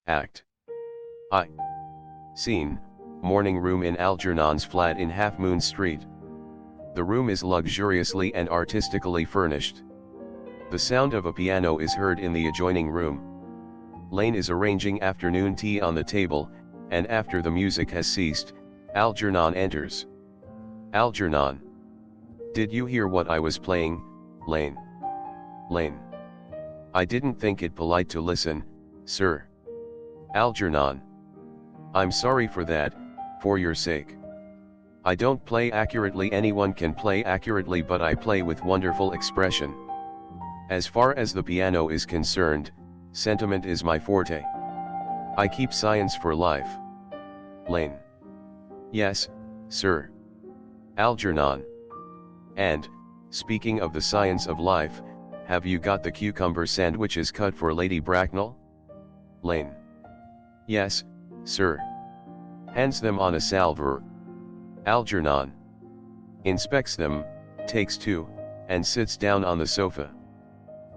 Act I. Scene, morning room in Algernon's flat in Half Moon Street. The room is luxuriously and artistically furnished. The sound of a piano is heard in the adjoining room. Lane is arranging afternoon tea on the table, and after the music has ceased, Algernon enters. Algernon. Did you hear what I was playing, Lane? Lane. I didn't think it polite to listen, sir. Algernon. I'm sorry for that, for your sake. I don't play accurately. Anyone can play accurately, but I play with wonderful expression. As far as the piano is concerned, sentiment is my forte. I keep science for life. Lane. Yes, sir. Algernon. And, speaking of the science of life, have you got the cucumber sandwiches cut for Lady Bracknell? Lane. Yes, sir. Hands them on a salver. Algernon. Inspects them, takes two, and sits down on the sofa.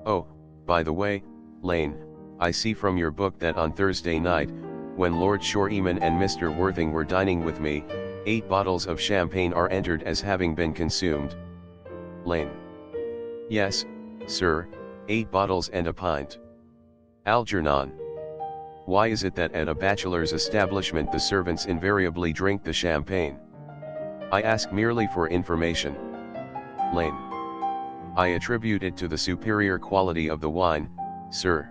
Oh, by the way, Lane, I see from your book that on Thursday night, when Lord Shoreman and Mr. Worthing were dining with me, 8 bottles of champagne are entered as having been consumed. Lane. Yes, sir, 8 bottles and a pint. Algernon. Why is it that at a bachelor's establishment the servants invariably drink the champagne? I ask merely for information. Lane. I attribute it to the superior quality of the wine, sir.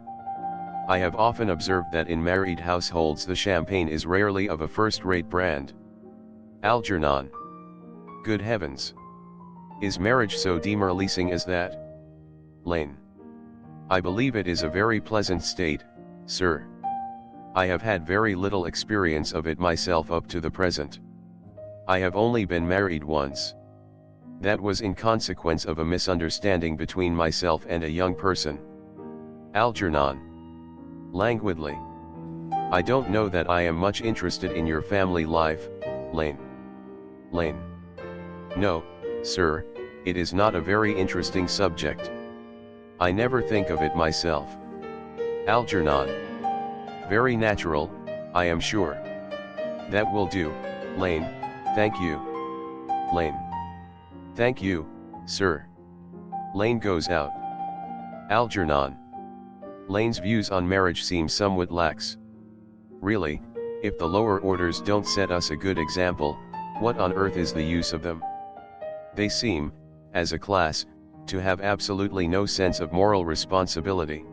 I have often observed that in married households the champagne is rarely of a first-rate brand. Algernon. Good heavens! Is marriage so demoralizing as that? Lane. I believe it is a very pleasant state, sir. I have had very little experience of it myself up to the present. I have only been married once. That was in consequence of a misunderstanding between myself and a young person. Algernon. Languidly. I don't know that I am much interested in your family life, Lane. Lane. No, sir, it is not a very interesting subject. I never think of it myself. Algernon. Very natural, I am sure. That will do, Lane, thank you. Lane. Thank you, sir. Lane goes out. Algernon. Lane's views on marriage seem somewhat lax. Really, if the lower orders don't set us a good example, what on earth is the use of them? They seem, as a class, to have absolutely no sense of moral responsibility.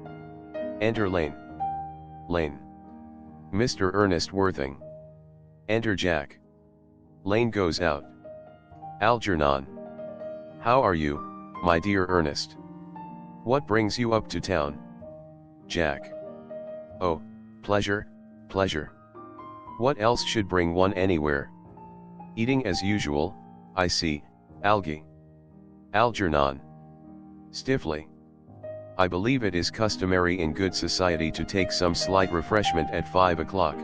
Enter Lane. Lane. Mr. Earnest Worthing. Enter Jack. Lane goes out. Algernon. How are you, my dear Earnest? What brings you up to town? Jack. Oh, pleasure, pleasure. What else should bring one anywhere? Eating as usual, I see, algae. Algernon. Stiffly. I believe it is customary in good society to take some slight refreshment at 5 o'clock.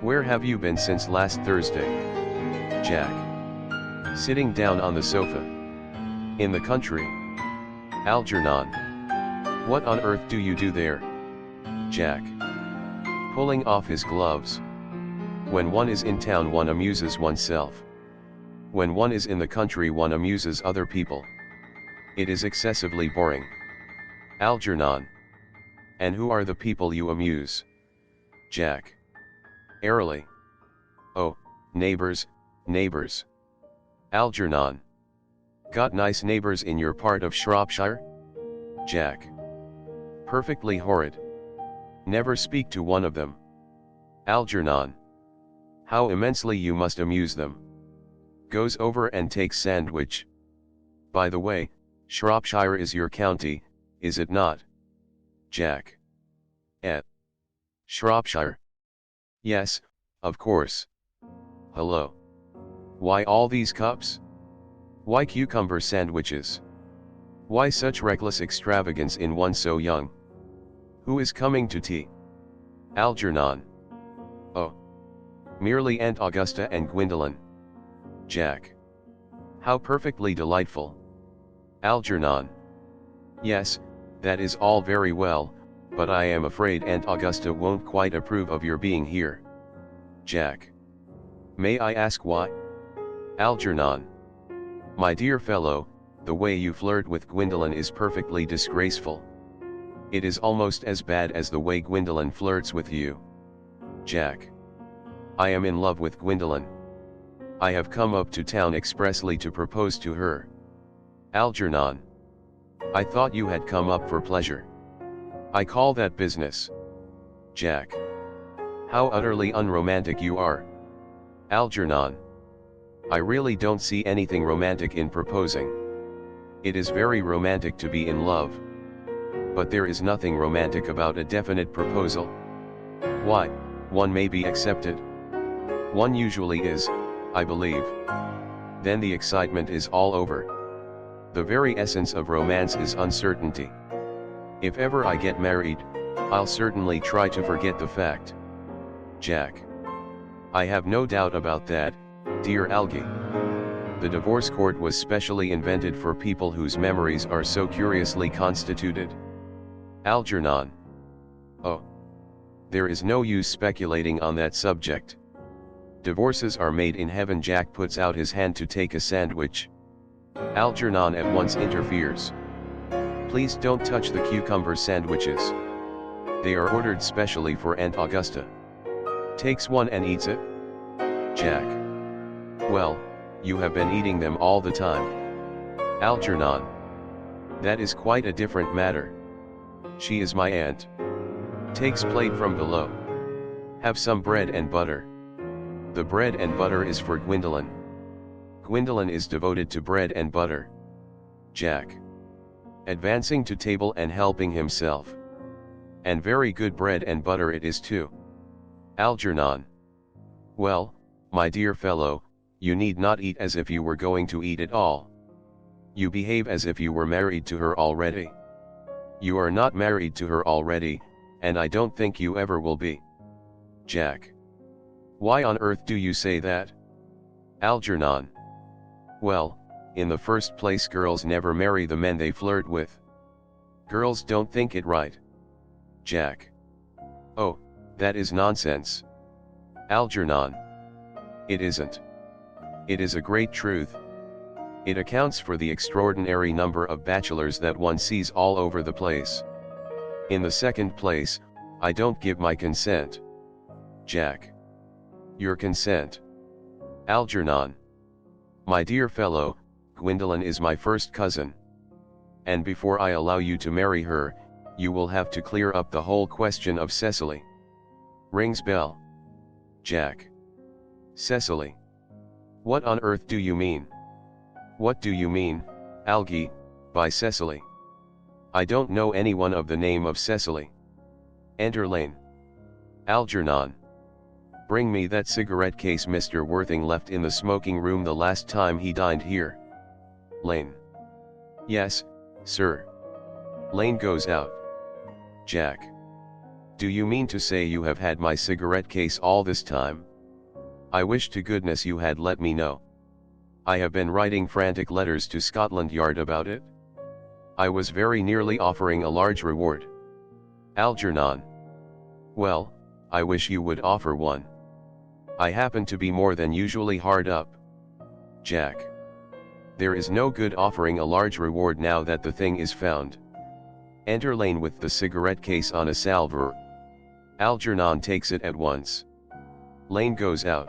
Where have you been since last Thursday? Jack. Sitting down on the sofa. In the country. Algernon. What on earth do you do there? Jack. Pulling off his gloves. When one is in town one amuses oneself. When one is in the country one amuses other people. It is excessively boring. Algernon. And who are the people you amuse? Jack. Airily. Oh, neighbors, neighbors. Algernon. Got nice neighbors in your part of Shropshire? Jack. Perfectly horrid. Never speak to one of them. Algernon. How immensely you must amuse them. Goes over and takes sandwich. By the way, Shropshire is your county, is it not? Jack. Shropshire. Yes, of course. Hello. Why all these cups? Why cucumber sandwiches? Why such reckless extravagance in one so young? Who is coming to tea? Algernon. Oh. Merely Aunt Augusta and Gwendolen. Jack. How perfectly delightful. Algernon. Yes, that is all very well, but I am afraid Aunt Augusta won't quite approve of your being here. Jack. May I ask why? Algernon. My dear fellow, the way you flirt with Gwendolen is perfectly disgraceful. It is almost as bad as the way Gwendolen flirts with you. Jack. I am in love with Gwendolen. I have come up to town expressly to propose to her. Algernon. I thought you had come up for pleasure. I call that business. Jack. How utterly unromantic you are. Algernon. I really don't see anything romantic in proposing. It is very romantic to be in love. But there is nothing romantic about a definite proposal. Why, one may be accepted. One usually is, I believe. Then the excitement is all over. The very essence of romance is uncertainty. If ever I get married, I'll certainly try to forget the fact. Jack. I have no doubt about that, dear Algie. The divorce court was specially invented for people whose memories are so curiously constituted. Algernon. Oh. There is no use speculating on that subject. Divorces are made in heaven. Jack puts out his hand to take a sandwich. Algernon at once interferes. Please don't touch the cucumber sandwiches. They are ordered specially for Aunt Augusta. Takes one and eats it. Jack. Well, you have been eating them all the time. Algernon. That is quite a different matter. She is my aunt. Takes plate from below. Have some bread and butter. The bread and butter is for Gwendolen. Gwendolen is devoted to bread and butter. Jack. Advancing to table and helping himself. And very good bread and butter it is too. Algernon. Well, my dear fellow, you need not eat as if you were going to eat it all. You behave as if you were married to her already. You are not married to her already, and I don't think you ever will be. Jack. Why on earth do you say that? Algernon. Well, in the first place, girls never marry the men they flirt with. Girls don't think it right. Jack. Oh, that is nonsense. Algernon. It isn't. It is a great truth. It accounts for the extraordinary number of bachelors that one sees all over the place. In the second place, I don't give my consent. Jack. Your consent. Algernon. My dear fellow, Gwendolen is my first cousin. And before I allow you to marry her, you will have to clear up the whole question of Cecily. Rings bell. Jack. Cecily. What on earth do you mean? What do you mean, Algie, by Cecily? I don't know anyone of the name of Cecily. Enter Lane. Algernon. Bring me that cigarette case Mr. Worthing left in the smoking room the last time he dined here. Lane. Yes, sir. Lane goes out. Jack. Do you mean to say you have had my cigarette case all this time? I wish to goodness you had let me know. I have been writing frantic letters to Scotland Yard about it. I was very nearly offering a large reward. Algernon. Well, I wish you would offer one. I happen to be more than usually hard up. Jack. There is no good offering a large reward now that the thing is found. Enter Lane with the cigarette case on a salver. Algernon takes it at once. Lane goes out.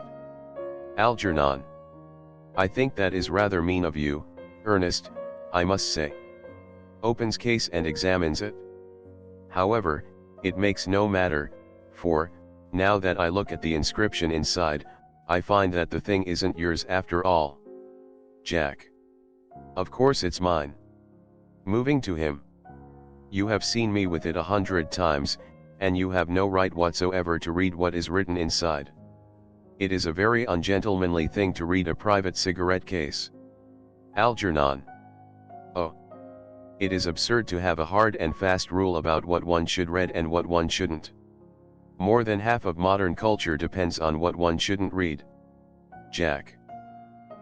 Algernon. I think that is rather mean of you, Ernest, I must say. Opens case and examines it. However, it makes no matter, for, now that I look at the inscription inside, I find that the thing isn't yours after all. Jack. Of course it's mine. Moving to him. You have seen me with it 100 times, and you have no right whatsoever to read what is written inside. It is a very ungentlemanly thing to read a private cigarette case. Algernon. Oh. It is absurd to have a hard and fast rule about what one should read and what one shouldn't. More than half of modern culture depends on what one shouldn't read. Jack.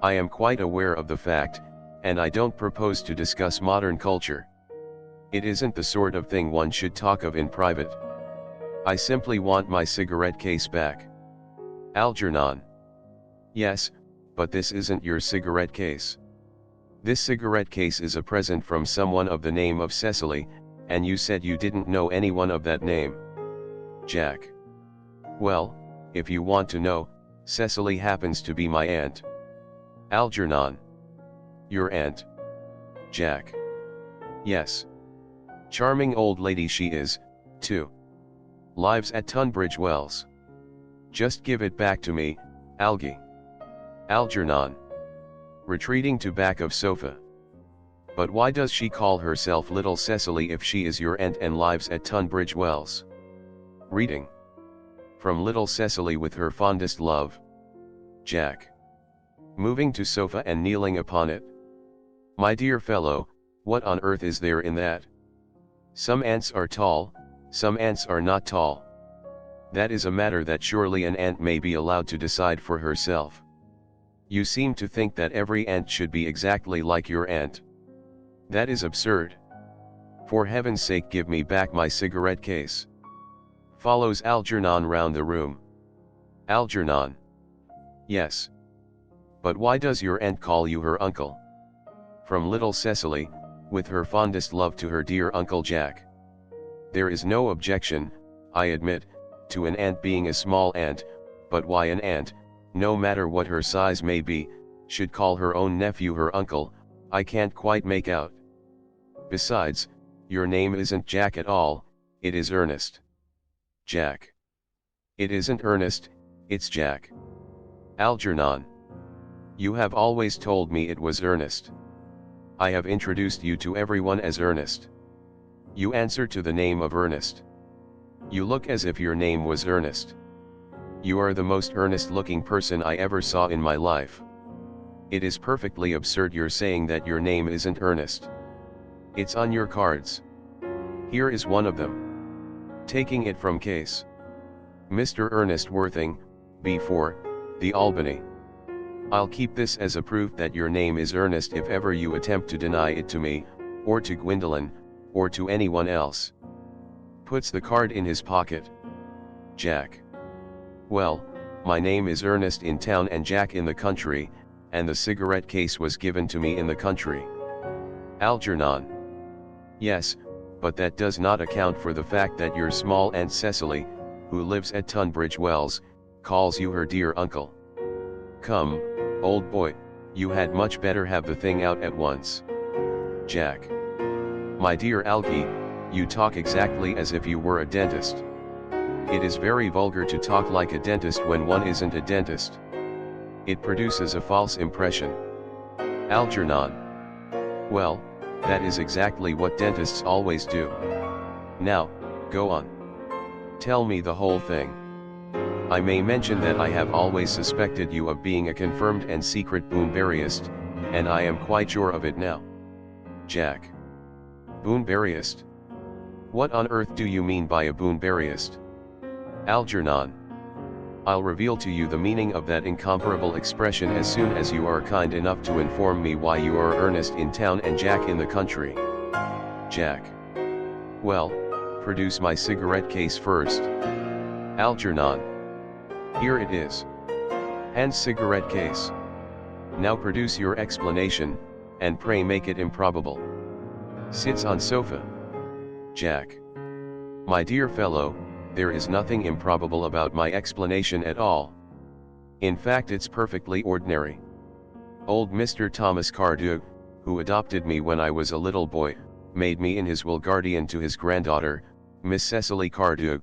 I am quite aware of the fact, and I don't propose to discuss modern culture. It isn't the sort of thing one should talk of in private. I simply want my cigarette case back. Algernon. Yes, but this isn't your cigarette case. This cigarette case is a present from someone of the name of Cecily, and you said you didn't know anyone of that name. Jack. Well, if you want to know, Cecily happens to be my aunt. Algernon. Your aunt? Jack. Yes. Charming old lady she is, too. Lives at Tunbridge Wells. Just give it back to me, Algie. Algernon. Retreating to back of sofa. But why does she call herself Little Cecily if she is your aunt and lives at Tunbridge Wells? Reading. From Little Cecily with her fondest love. Jack. Moving to sofa and kneeling upon it. My dear fellow, what on earth is there in that? Some aunts are tall, some aunts are not tall. That is a matter that surely an aunt may be allowed to decide for herself. You seem to think that every aunt should be exactly like your aunt. That is absurd. For heaven's sake give me back my cigarette case. Follows Algernon round the room. Algernon. Yes. But why does your aunt call you her uncle? From Little Cecily, with her fondest love to her dear Uncle Jack. There is no objection, I admit, to an aunt being a small aunt, but why an aunt, no matter what her size may be, should call her own nephew her uncle, I can't quite make out. Besides, your name isn't Jack at all, it is Ernest. Jack. It isn't Ernest, it's Jack. Algernon. You have always told me it was Ernest. I have introduced you to everyone as Ernest. You answer to the name of Ernest. You look as if your name was Ernest. You are the most earnest-looking person I ever saw in my life. It is perfectly absurd your saying that your name isn't Ernest. It's on your cards. Here is one of them. Taking it from case. Mr. Ernest Worthing, B4, The Albany. I'll keep this as a proof that your name is Ernest if ever you attempt to deny it to me, or to Gwendolen, or to anyone else. Puts the card in his pocket. Jack. Well, my name is Ernest in town and Jack in the country, and the cigarette case was given to me in the country. Algernon. Yes, but that does not account for the fact that your small aunt Cecily, who lives at Tunbridge Wells, calls you her dear uncle. Come, old boy, you had much better have the thing out at once. Jack. My dear Algie, you talk exactly as if you were a dentist. It is very vulgar to talk like a dentist when one isn't a dentist. It produces a false impression. Algernon. Well, that is exactly what dentists always do. Now, go on. Tell me the whole thing. I may mention that I have always suspected you of being a confirmed and secret Boonberryist, and I am quite sure of it now. Jack. Boonberryist? What on earth do you mean by a Boonberryist? Algernon. I'll reveal to you the meaning of that incomparable expression as soon as you are kind enough to inform me why you are Ernest in town and Jack in the country. Jack. Well, produce my cigarette case first. Algernon. Here it is. Hands cigarette case. Now produce your explanation, and pray make it improbable. Sits on sofa. Jack. My dear fellow, there is nothing improbable about my explanation at all. In fact, it's perfectly ordinary. Old Mr. Thomas Cardew, who adopted me when I was a little boy, made me in his will guardian to his granddaughter, Miss Cecily Cardew.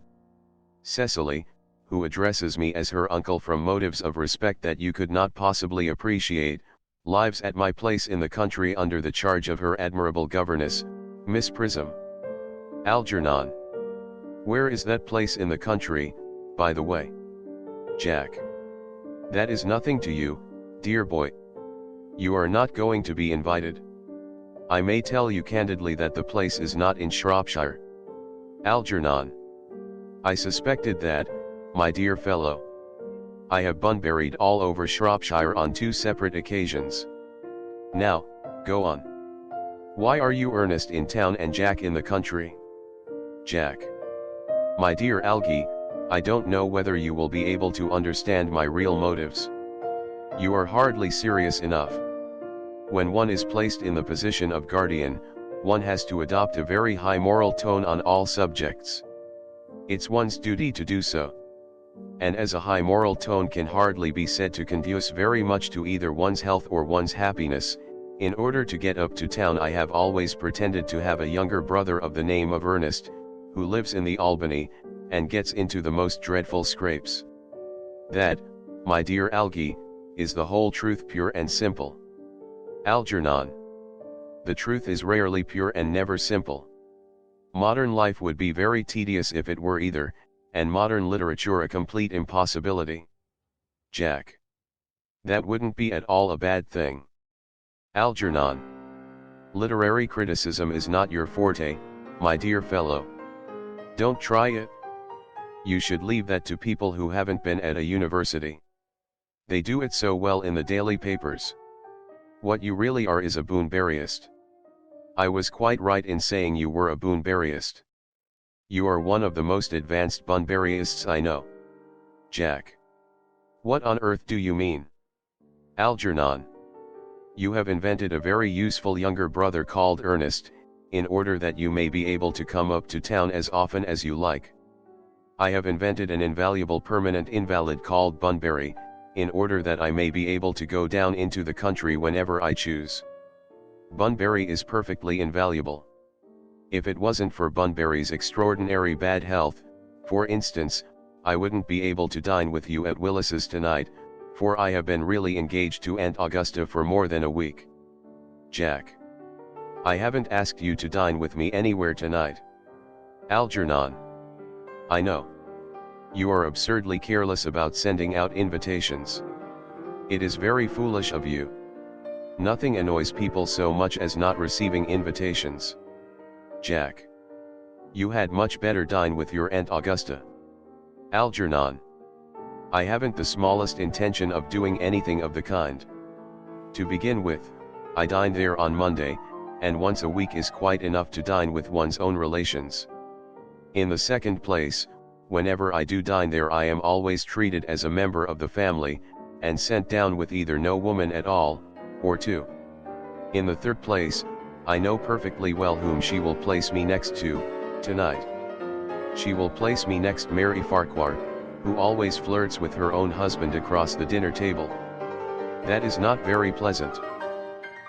Cecily, who addresses me as her uncle from motives of respect that you could not possibly appreciate, lives at my place in the country under the charge of her admirable governess, Miss Prism. Algernon. Where is that place in the country, by the way? Jack. That is nothing to you, dear boy. You are not going to be invited. I may tell you candidly that the place is not in Shropshire. Algernon. I suspected that, my dear fellow. I have bunberried all over Shropshire on 2 separate occasions. Now, go on. Why are you Ernest in town and Jack in the country? Jack. My dear Algie, I don't know whether you will be able to understand my real motives. You are hardly serious enough. When one is placed in the position of guardian, one has to adopt a very high moral tone on all subjects. It's one's duty to do so. And as a high moral tone can hardly be said to conduce very much to either one's health or one's happiness, in order to get up to town I have always pretended to have a younger brother of the name of Earnest, who lives in the Albany, and gets into the most dreadful scrapes. That, my dear Algie, is the whole truth, pure and simple. Algernon. The truth is rarely pure and never simple. Modern life would be very tedious if it were either, and modern literature a complete impossibility. Jack. That wouldn't be at all a bad thing. Algernon. Literary criticism is not your forte, my dear fellow. Don't try it. You should leave that to people who haven't been at a university. They do it so well in the daily papers. What you really are is a Bunburyist. I was quite right in saying you were a Bunburyist. You are one of the most advanced Bunburyists I know. Jack. What on earth do you mean? Algernon. You have invented a very useful younger brother called Ernest, in order that you may be able to come up to town as often as you like. I have invented an invaluable permanent invalid called Bunbury, in order that I may be able to go down into the country whenever I choose. Bunbury is perfectly invaluable. If it wasn't for Bunbury's extraordinary bad health, for instance, I wouldn't be able to dine with you at Willis's tonight, for I have been really engaged to Aunt Augusta for more than a week. Jack. I haven't asked you to dine with me anywhere tonight. Algernon. I know. You are absurdly careless about sending out invitations. It is very foolish of you. Nothing annoys people so much as not receiving invitations. Jack. You had much better dine with your Aunt Augusta. Algernon. I haven't the smallest intention of doing anything of the kind. To begin with, I dine there on Monday, and once a week is quite enough to dine with one's own relations. In the second place, whenever I do dine there I am always treated as a member of the family, and sent down with either no woman at all, or two. In the third place, I know perfectly well whom she will place me next to, tonight. She will place me next Mary Farquhar, who always flirts with her own husband across the dinner table. That is not very pleasant.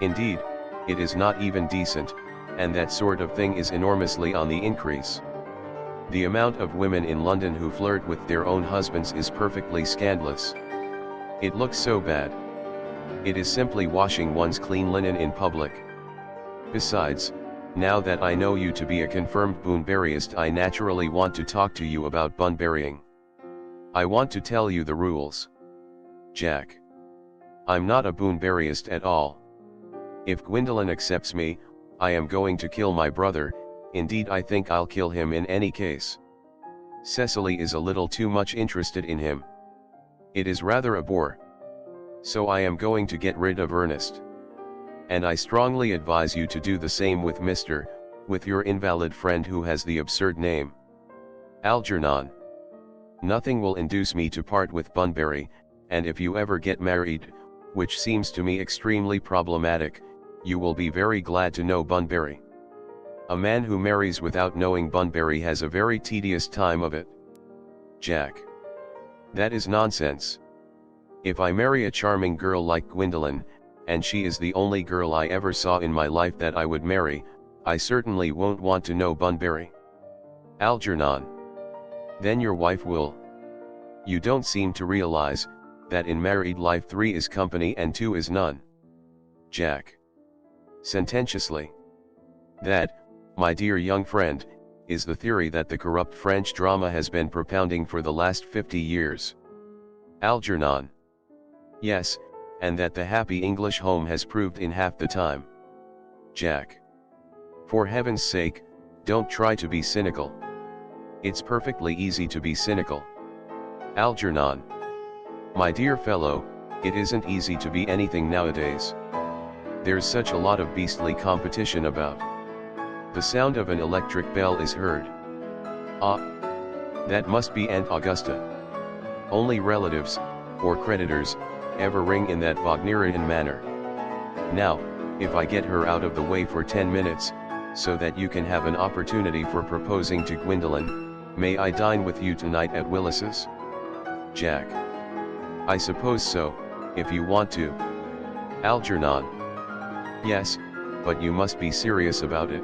Indeed, it is not even decent, and that sort of thing is enormously on the increase. The amount of women in London who flirt with their own husbands is perfectly scandalous. It looks so bad. It is simply washing one's clean linen in public. Besides, now that I know you to be a confirmed Bunburyist, I naturally want to talk to you about Bunburying. I want to tell you the rules. Jack. I'm not a Bunburyist at all. If Gwendolen accepts me, I am going to kill my brother. Indeed, I think I'll kill him in any case. Cecily is a little too much interested in him. It is rather a bore. So I am going to get rid of Ernest. And I strongly advise you to do the same with with your invalid friend who has the absurd name. Algernon. Nothing will induce me to part with Bunbury, and if you ever get married, which seems to me extremely problematic, you will be very glad to know Bunbury. A man who marries without knowing Bunbury has a very tedious time of it. Jack. That is nonsense. If I marry a charming girl like Gwendolen, and she is the only girl I ever saw in my life that I would marry, I certainly won't want to know Bunbury. Algernon. Then your wife will. You don't seem to realize that in married life 3 is company and 2 is none. Jack. Sententiously. That, my dear young friend, is the theory that the corrupt French drama has been propounding for the last 50 years. Algernon. Yes, and that the happy English home has proved in half the time. Jack. For heaven's sake, don't try to be cynical. It's perfectly easy to be cynical. Algernon. My dear fellow, it isn't easy to be anything nowadays. There's such a lot of beastly competition about. The sound of an electric bell is heard. Ah, that must be Aunt Augusta. Only relatives, or creditors, ever ring in that Wagnerian manner. Now, if I get her out of the way for 10 minutes, so that you can have an opportunity for proposing to Gwendolen, may I dine with you tonight at Willis's? Jack. I suppose so, if you want to. Algernon. Yes, but you must be serious about it.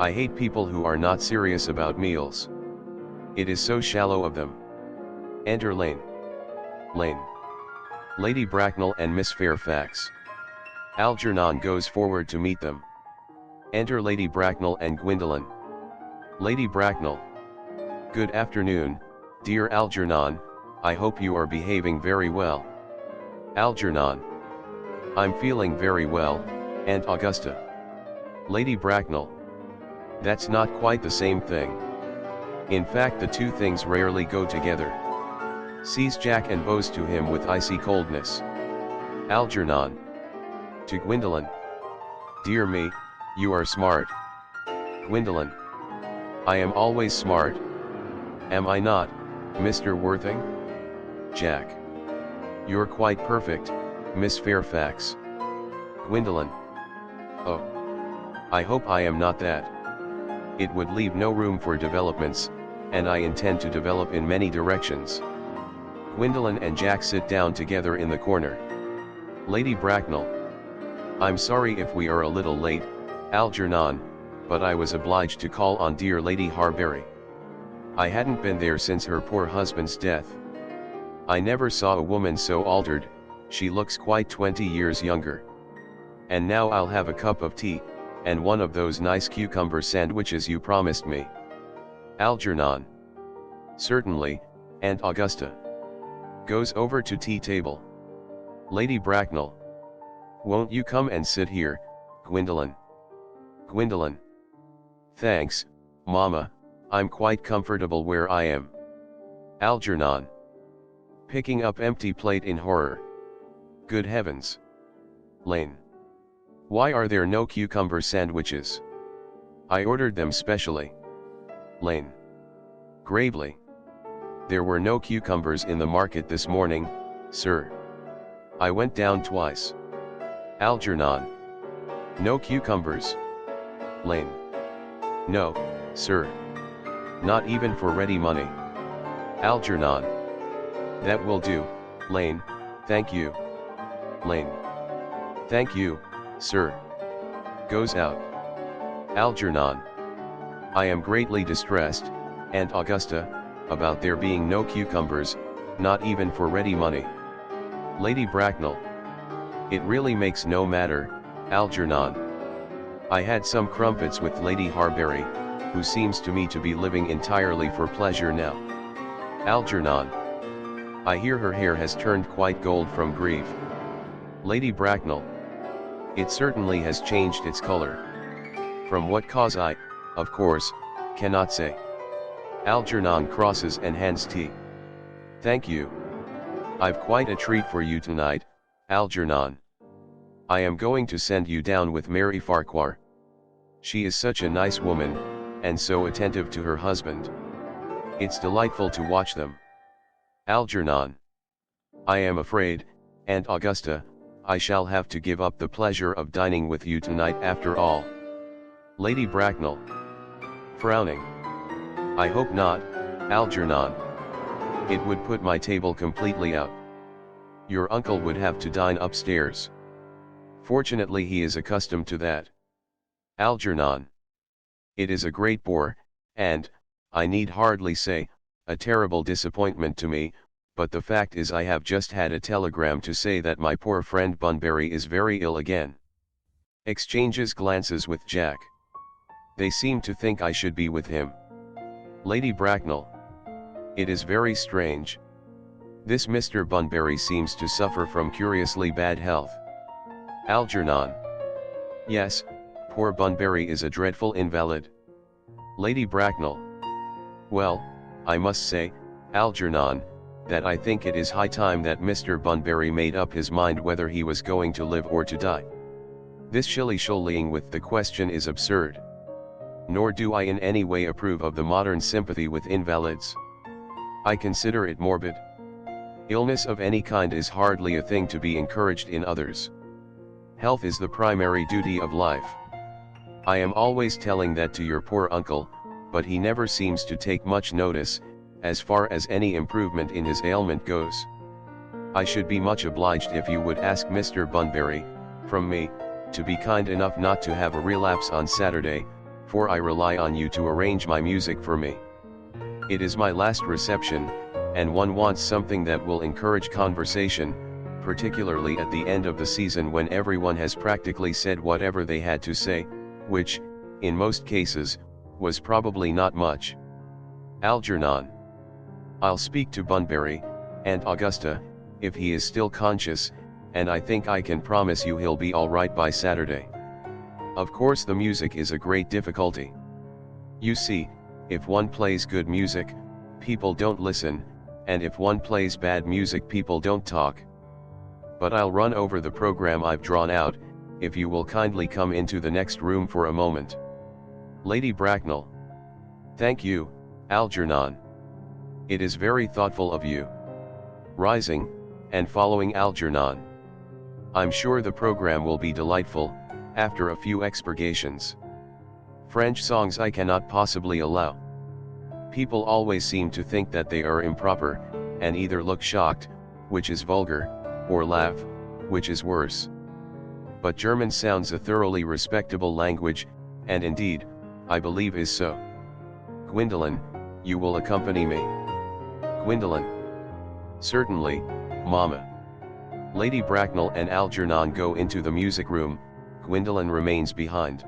I hate people who are not serious about meals. It is so shallow of them. Enter Lane. Lane. Lady Bracknell and Miss Fairfax. Algernon goes forward to meet them. Enter Lady Bracknell and Gwendolen. Lady Bracknell. Good afternoon, dear Algernon, I hope you are behaving very well. Algernon. I'm feeling very well, Aunt Augusta. Lady Bracknell. That's not quite the same thing. In fact, the two things rarely go together. Sees Jack and bows to him with icy coldness. Algernon. To Gwendolen. Dear me, you are smart. Gwendolen. I am always smart. Am I not, Mr. Worthing? Jack. You're quite perfect, Miss Fairfax. Gwendolen. Oh. I hope I am not that. It would leave no room for developments, and I intend to develop in many directions. Gwendolen and Jack sit down together in the corner. Lady Bracknell. I'm sorry if we are a little late, Algernon, but I was obliged to call on dear Lady Harbury. I hadn't been there since her poor husband's death. I never saw a woman so altered, she looks quite 20 years younger. And now I'll have a cup of tea, and one of those nice cucumber sandwiches you promised me. Algernon. Certainly, Aunt Augusta. Goes over to tea table. Lady Bracknell. Won't you come and sit here, Gwendolen? Gwendolen. Thanks, Mama, I'm quite comfortable where I am. Algernon. Picking up empty plate in horror. Good heavens. Lane. Why are there no cucumber sandwiches? I ordered them specially. Lane. Gravely. There were no cucumbers in the market this morning, sir. I went down twice. Algernon. No cucumbers. Lane. No, sir. Not even for ready money. Algernon. That will do, Lane, thank you. Lane. Thank you, sir. Goes out. Algernon. I am greatly distressed, Aunt Augusta, about there being no cucumbers, not even for ready money. Lady Bracknell. It really makes no matter, Algernon. I had some crumpets with Lady Harbury, who seems to me to be living entirely for pleasure now. Algernon. I hear her hair has turned quite gold from grief. Lady Bracknell. It certainly has changed its color. From what cause I, of course, cannot say. Algernon crosses and hands tea. Thank you. I've quite a treat for you tonight, Algernon. I am going to send you down with Mary Farquhar. She is such a nice woman, and so attentive to her husband. It's delightful to watch them. Algernon. I am afraid, Aunt Augusta, I shall have to give up the pleasure of dining with you tonight after all. Lady Bracknell. Frowning. I hope not, Algernon. It would put my table completely out. Your uncle would have to dine upstairs. Fortunately he is accustomed to that. Algernon. It is a great bore, and, I need hardly say, a terrible disappointment to me, but the fact is I have just had a telegram to say that my poor friend Bunbury is very ill again. Exchanges glances with Jack. They seem to think I should be with him. Lady Bracknell. It is very strange. This Mr. Bunbury seems to suffer from curiously bad health. Algernon. Yes, poor Bunbury is a dreadful invalid. Lady Bracknell. Well, I must say, Algernon, that I think it is high time that Mr. Bunbury made up his mind whether he was going to live or to die. This shilly-shollying with the question is absurd. Nor do I in any way approve of the modern sympathy with invalids. I consider it morbid. Illness of any kind is hardly a thing to be encouraged in others. Health is the primary duty of life. I am always telling that to your poor uncle, but he never seems to take much notice, as far as any improvement in his ailment goes. I should be much obliged if you would ask Mr. Bunbury, from me, to be kind enough not to have a relapse on Saturday, for I rely on you to arrange my music for me. It is my last reception, and one wants something that will encourage conversation, particularly at the end of the season when everyone has practically said whatever they had to say, which, in most cases, was probably not much. Algernon. I'll speak to Bunbury, and Augusta, if he is still conscious, and I think I can promise you he'll be all right by Saturday. Of course the music is a great difficulty. You see, if one plays good music, people don't listen, and if one plays bad music people don't talk. But I'll run over the program I've drawn out, if you will kindly come into the next room for a moment. Lady Bracknell. Thank you, Algernon. It is very thoughtful of you. Rising, and following Algernon. I'm sure the program will be delightful, after a few expurgations. French songs I cannot possibly allow. People always seem to think that they are improper, and either look shocked, which is vulgar, or laugh, which is worse. But German sounds a thoroughly respectable language, and indeed, I believe is so. Gwendolen, you will accompany me? Gwendolen. Certainly, Mamma. Lady Bracknell and Algernon go into the music room, Gwendolen remains behind.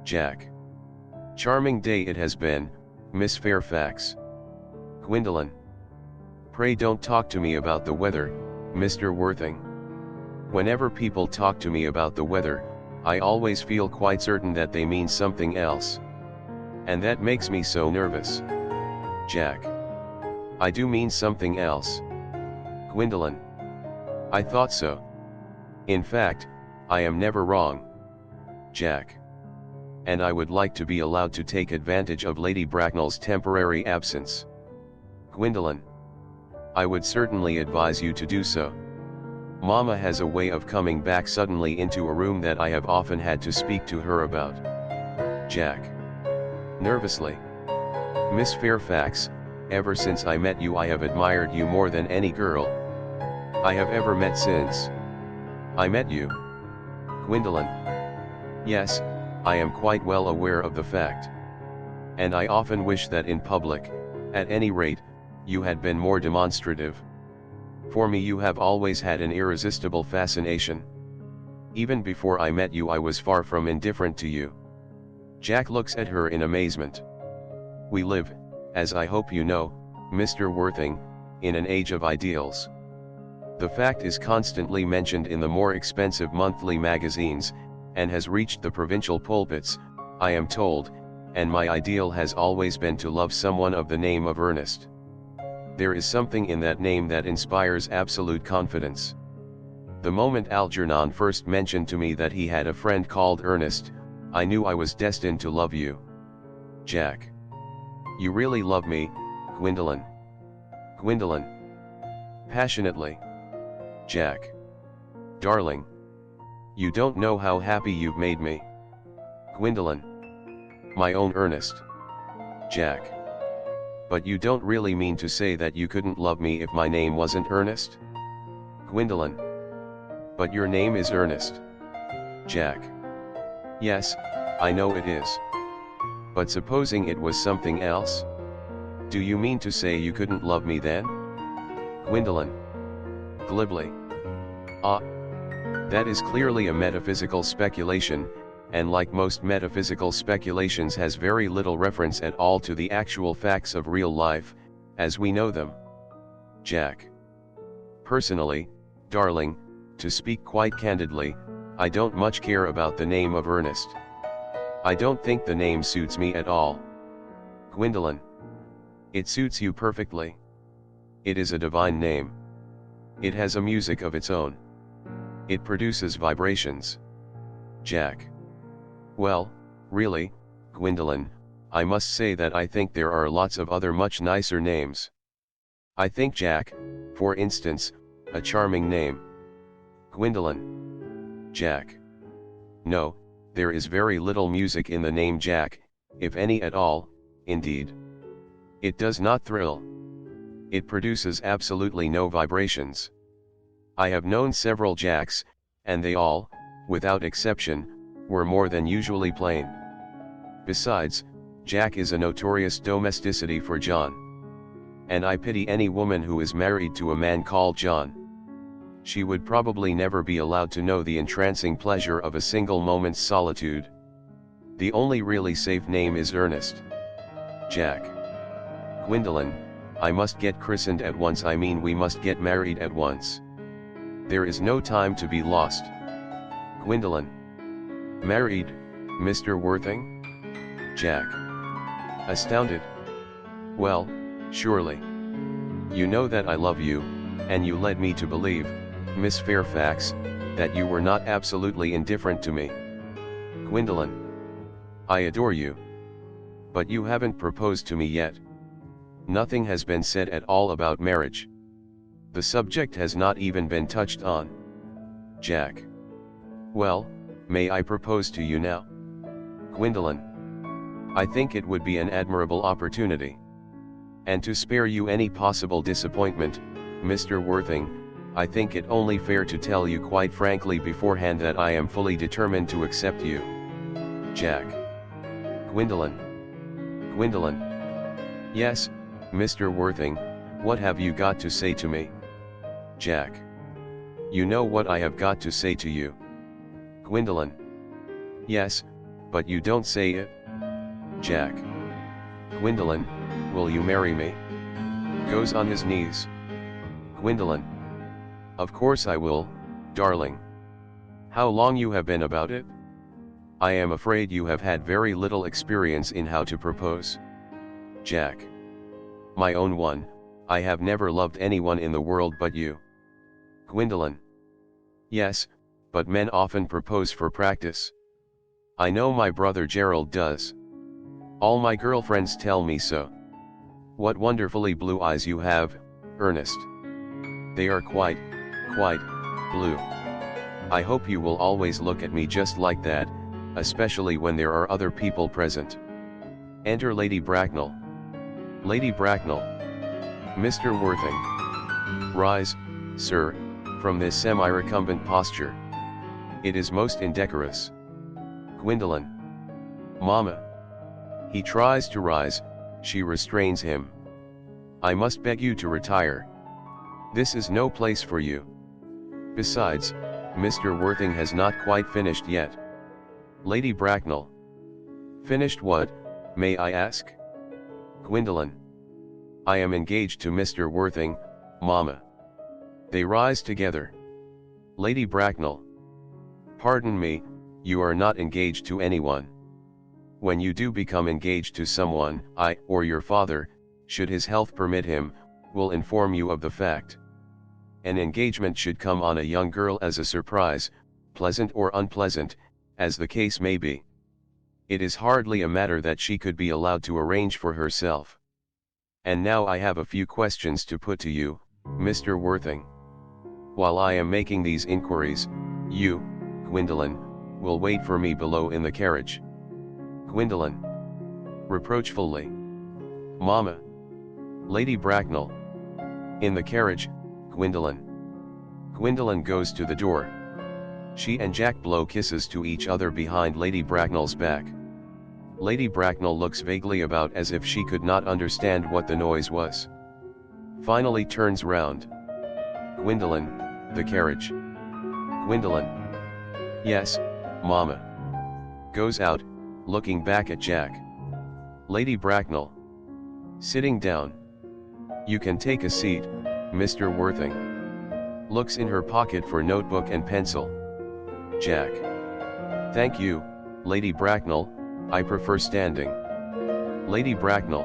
Jack. Charming day it has been, Miss Fairfax. Gwendolen. Pray don't talk to me about the weather, Mr. Worthing. Whenever people talk to me about the weather, I always feel quite certain that they mean something else. And that makes me so nervous. Jack. I do mean something else. Gwendolen. I thought so. In fact, I am never wrong. Jack. And I would like to be allowed to take advantage of Lady Bracknell's temporary absence. Gwendolen. I would certainly advise you to do so. Mamma has a way of coming back suddenly into a room that I have often had to speak to her about. Jack. Nervously. Miss Fairfax, ever since I met you I have admired you more than any girl I have ever met since I met you. Gwendolen. Yes, I am quite well aware of the fact. And I often wish that in public, at any rate, you had been more demonstrative. For me you have always had an irresistible fascination. Even before I met you I was far from indifferent to you. Jack looks at her in amazement. We live, as I hope you know, Mr. Worthing, in an age of ideals. The fact is constantly mentioned in the more expensive monthly magazines, and has reached the provincial pulpits, I am told, and my ideal has always been to love someone of the name of Earnest. There is something in that name that inspires absolute confidence. The moment Algernon first mentioned to me that he had a friend called Earnest, I knew I was destined to love you. Jack. You really love me, Gwendolen. Gwendolen. Passionately. Jack. Darling. You don't know how happy you've made me. Gwendolen. My own Earnest. Jack. But you don't really mean to say that you couldn't love me if my name wasn't Earnest? Gwendolen. But your name is Earnest. Jack. Yes, I know it is. But supposing it was something else? Do you mean to say you couldn't love me then? Gwendolen. Glibly. Ah. That is clearly a metaphysical speculation, and like most metaphysical speculations has very little reference at all to the actual facts of real life, as we know them. Jack. Personally, darling, to speak quite candidly, I don't much care about the name of Earnest. I don't think the name suits me at all. Gwendolen. It suits you perfectly. It is a divine name. It has a music of its own. It produces vibrations. Jack. Well, really, Gwendolyn, I must say that I think there are lots of other much nicer names. I think Jack, for instance, a charming name. Gwendolyn. Jack. No, there is very little music in the name Jack, if any at all, indeed. It does not thrill. It produces absolutely no vibrations. I have known several Jacks, and they all, without exception, were more than usually plain. Besides, Jack is a notorious domesticity for John. And I pity any woman who is married to a man called John. She would probably never be allowed to know the entrancing pleasure of a single moment's solitude. The only really safe name is Earnest. Jack. Gwendolyn, I must get christened at once. I mean, we must get married at once. There is no time to be lost. Gwendolyn. Married, Mr. Worthing? Jack. Astounded. Well, surely. You know that I love you, and you led me to believe, Miss Fairfax, that you were not absolutely indifferent to me. Gwendolyn. I adore you. But you haven't proposed to me yet. Nothing has been said at all about marriage. The subject has not even been touched on. Jack. Well, may I propose to you now? Gwendolyn. I think it would be an admirable opportunity. And to spare you any possible disappointment, Mr. Worthing, I think it only fair to tell you quite frankly beforehand that I am fully determined to accept you. Jack. Gwendolyn. Gwendolyn. Yes, Mr. Worthing, what have you got to say to me? Jack. You know what I have got to say to you. Gwendolyn. Yes, but you don't say it. Jack. Gwendolyn, will you marry me? Goes on his knees. Gwendolyn. Of course I will, darling. How long you have been about it? I am afraid you have had very little experience in how to propose. Jack. My own one, I have never loved anyone in the world but you. Gwendolyn. Yes, but men often propose for practice. I know my brother Gerald does. All my girlfriends tell me so. What wonderfully blue eyes you have, Ernest. They are quite blue. I hope you will always look at me just like that, especially when there are other people present. Enter Lady Bracknell. Lady Bracknell. Mr. Worthing. Rise, sir, from this semi-recumbent posture. It is most indecorous. Gwendolyn. Mamma. He tries to rise, she restrains him. I must beg you to retire. This is no place for you. Besides, Mr. Worthing has not quite finished yet. Lady Bracknell. Finished what, may I ask? Gwendolyn. I am engaged to Mr. Worthing, Mamma. They rise together. Lady Bracknell. Pardon me, you are not engaged to anyone. When you do become engaged to someone, I, or your father, should his health permit him, will inform you of the fact. An engagement should come on a young girl as a surprise, pleasant or unpleasant, as the case may be. It is hardly a matter that she could be allowed to arrange for herself. And now I have a few questions to put to you, Mr. Worthing. While I am making these inquiries, you, Gwendolyn, will wait for me below in the carriage. Gwendolyn. Reproachfully. Mamma. Lady Bracknell. In the carriage, Gwendolyn. Gwendolyn goes to the door. She and Jack blow kisses to each other behind Lady Bracknell's back. Lady Bracknell looks vaguely about as if she could not understand what the noise was. Finally turns round. Gwendolyn, the carriage. Gwendolyn. Yes, Mamma. Goes out, looking back at Jack. Lady Bracknell. Sitting down. You can take a seat, Mr. Worthing. Looks in her pocket for notebook and pencil. Jack. Thank you, Lady Bracknell, I prefer standing. Lady Bracknell.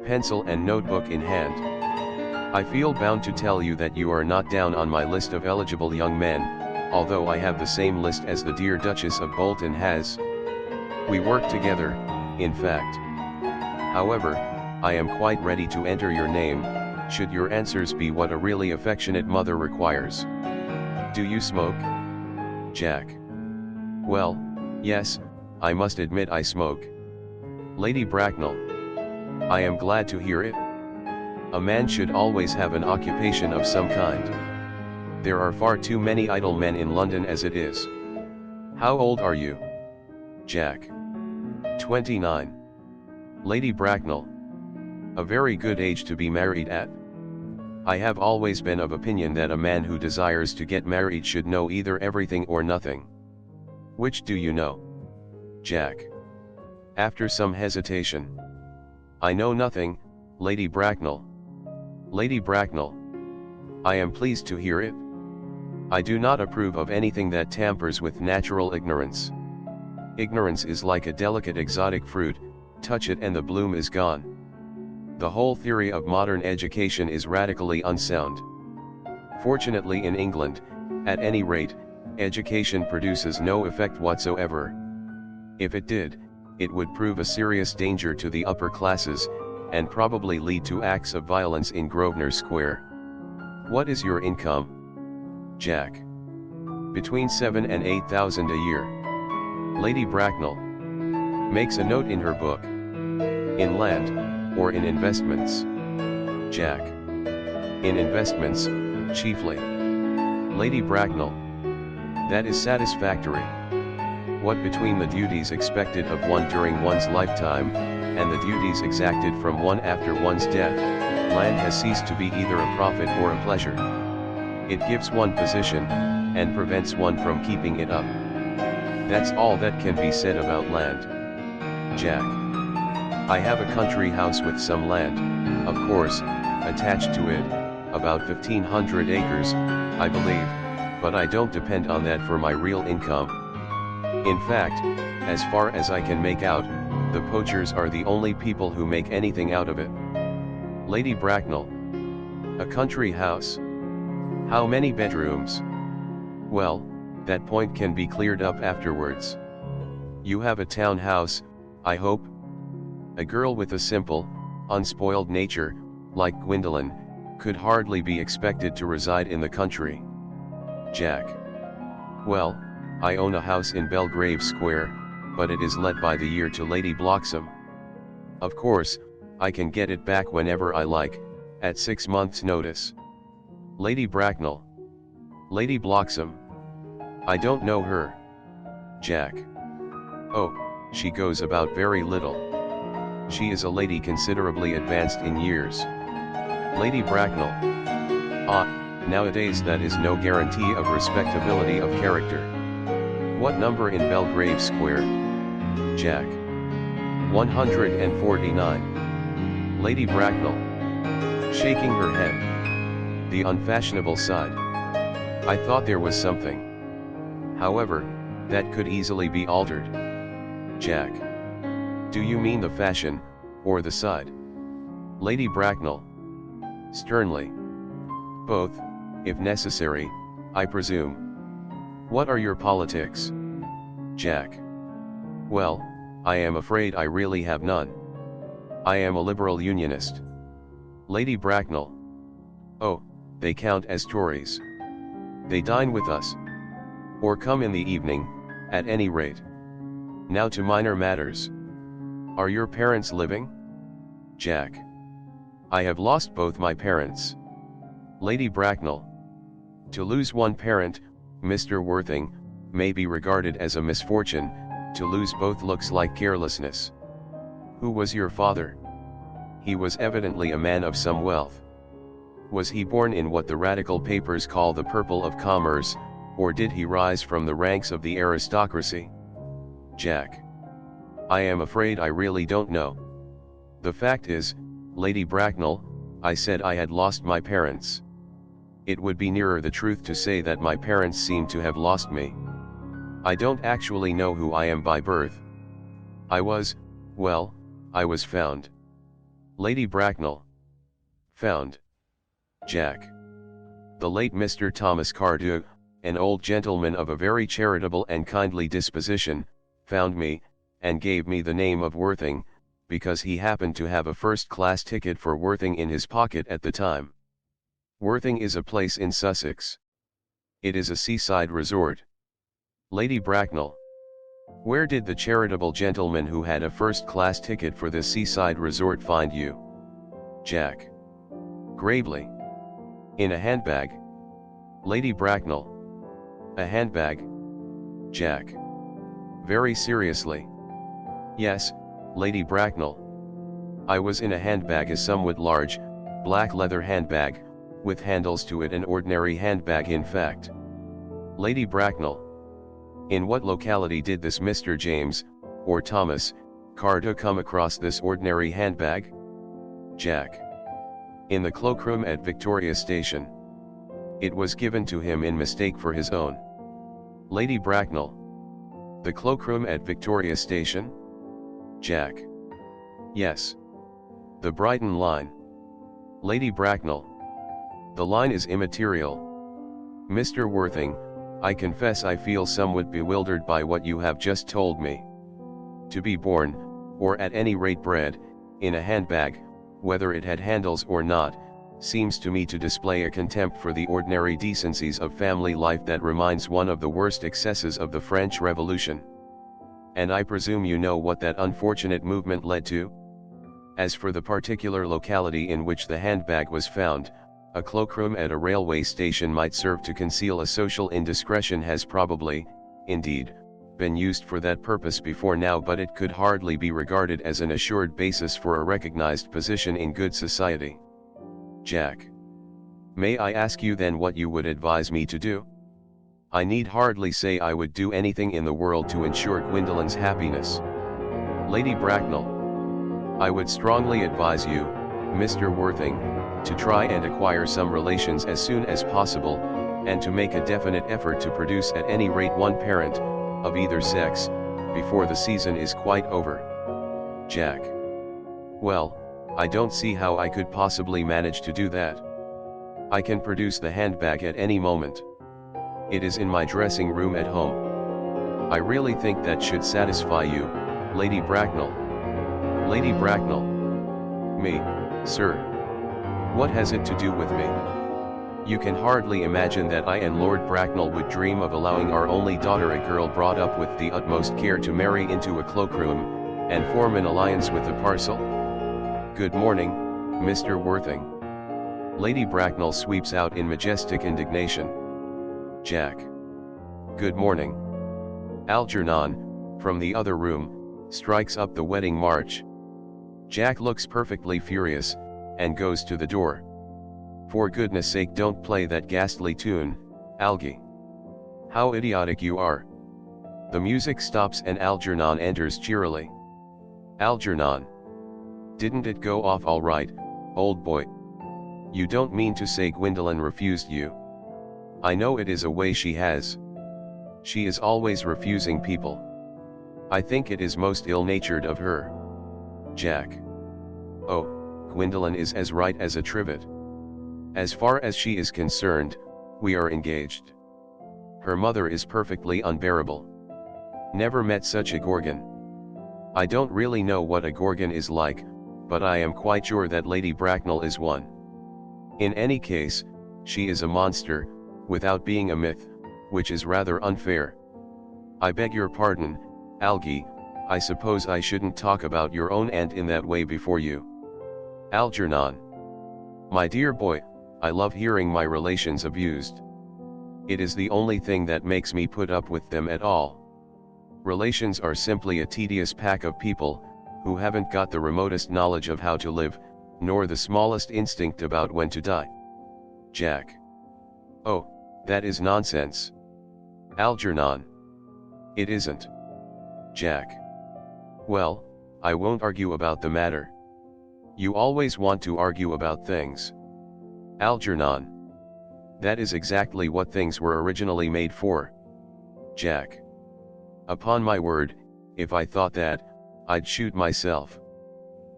Pencil and notebook in hand. I feel bound to tell you that you are not down on my list of eligible young men, although I have the same list as the dear Duchess of Bolton has. We work together, in fact. However, I am quite ready to enter your name, should your answers be what a really affectionate mother requires. Do you smoke? Jack. Well, yes, I must admit I smoke. Lady Bracknell. I am glad to hear it. A man should always have an occupation of some kind. There are far too many idle men in London as it is. How old are you? Jack. 29. Lady Bracknell. A very good age to be married at. I have always been of opinion that a man who desires to get married should know either everything or nothing. Which do you know? Jack. After some hesitation. I know nothing, Lady Bracknell. Lady Bracknell. I am pleased to hear it. I do not approve of anything that tampers with natural ignorance. Ignorance is like a delicate exotic fruit, touch it and the bloom is gone. The whole theory of modern education is radically unsound. Fortunately in England, at any rate, education produces no effect whatsoever. If it did, it would prove a serious danger to the upper classes, and probably lead to acts of violence in Grosvenor Square. What is your income? Jack. Between 7 and 8,000 a year. Lady Bracknell. Makes a note in her book. In land, or in investments? Jack. In investments, chiefly. Lady Bracknell. That is satisfactory. What between the duties expected of one during one's lifetime, and the duties exacted from one after one's death, land has ceased to be either a profit or a pleasure. It gives one position, and prevents one from keeping it up. That's all that can be said about land. Jack. I have a country house with some land, of course, attached to it, about 1,500 acres, I believe, but I don't depend on that for my real income. In fact, as far as I can make out, the poachers are the only people who make anything out of it. Lady Bracknell. A country house? How many bedrooms? Well, that point can be cleared up afterwards. You have a town house, I hope? A girl with a simple, unspoiled nature, like Gwendolen, could hardly be expected to reside in the country. Jack. Well, I own a house in Belgrave Square, but it is let by the year to Lady Bloxham. Of course, I can get it back whenever I like, at 6 months' notice. Lady Bracknell. Lady Bloxham. I don't know her. Jack. Oh, she goes about very little. She is a lady considerably advanced in years. Lady Bracknell. Ah, nowadays that is no guarantee of respectability of character. What number in Belgrave Square? Jack. 149. Lady Bracknell. Shaking her head. The unfashionable side. I thought there was something. However, that could easily be altered. Jack. Do you mean the fashion, or the side? Lady Bracknell. Sternly. Both, if necessary, I presume. What are your politics? Jack. Well, I am afraid I really have none. I am a liberal unionist. Lady Bracknell. Oh, they count as Tories. They dine with us. Or come in the evening, at any rate. Now to minor matters. Are your parents living? Jack. I have lost both my parents. Lady Bracknell. To lose one parent, Mr. Worthing, may be regarded as a misfortune. To lose both looks like carelessness. Who was your father? He was evidently a man of some wealth. Was he born in what the radical papers call the purple of commerce, or did he rise from the ranks of the aristocracy? Jack. I am afraid I really don't know. The fact is, Lady Bracknell, I said I had lost my parents. It would be nearer the truth to say that my parents seem to have lost me. I don't actually know who I am by birth. I was found. Lady Bracknell. Found. Jack. The late Mr. Thomas Cardew, an old gentleman of a very charitable and kindly disposition, found me, and gave me the name of Worthing, because he happened to have a first-class ticket for Worthing in his pocket at the time. Worthing is a place in Sussex. It is a seaside resort. Lady Bracknell. Where did the charitable gentleman who had a first-class ticket for this seaside resort find you? Jack. Gravely. In a handbag. Lady Bracknell. A handbag? Jack. Very seriously. Yes, Lady Bracknell. I was in a handbag, a somewhat large, black leather handbag, with handles to it, an ordinary handbag in fact. Lady Bracknell. In what locality did this Mr. James, or Thomas, Carter come across this ordinary handbag? Jack. In the cloakroom at Victoria Station. It was given to him in mistake for his own. Lady Bracknell. The cloakroom at Victoria Station? Jack. Yes. The Brighton line. Lady Bracknell. The line is immaterial. Mr. Worthing, I confess I feel somewhat bewildered by what you have just told me. To be born, or at any rate bred, in a handbag, whether it had handles or not, seems to me to display a contempt for the ordinary decencies of family life that reminds one of the worst excesses of the French Revolution. And I presume you know what that unfortunate movement led to? As for the particular locality in which the handbag was found, a cloakroom at a railway station might serve to conceal a social indiscretion, has probably, indeed, been used for that purpose before now, but it could hardly be regarded as an assured basis for a recognized position in good society. Jack. May I ask you then what you would advise me to do? I need hardly say I would do anything in the world to ensure Gwendolen's happiness. Lady Bracknell. I would strongly advise you, Mr. Worthing, to try and acquire some relations as soon as possible, and to make a definite effort to produce at any rate one parent, of either sex, before the season is quite over. Jack. Well, I don't see how I could possibly manage to do that. I can produce the handbag at any moment. It is in my dressing room at home. I really think that should satisfy you, Lady Bracknell. Lady Bracknell. Me, sir. What has it to do with me? You can hardly imagine that I and Lord Bracknell would dream of allowing our only daughter, a girl brought up with the utmost care, to marry into a cloakroom, and form an alliance with a parcel? Good morning, Mr. Worthing. Lady Bracknell sweeps out in majestic indignation. Jack. Good morning. Algernon, from the other room, strikes up the wedding march. Jack looks perfectly furious, and goes to the door. For goodness sake, don't play that ghastly tune, Algie. How idiotic you are. The music stops and Algernon enters cheerily. Algernon. Didn't it go off all right, old boy? You don't mean to say Gwendolen refused you? I know it is a way she has. She is always refusing people. I think it is most ill-natured of her. Jack. Oh, Gwendolen is as right as a trivet. As far as she is concerned, we are engaged. Her mother is perfectly unbearable. Never met such a gorgon. I don't really know what a gorgon is like, but I am quite sure that Lady Bracknell is one. In any case, she is a monster, without being a myth, which is rather unfair. I beg your pardon, Algie, I suppose I shouldn't talk about your own aunt in that way before you. Algernon. My dear boy, I love hearing my relations abused. It is the only thing that makes me put up with them at all. Relations are simply a tedious pack of people, who haven't got the remotest knowledge of how to live, nor the smallest instinct about when to die. Jack. Oh, that is nonsense. Algernon. It isn't. Jack. Well, I won't argue about the matter. You always want to argue about things. Algernon. That is exactly what things were originally made for. Jack. Upon my word, if I thought that, I'd shoot myself.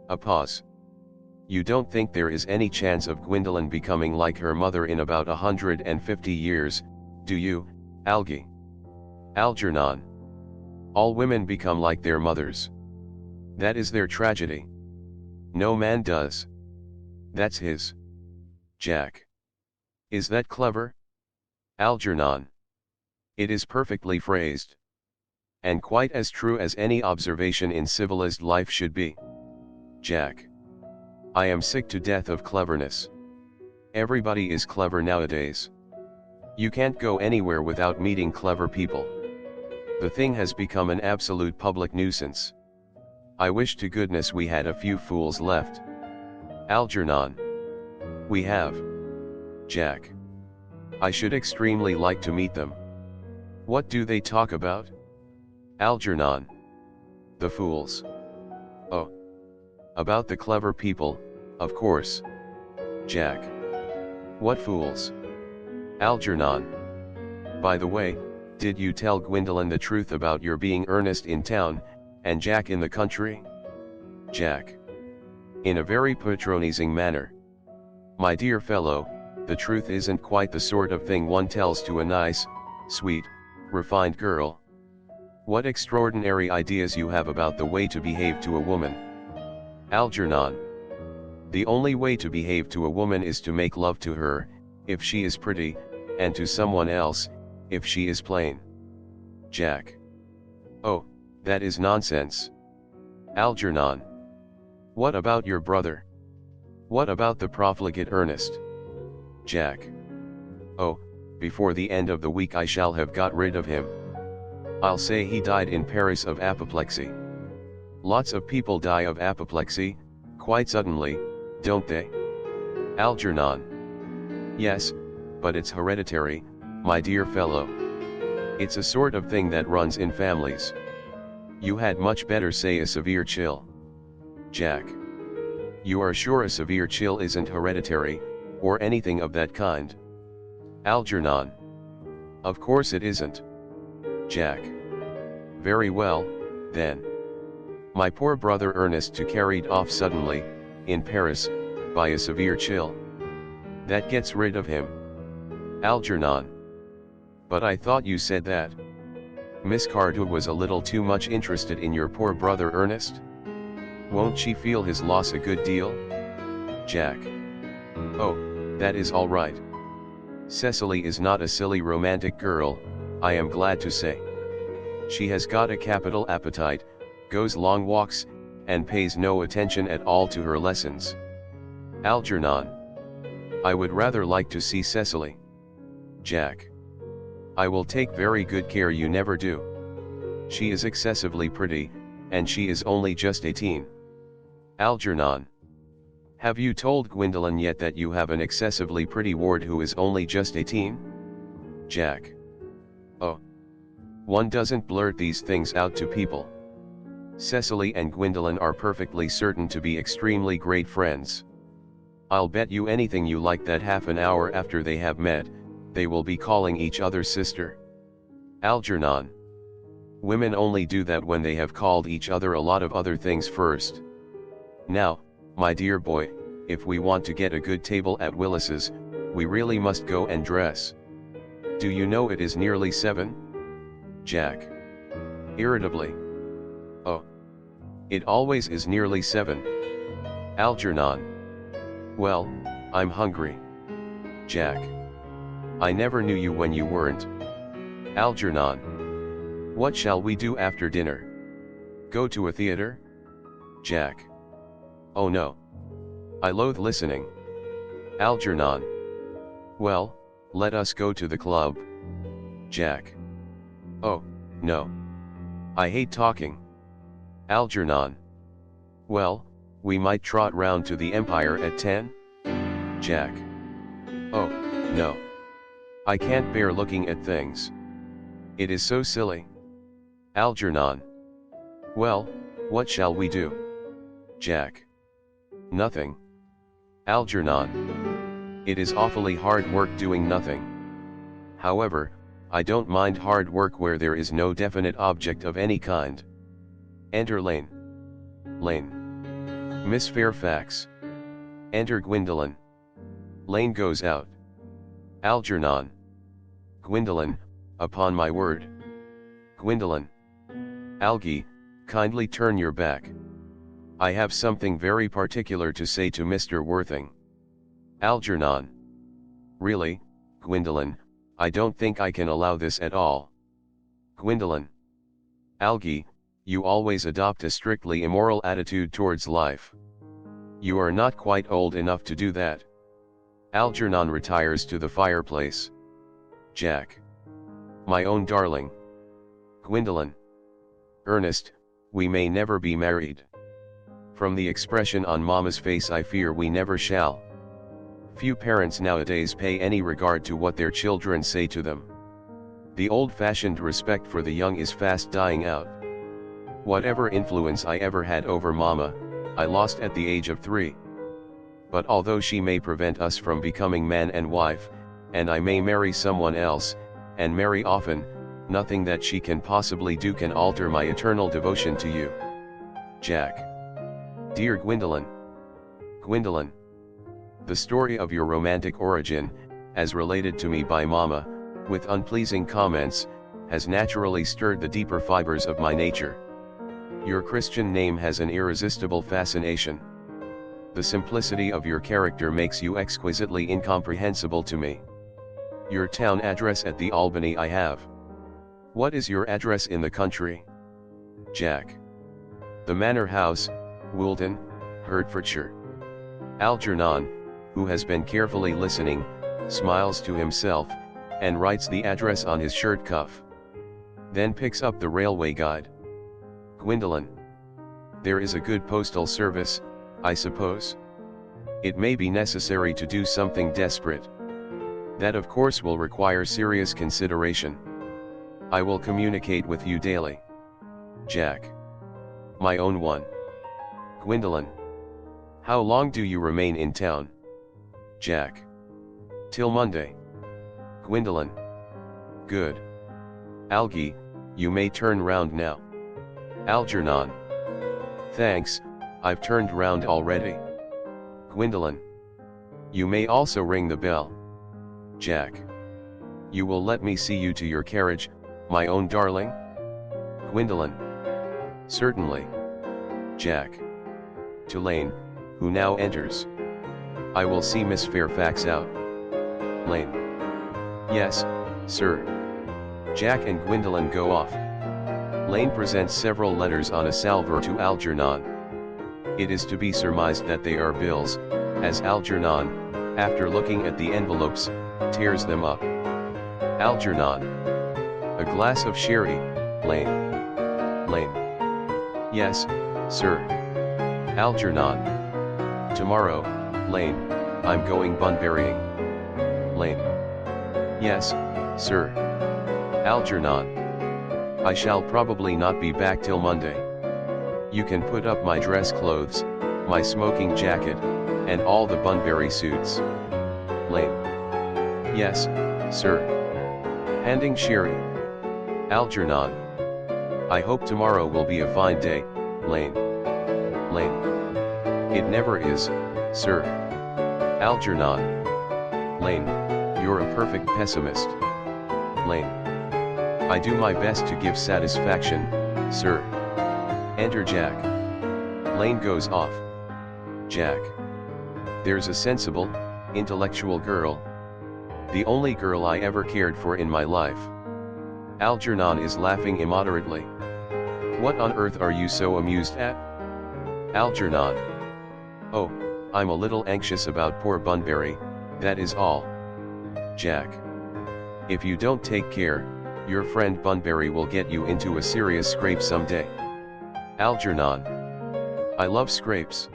A pause. You don't think there is any chance of Gwendolen becoming like her mother in about 150 years, do you, Algae. Algernon. All women become like their mothers. That is their tragedy. No man does. That's his. Jack. Is that clever? Algernon. It is perfectly phrased. And quite as true as any observation in civilized life should be. Jack. I am sick to death of cleverness. Everybody is clever nowadays. You can't go anywhere without meeting clever people. The thing has become an absolute public nuisance. I wish to goodness we had a few fools left. Algernon. We have. Jack. I should extremely like to meet them. What do they talk about? Algernon. The fools. Oh. About the clever people, of course. Jack. What fools? Algernon. By the way, did you tell Gwendolen the truth about your being Ernest in town, and Jack in the country? Jack. In a very patronizing manner. My dear fellow, the truth isn't quite the sort of thing one tells to a nice, sweet, refined girl. What extraordinary ideas you have about the way to behave to a woman. Algernon. The only way to behave to a woman is to make love to her, if she is pretty, and to someone else, if she is plain. Jack. Oh, that is nonsense. Algernon. What about your brother? What about the profligate Ernest? Jack. Oh, before the end of the week I shall have got rid of him. I'll say he died in Paris of apoplexy. Lots of people die of apoplexy, quite suddenly, don't they? Algernon. Yes, but it's hereditary, my dear fellow. It's a sort of thing that runs in families. You had much better say a severe chill. Jack. You are sure a severe chill isn't hereditary, or anything of that kind? Algernon. Of course it isn't. Jack. Very well, then. My poor brother Ernest too carried off suddenly, in Paris, by a severe chill. That gets rid of him. Algernon. But I thought you said that Miss Cardew was a little too much interested in your poor brother Ernest? Won't she feel his loss a good deal? Jack. Oh, that is all right. Cecily is not a silly romantic girl, I am glad to say. She has got a capital appetite, goes long walks, and pays no attention at all to her lessons. Algernon. I would rather like to see Cecily. Jack. I will take very good care you never do. She is excessively pretty, and she is only just 18. Algernon. Have you told Gwendolen yet that you have an excessively pretty ward who is only just 18? Jack. Oh. One doesn't blurt these things out to people. Cecily and Gwendolen are perfectly certain to be extremely great friends. I'll bet you anything you like that half an hour after they have met, they will be calling each other sister. Algernon. Women only do that when they have called each other a lot of other things first. Now, my dear boy, if we want to get a good table at Willis's, we really must go and dress. Do you know it is nearly 7? Jack. Irritably. Oh. It always is nearly 7. Algernon. Well, I'm hungry. Jack. I never knew you when you weren't. Algernon. What shall we do after dinner? Go to a theater? Jack. Oh no. I loathe listening. Algernon. Well, let us go to the club. Jack. Oh, no. I hate talking. Algernon. Well, we might trot round to the Empire at 10? Jack. Oh, no. I can't bear looking at things. It is so silly. Algernon. Well, what shall we do? Jack. Nothing. Algernon. It is awfully hard work doing nothing. However, I don't mind hard work where there is no definite object of any kind. Enter Lane. Lane. Miss Fairfax. Enter Gwendolen. Lane goes out. Algernon. Gwendolen, Upon my word. Gwyndolin. Algy, kindly turn your back. I have something very particular to say to Mr. Worthing. Algernon. Really, Gwyndolin, I don't think I can allow this at all. Gwyndolin. Algy, you always adopt a strictly immoral attitude towards life. You are not quite old enough to do that. Algernon retires to the fireplace. Jack. My own darling. Gwyndolin. Ernest, we may never be married. From the expression on Mama's face I fear we never shall. Few parents nowadays pay any regard to what their children say to them. The old-fashioned respect for the young is fast dying out. Whatever influence I ever had over Mama, I lost at the age of 3. But although she may prevent us from becoming man and wife, and I may marry someone else, and marry often, nothing that she can possibly do can alter my eternal devotion to you. Jack. Dear Gwyndolin. Gwyndolin. The story of your romantic origin, as related to me by Mama, with unpleasing comments, has naturally stirred the deeper fibers of my nature. Your Christian name has an irresistible fascination. The simplicity of your character makes you exquisitely incomprehensible to me. Your town address at the Albany I have. What is your address in the country? Jack. The Manor House, Wilde, Hertfordshire. Algernon, who has been carefully listening, smiles to himself, and writes the address on his shirt cuff. Then picks up the railway guide. Gwyndolin. There is a good postal service, I suppose? It may be necessary to do something desperate. That of course will require serious consideration. I will communicate with you daily. Jack. My own one. Gwyndolin. How long do you remain in town? Jack. Till Monday. Gwyndolin. Good. Algy, you may turn round now. Algernon. Thanks, I've turned round already. Gwyndolin. You may also ring the bell. Jack. You will let me see you to your carriage, my own darling? Gwyndolin. Certainly. Jack. To Lane, who now enters. I will see Miss Fairfax out. Lane. Yes, sir. Jack and Gwyndolin go off. Lane presents several letters on a salver to Algernon. It is to be surmised that they are bills, as Algernon, after looking at the envelopes, tears them up. Algernon. A glass of sherry, Lane. Lane. Yes, sir. Algernon. Tomorrow, Lane, I'm going bunburying. Lane. Yes, sir. Algernon. I shall probably not be back till Monday. You can put up my dress clothes, my smoking jacket, and all the Bunbury suits. Lane. Yes, sir. Handing sherry. Algernon. I hope tomorrow will be a fine day, Lane. Lane. It never is, sir. Algernon. Lane, you're a perfect pessimist. Lane. I do my best to give satisfaction, sir. Enter Jack. Lane goes off. Jack. There's a sensible, intellectual girl. The only girl I ever cared for in my life. Algernon is laughing immoderately. What on earth are you so amused at? Algernon. Oh, I'm a little anxious about poor Bunbury, that is all. Jack. If you don't take care, your friend Bunbury will get you into a serious scrape someday. Algernon. I love scrapes.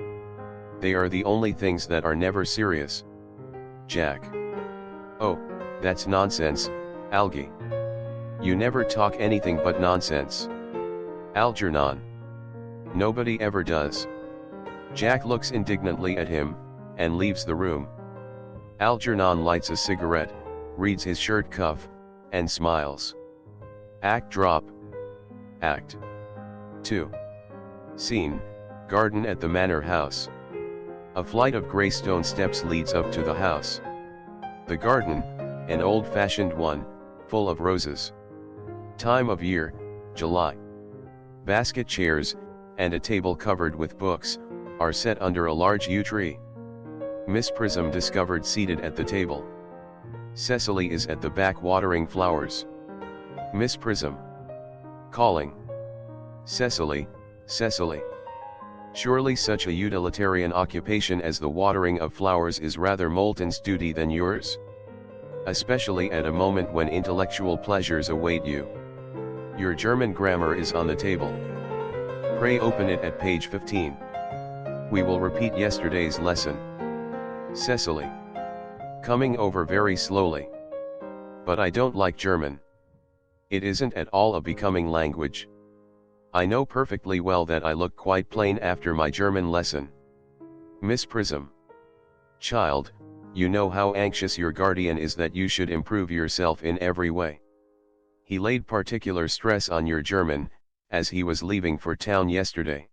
They are the only things that are never serious. Jack. Oh, that's nonsense, Algy. You never talk anything but nonsense. Algernon. Nobody ever does. Jack looks indignantly at him, and leaves the room. Algernon lights a cigarette, reads his shirt cuff, and smiles. Act drop. Act 2. Scene, garden at the Manor House. A flight of grey stone steps leads up to the house. The garden, an old-fashioned one, full of roses. Time of year, July. Basket chairs, and a table covered with books, are set under a large yew tree. Miss Prism discovered seated at the table. Cecily is at the back watering flowers. Miss Prism. Calling. Cecily, Cecily. Surely such a utilitarian occupation as the watering of flowers is rather Moulton's duty than yours? Especially at a moment when intellectual pleasures await you. Your German grammar is on the table. Pray open it at page 15. We will repeat yesterday's lesson. Cecily. Coming over very slowly. But I don't like German. It isn't at all a becoming language. I know perfectly well that I look quite plain after my German lesson. Miss Prism. Child, you know how anxious your guardian is that you should improve yourself in every way. He laid particular stress on your German, as he was leaving for town yesterday.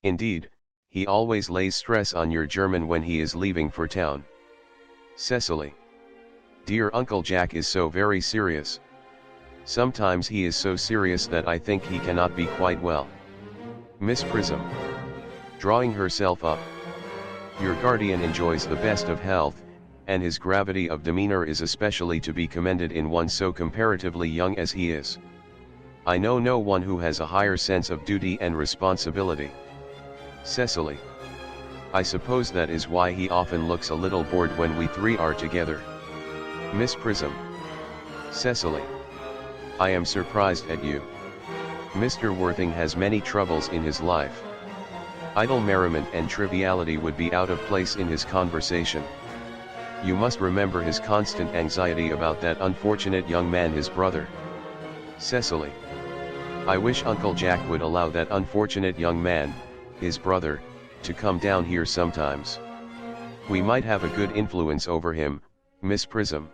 Indeed, he always lays stress on your German when he is leaving for town. Cecily. Dear Uncle Jack is so very serious. Sometimes he is so serious that I think he cannot be quite well. Miss Prism. Drawing herself up. Your guardian enjoys the best of health, and his gravity of demeanor is especially to be commended in one so comparatively young as he is. I know no one who has a higher sense of duty and responsibility. Cecily. I suppose that is why he often looks a little bored when we three are together. Miss Prism. Cecily. I am surprised at you. Mr. Worthing has many troubles in his life. Idle merriment and triviality would be out of place in his conversation. You must remember his constant anxiety about that unfortunate young man, his brother. Cecily. I wish Uncle Jack would allow that unfortunate young man, his brother, to come down here sometimes. We might have a good influence over him, Miss Prism.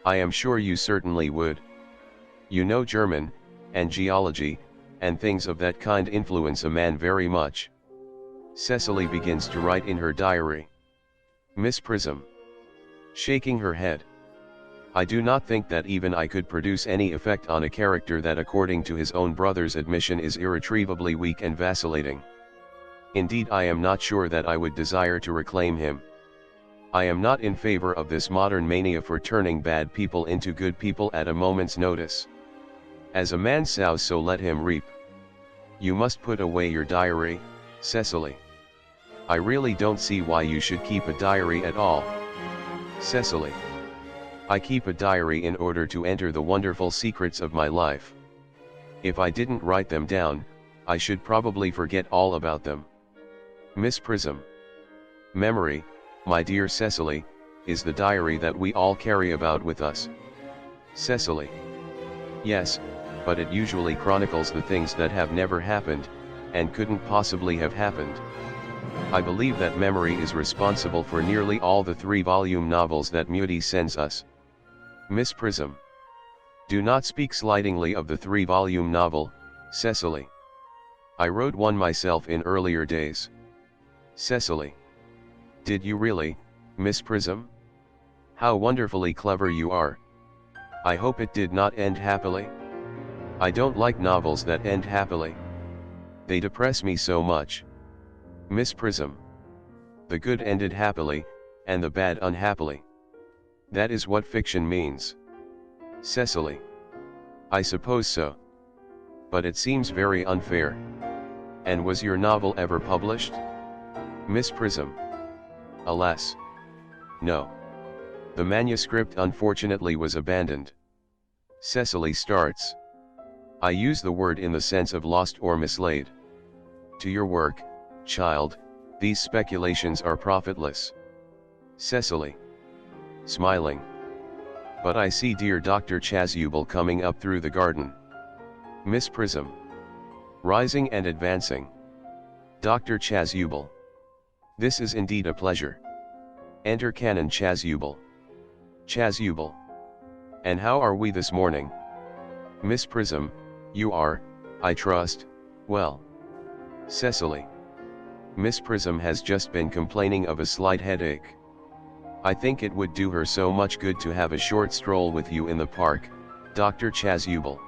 I am sure you certainly would. You know German, and geology, and things of that kind influence a man very much. Cecily begins to write in her diary. Miss Prism. Shaking her head. I do not think that even I could produce any effect on a character that according to his own brother's admission is irretrievably weak and vacillating. Indeed, I am not sure that I would desire to reclaim him. I am not in favor of this modern mania for turning bad people into good people at a moment's notice. As a man sows, so let him reap. You must put away your diary, Cecily. I really don't see why you should keep a diary at all. Cecily. I keep a diary in order to enter the wonderful secrets of my life. If I didn't write them down, I should probably forget all about them. Miss Prism. Memory, my dear Cecily, is the diary that we all carry about with us. Cecily. Yes, but it usually chronicles the things that have never happened, and couldn't possibly have happened. I believe that memory is responsible for nearly all the 3-volume novels that Mudie sends us. Miss Prism. Do not speak slightingly of the 3-volume novel, Cecily. I wrote one myself in earlier days. Cecily. Did you really, Miss Prism? How wonderfully clever you are. I hope it did not end happily. I don't like novels that end happily. They depress me so much. Miss Prism. The good ended happily, and the bad unhappily. That is what fiction means. Cecily. I suppose so. But it seems very unfair. And was your novel ever published? Miss Prism. Alas. No. The manuscript unfortunately was abandoned. Cecily starts. I use the word in the sense of lost or mislaid. To your work, child, these speculations are profitless. Cecily. Smiling. But I see dear Dr. Chasuble coming up through the garden. Miss Prism. Rising and advancing. Dr. Chasuble. This is indeed a pleasure. Enter Canon Chasuble. Chasuble. And how are we this morning? Miss Prism, you are, I trust, well. Cecily. Miss Prism has just been complaining of a slight headache. I think it would do her so much good to have a short stroll with you in the park, Dr. Chasuble.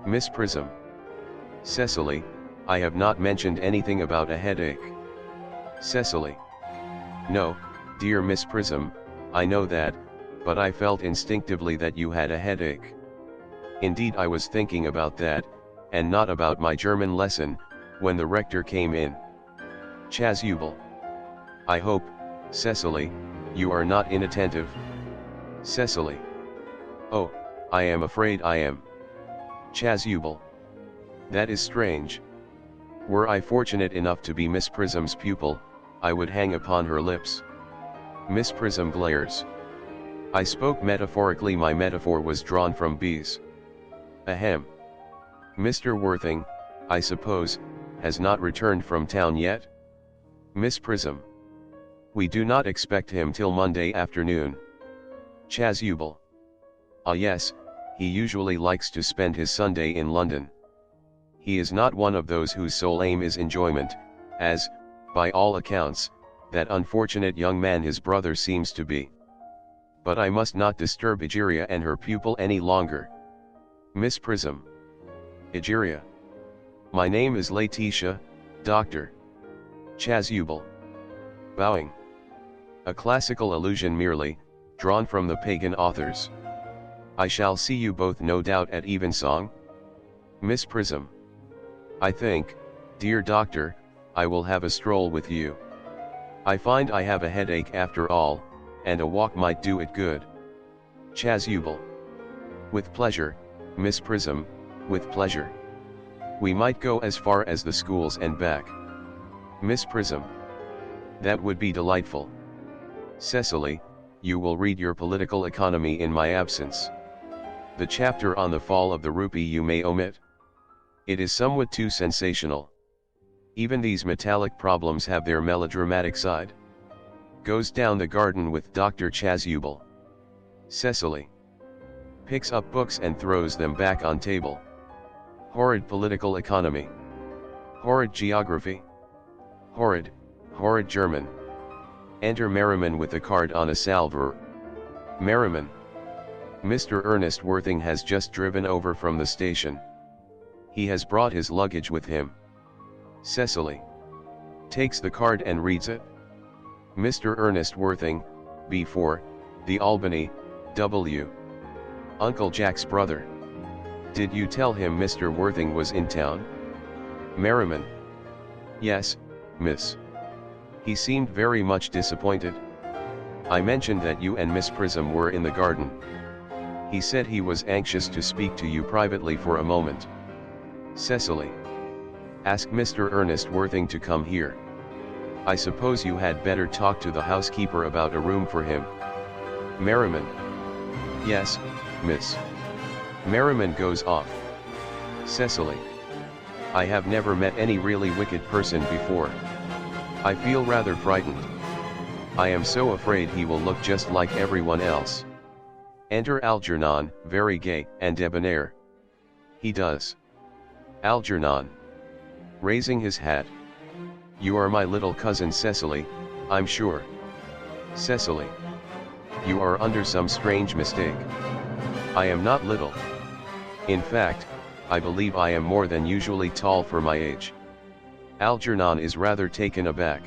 Miss Prism. Cecily, I have not mentioned anything about a headache. Cecily. No, dear Miss Prism, I know that, but I felt instinctively that you had a headache. Indeed, I was thinking about that, and not about my German lesson, when the rector came in. Chasuble. I hope, Cecily, you are not inattentive. Cecily. Oh, I am afraid I am. Chasuble. That is strange. Were I fortunate enough to be Miss Prism's pupil, I would hang upon her lips. Miss Prism glares. I spoke metaphorically, my metaphor was drawn from bees. Ahem. Mr. Worthing, I suppose, has not returned from town yet? Miss Prism. We do not expect him till Monday afternoon. Chasuble. Ah yes, he usually likes to spend his Sunday in London. He is not one of those whose sole aim is enjoyment, as, by all accounts, that unfortunate young man his brother seems to be. But I must not disturb Egeria and her pupil any longer. Miss Prism. Egeria. My name is Laetitia, Doctor. Chasuble. Bowing. A classical allusion merely, drawn from the pagan authors. I shall see you both no doubt at evensong. Miss Prism. I think, dear Doctor, I will have a stroll with you. I find I have a headache after all, and a walk might do it good. Chasuble. With pleasure, Miss Prism, with pleasure. We might go as far as the schools and back. Miss Prism. That would be delightful. Cecily, you will read your political economy in my absence. The chapter on the fall of the rupee you may omit. It is somewhat too sensational. Even these metallic problems have their melodramatic side. Goes down the garden with Dr. Chasuble. Cecily. Picks up books and throws them back on table. Horrid political economy. Horrid geography. Horrid German. Enter Merriman with a card on a salver. Merriman. Mr. Earnest Worthing has just driven over from the station. He has brought his luggage with him. Cecily. Takes the card and reads it. Mr. Earnest Worthing, B4, the Albany, W. Uncle Jack's brother. Did you tell him Mr. Worthing was in town? Merriman. Yes, miss. He seemed very much disappointed. I mentioned that you and Miss Prism were in the garden. He said he was anxious to speak to you privately for a moment. Cecily. Ask Mr. Earnest Worthing to come here. I suppose you had better talk to the housekeeper about a room for him. Merriman. Yes, miss. Merriman goes off. Cecily. I have never met any really wicked person before. I feel rather frightened. I am so afraid he will look just like everyone else. Enter Algernon, very gay and debonair. He does. Algernon. Raising his hat. You are my little cousin Cecily, I'm sure. Cecily. You are under some strange mistake. I am not little. In fact, I believe I am more than usually tall for my age. Algernon is rather taken aback.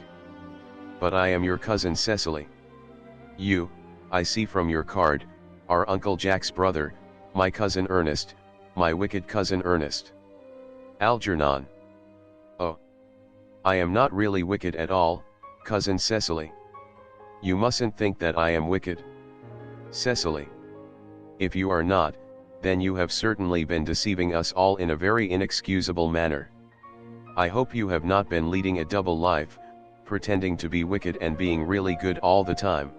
But I am your cousin Cecily. You, I see from your card, are Uncle Jack's brother, my cousin Ernest, my wicked cousin Ernest. Algernon. Oh. I am not really wicked at all, cousin Cecily. You mustn't think that I am wicked. Cecily. If you are not, then you have certainly been deceiving us all in a very inexcusable manner. I hope you have not been leading a double life, pretending to be wicked and being really good all the time.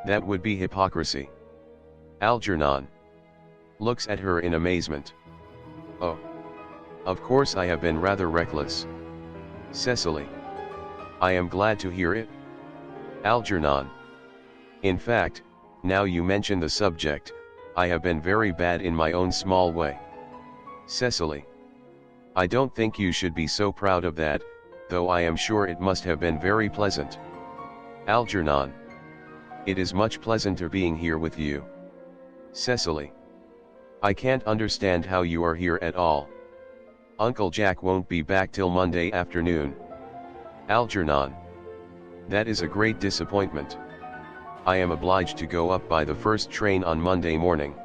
That would be hypocrisy. Algernon. Looks at her in amazement. Oh. Of course I have been rather reckless. Cecily. I am glad to hear it. Algernon. In fact, now you mention the subject, I have been very bad in my own small way. Cecily. I don't think you should be so proud of that, though I am sure it must have been very pleasant. Algernon. It is much pleasanter being here with you. Cecily. I can't understand how you are here at all. Uncle Jack won't be back till Monday afternoon. Algernon. That is a great disappointment. I am obliged to go up by the first train on Monday morning.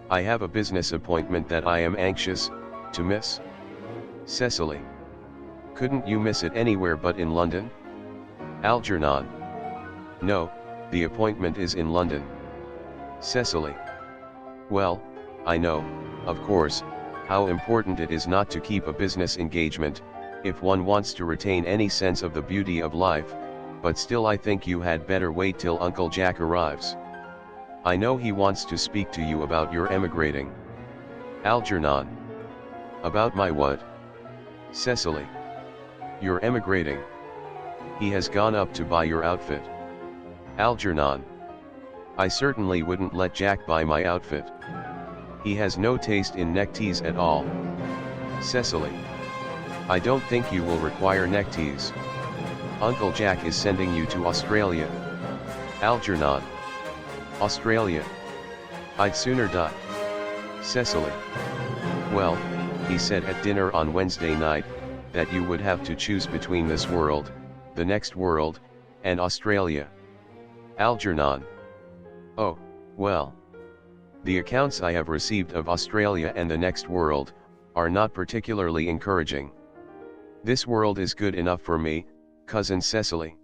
I have a business appointment that I am anxious to miss. Cecily. Couldn't you miss it anywhere but in London? Algernon. No, the appointment is in London. Cecily. Well, I know, of course, how important it is not to keep a business engagement, if one wants to retain any sense of the beauty of life, but still I think you had better wait till Uncle Jack arrives. I know he wants to speak to you about your emigrating. Algernon. About my what? Cecily. Your emigrating. He has gone up to buy your outfit. Algernon. I certainly wouldn't let Jack buy my outfit. He has no taste in neckties at all. Cecily. I don't think you will require neckties. Uncle Jack is sending you to Australia. Algernon. Australia. I'd sooner die. Cecily. Well, he said at dinner on Wednesday night, that you would have to choose between this world, the next world, and Australia. Algernon. Oh, well. The accounts I have received of Australia and the next world, are not particularly encouraging. This world is good enough for me, Cousin Cecily.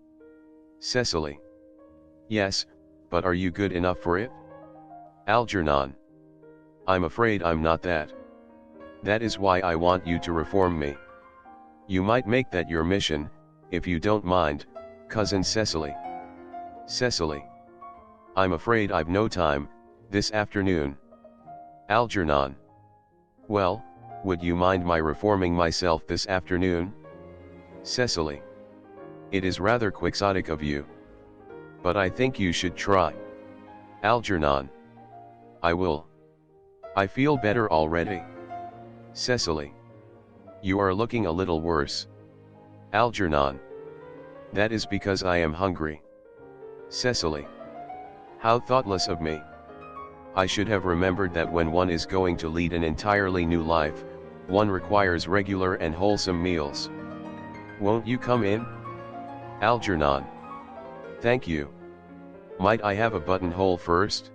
Cecily. Yes, but are you good enough for it? Algernon. I'm afraid I'm not that. That is why I want you to reform me. You might make that your mission, if you don't mind, Cousin Cecily. Cecily. I'm afraid I've no time, this afternoon. Algernon. Well, would you mind my reforming myself this afternoon? Cecily. It is rather quixotic of you. But I think you should try. Algernon. I will. I feel better already. Cecily. You are looking a little worse. Algernon. That is because I am hungry. Cecily. How thoughtless of me. I should have remembered that when one is going to lead an entirely new life, one requires regular and wholesome meals. Won't you come in? Algernon. Thank you. Might I have a buttonhole first?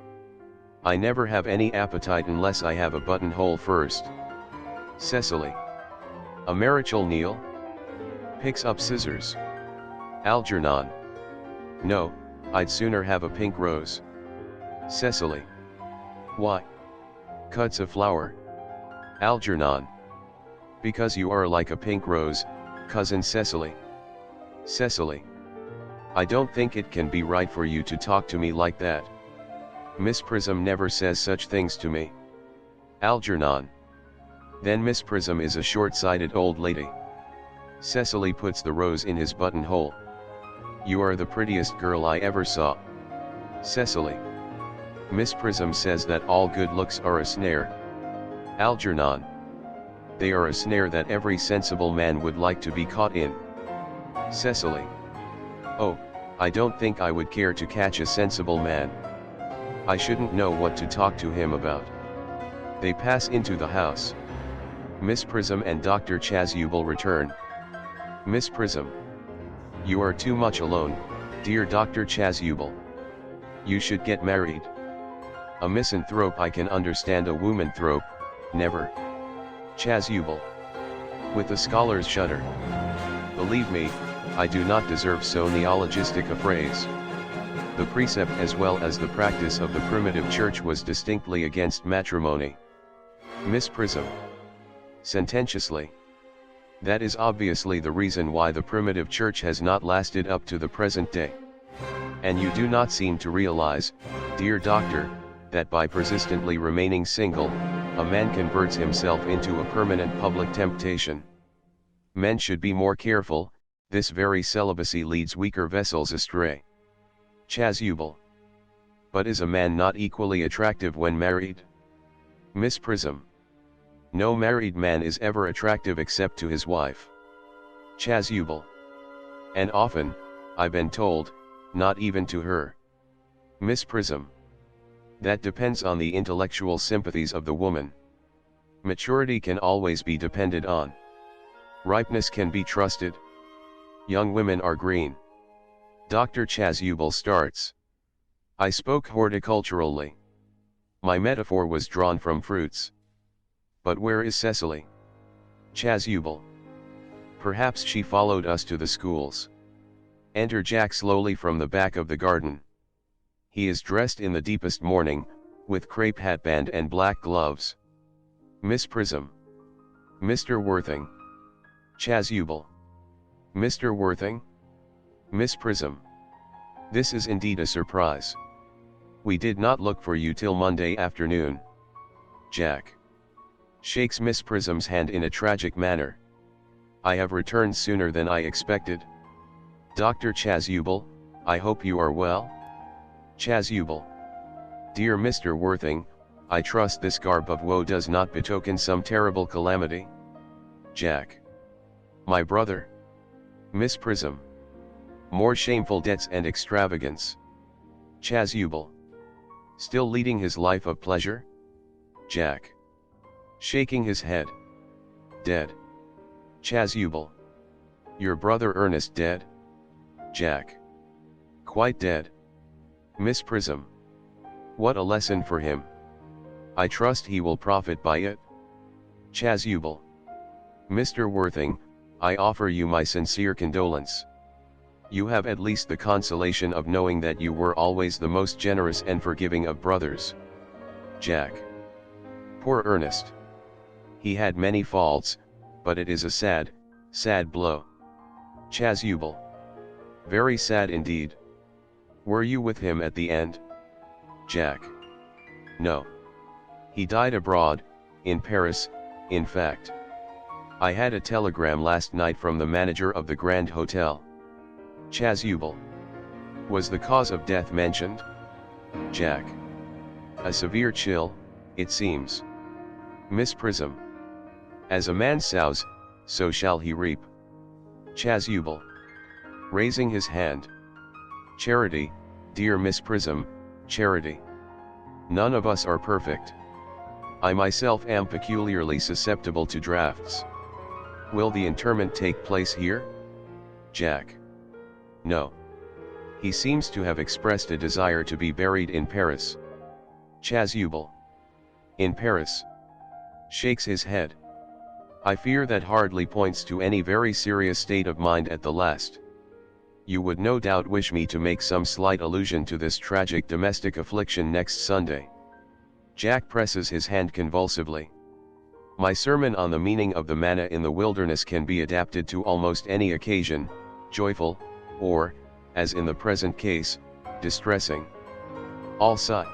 I never have any appetite unless I have a buttonhole first. Cecily. A marital kneel? Picks up scissors. Algernon. No, I'd sooner have a pink rose. Cecily. Why? Cuts a flower. Algernon. Because you are like a pink rose, Cousin Cecily. Cecily. I don't think it can be right for you to talk to me like that. Miss Prism never says such things to me. Algernon. Then Miss Prism is a short-sighted old lady. Cecily puts the rose in his buttonhole. You are the prettiest girl I ever saw. Cecily. Miss Prism says that all good looks are a snare. Algernon. They are a snare that every sensible man would like to be caught in. Cecily. Oh, I don't think I would care to catch a sensible man. I shouldn't know what to talk to him about. They pass into the house. Miss Prism and Dr. Chasuble return. Miss Prism. You are too much alone, dear Dr. Chasuble. You should get married. A misanthrope I can understand, a womanthrope, never. Chasuble. With a scholar's shudder. Believe me, I do not deserve so neologistic a phrase. The precept as well as the practice of the primitive church was distinctly against matrimony. Miss Prism. Sententiously. That is obviously the reason why the primitive church has not lasted up to the present day. And you do not seem to realize, dear doctor, that by persistently remaining single, a man converts himself into a permanent public temptation. Men should be more careful, this very celibacy leads weaker vessels astray. Chasuble. But is a man not equally attractive when married? Miss Prism. No married man is ever attractive except to his wife. Chasuble. And often, I've been told, not even to her. Miss Prism. That depends on the intellectual sympathies of the woman. Maturity can always be depended on. Ripeness can be trusted. Young women are green. Dr. Chasuble starts. I spoke horticulturally. My metaphor was drawn from fruits. But where is Cecily? Chasuble. Perhaps she followed us to the schools. Enter Jack slowly from the back of the garden. He is dressed in the deepest mourning, with crepe hatband and black gloves. Miss Prism. Mr. Worthing. Chasuble. Mr. Worthing? Miss Prism. This is indeed a surprise. We did not look for you till Monday afternoon. Jack. Shakes Miss Prism's hand in a tragic manner. I have returned sooner than I expected. Dr. Chasuble, I hope you are well? Chasuble. Dear Mr. Worthing, I trust this garb of woe does not betoken some terrible calamity. Jack. My brother. Miss Prism. More shameful debts and extravagance. Chasuble. Still leading his life of pleasure? Jack. Shaking his head. Dead. Chasuble. Your brother Ernest dead? Jack. Quite dead. Miss Prism. What a lesson for him. I trust he will profit by it. Chasuble. Mr. Worthing, I offer you my sincere condolence. You have at least the consolation of knowing that you were always the most generous and forgiving of brothers. Jack. Poor Ernest. He had many faults, but it is a sad, sad blow. Chasuble. Very sad indeed. Were you with him at the end? Jack. No. He died abroad, in Paris, in fact. I had a telegram last night from the manager of the Grand Hotel. Chasuble. Was the cause of death mentioned? Jack. A severe chill, it seems. Miss Prism. As a man sows, so shall he reap. Chasuble. Raising his hand. Charity, dear Miss Prism, charity. None of us are perfect. I myself am peculiarly susceptible to drafts. Will the interment take place here? Jack. No. He seems to have expressed a desire to be buried in Paris. Chasuble. In Paris. Shakes his head. I fear that hardly points to any very serious state of mind at the last. You would no doubt wish me to make some slight allusion to this tragic domestic affliction next Sunday. Jack presses his hand convulsively. My sermon on the meaning of the manna in the wilderness can be adapted to almost any occasion, joyful, or, as in the present case, distressing. All sigh.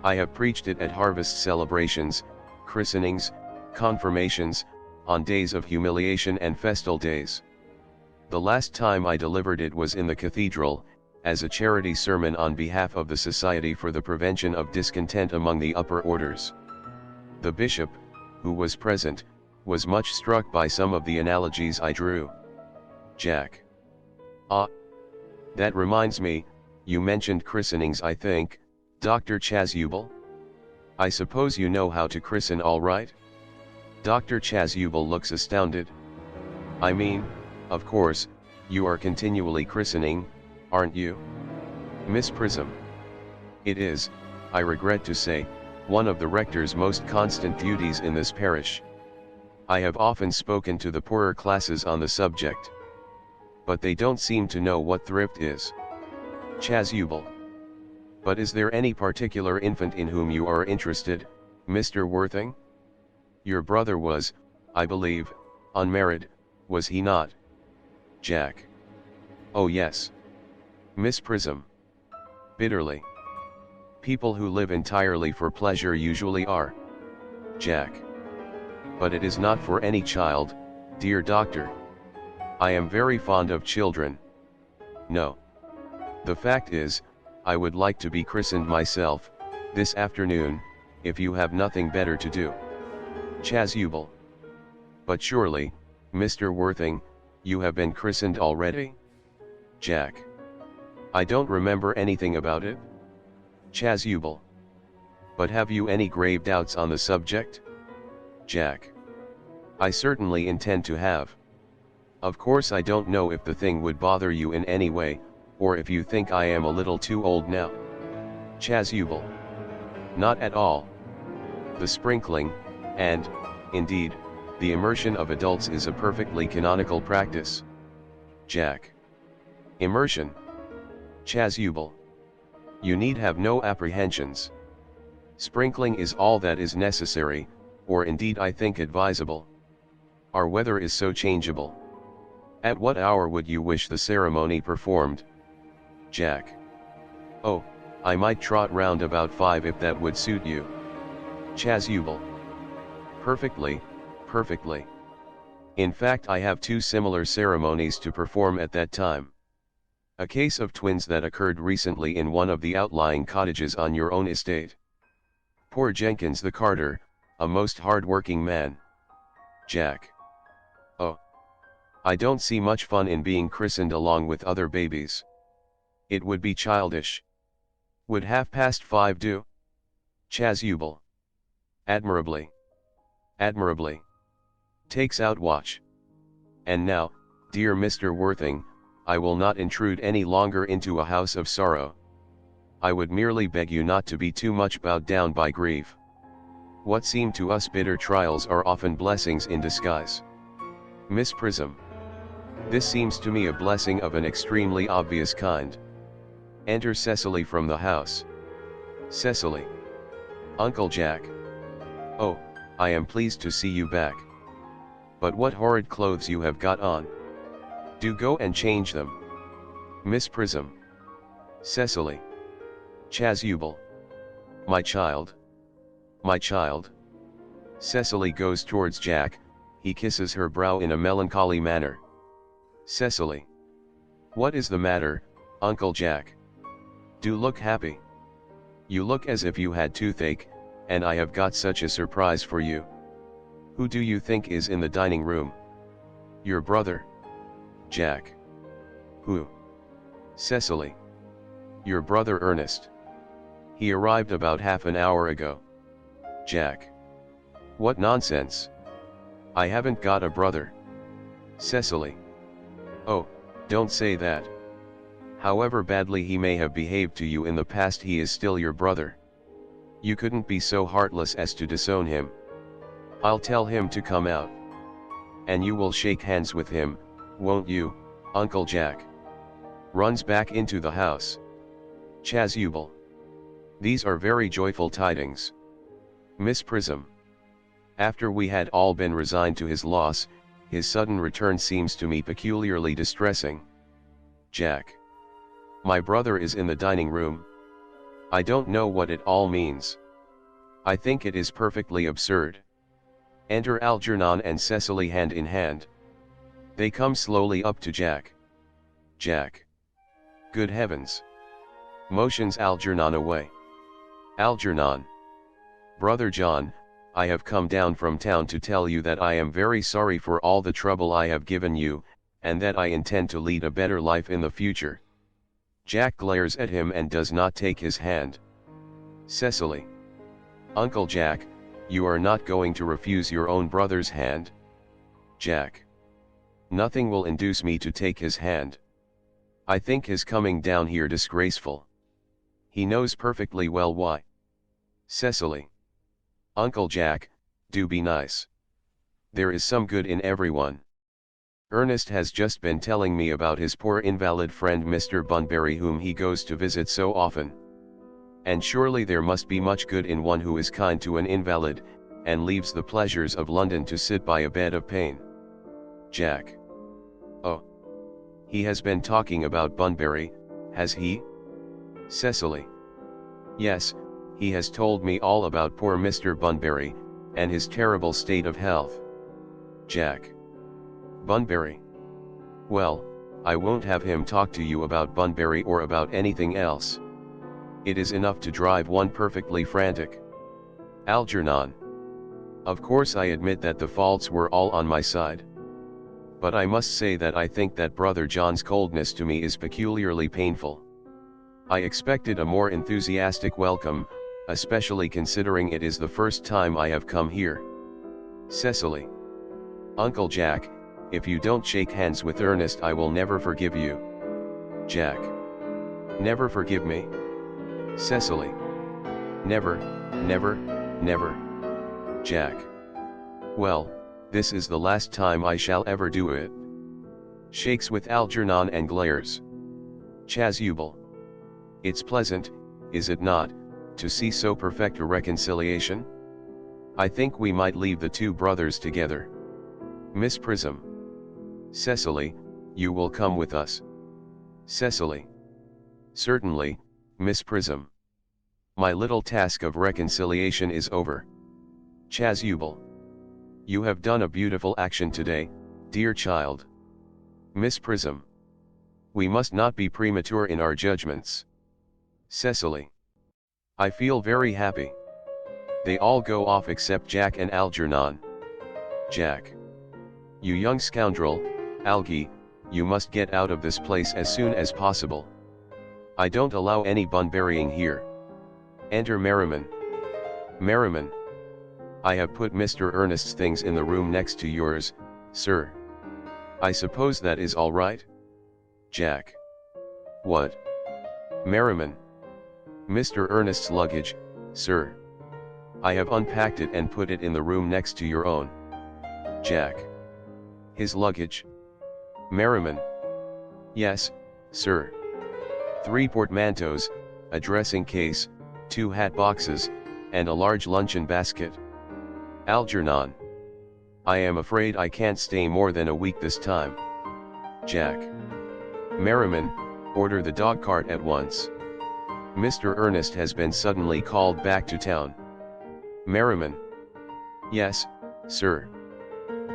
I have preached it at harvest celebrations, christenings, confirmations, on days of humiliation and festal days. The last time I delivered it was in the cathedral, as a charity sermon on behalf of the Society for the Prevention of Discontent among the Upper Orders. The bishop, who was present, was much struck by some of the analogies I drew. Jack. Ah. That reminds me, you mentioned christenings, I think, Dr. Chasuble? I suppose you know how to christen all right? Dr. Chasuble looks astounded. I mean, of course, you are continually christening, aren't you? Miss Prism. It is, I regret to say, one of the rector's most constant duties in this parish. I have often spoken to the poorer classes on the subject. But they don't seem to know what thrift is. Chasuble. But is there any particular infant in whom you are interested, Mr. Worthing? Your brother was, I believe, unmarried, was he not? Jack. Oh yes. Miss Prism. Bitterly. People who live entirely for pleasure usually are. Jack. But it is not for any child, dear doctor. I am very fond of children. No. The fact is, I would like to be christened myself, this afternoon, if you have nothing better to do. Chasuble. But surely, Mr. Worthing, you have been christened already? Jack. I don't remember anything about it. Chasuble. But have you any grave doubts on the subject? Jack. I certainly intend to have. Of course I don't know if the thing would bother you in any way, or if you think I am a little too old now. Chasuble. Not at all. The sprinkling, and, indeed, the immersion of adults is a perfectly canonical practice. Jack. Immersion. Chasuble. You need have no apprehensions. Sprinkling is all that is necessary, or indeed I think advisable. Our weather is so changeable. At what hour would you wish the ceremony performed? Jack. Oh, I might trot round about 5 if that would suit you. Chasuble. Perfectly, perfectly. In fact I have 2 similar ceremonies to perform at that time. A case of twins that occurred recently in one of the outlying cottages on your own estate. Poor Jenkins the carter, a most hard-working man. Jack. Oh. I don't see much fun in being christened along with other babies. It would be childish. Would 5:30 do? Chasuble. Admirably. Admirably. Takes out watch. And now, dear Mr. Worthing, I will not intrude any longer into a house of sorrow. I would merely beg you not to be too much bowed down by grief. What seem to us bitter trials are often blessings in disguise. Miss Prism. This seems to me a blessing of an extremely obvious kind. Enter Cecily from the house. Cecily. Uncle Jack. Oh, I am pleased to see you back. But what horrid clothes you have got on. Do go and change them. Miss Prism. Cecily. Chasuble. My child. My child. Cecily goes towards Jack, he kisses her brow in a melancholy manner. Cecily. What is the matter, Uncle Jack? Do look happy. You look as if you had toothache, and I have got such a surprise for you. Who do you think is in the dining room? Your brother. Jack. Who? Cecily. Your brother Ernest. He arrived about half an hour ago. Jack. What nonsense. I haven't got a brother. Cecily. Oh, don't say that. However badly he may have behaved to you in the past, he is still your brother. You couldn't be so heartless as to disown him. I'll tell him to come out. And you will shake hands with him, won't you, Uncle Jack? Runs back into the house. Chasuble. These are very joyful tidings. Miss Prism. After we had all been resigned to his loss, his sudden return seems to me peculiarly distressing. Jack. My brother is in the dining room. I don't know what it all means. I think it is perfectly absurd. Enter Algernon and Cecily hand in hand. They come slowly up to Jack. Jack. Good heavens. Motions Algernon away. Algernon. Brother John, I have come down from town to tell you that I am very sorry for all the trouble I have given you, and that I intend to lead a better life in the future. Jack glares at him and does not take his hand. Cecily. Uncle Jack, you are not going to refuse your own brother's hand? Jack. Nothing will induce me to take his hand. I think his coming down here disgraceful. He knows perfectly well why. Cecily. Uncle Jack, do be nice. There is some good in everyone. Ernest has just been telling me about his poor invalid friend Mr. Bunbury, whom he goes to visit so often. And surely there must be much good in one who is kind to an invalid, and leaves the pleasures of London to sit by a bed of pain. Jack. Oh. He has been talking about Bunbury, has he? Cecily. Yes, he has told me all about poor Mr. Bunbury, and his terrible state of health. Jack. Bunbury. Well, I won't have him talk to you about Bunbury or about anything else. It is enough to drive one perfectly frantic. Algernon. Of course I admit that the faults were all on my side. But I must say that I think that Brother John's coldness to me is peculiarly painful. I expected a more enthusiastic welcome, especially considering it is the first time I have come here. Cecily. Uncle Jack, if you don't shake hands with Ernest I will never forgive you. Jack. Never forgive me? Cecily. Never, never, never. Jack. Well, this is the last time I shall ever do it. Shakes with Algernon and glares. Chasuble. It's pleasant, is it not, to see so perfect a reconciliation? I think we might leave the two brothers together. Miss Prism. Cecily, you will come with us. Cecily. Certainly, Miss Prism. My little task of reconciliation is over. Chasuble. You have done a beautiful action today, dear child. Miss Prism. We must not be premature in our judgments. Cecily. I feel very happy. They all go off except Jack and Algernon. Jack. You young scoundrel, Algy, you must get out of this place as soon as possible. I don't allow any bunburying here. Enter Merriman. Merriman. I have put Mr. Ernest's things in the room next to yours, sir. I suppose that is all right? Jack. What? Merriman. Mr. Ernest's luggage, sir. I have unpacked it and put it in the room next to your own. Jack. His luggage? Merriman. Yes, sir. 3 portmanteaus, a dressing case, 2 hat boxes, and a large luncheon basket. Algernon. I am afraid I can't stay more than a week this time. Jack. Merriman, order the dog cart at once. Mr. Ernest has been suddenly called back to town. Merriman. Yes, sir.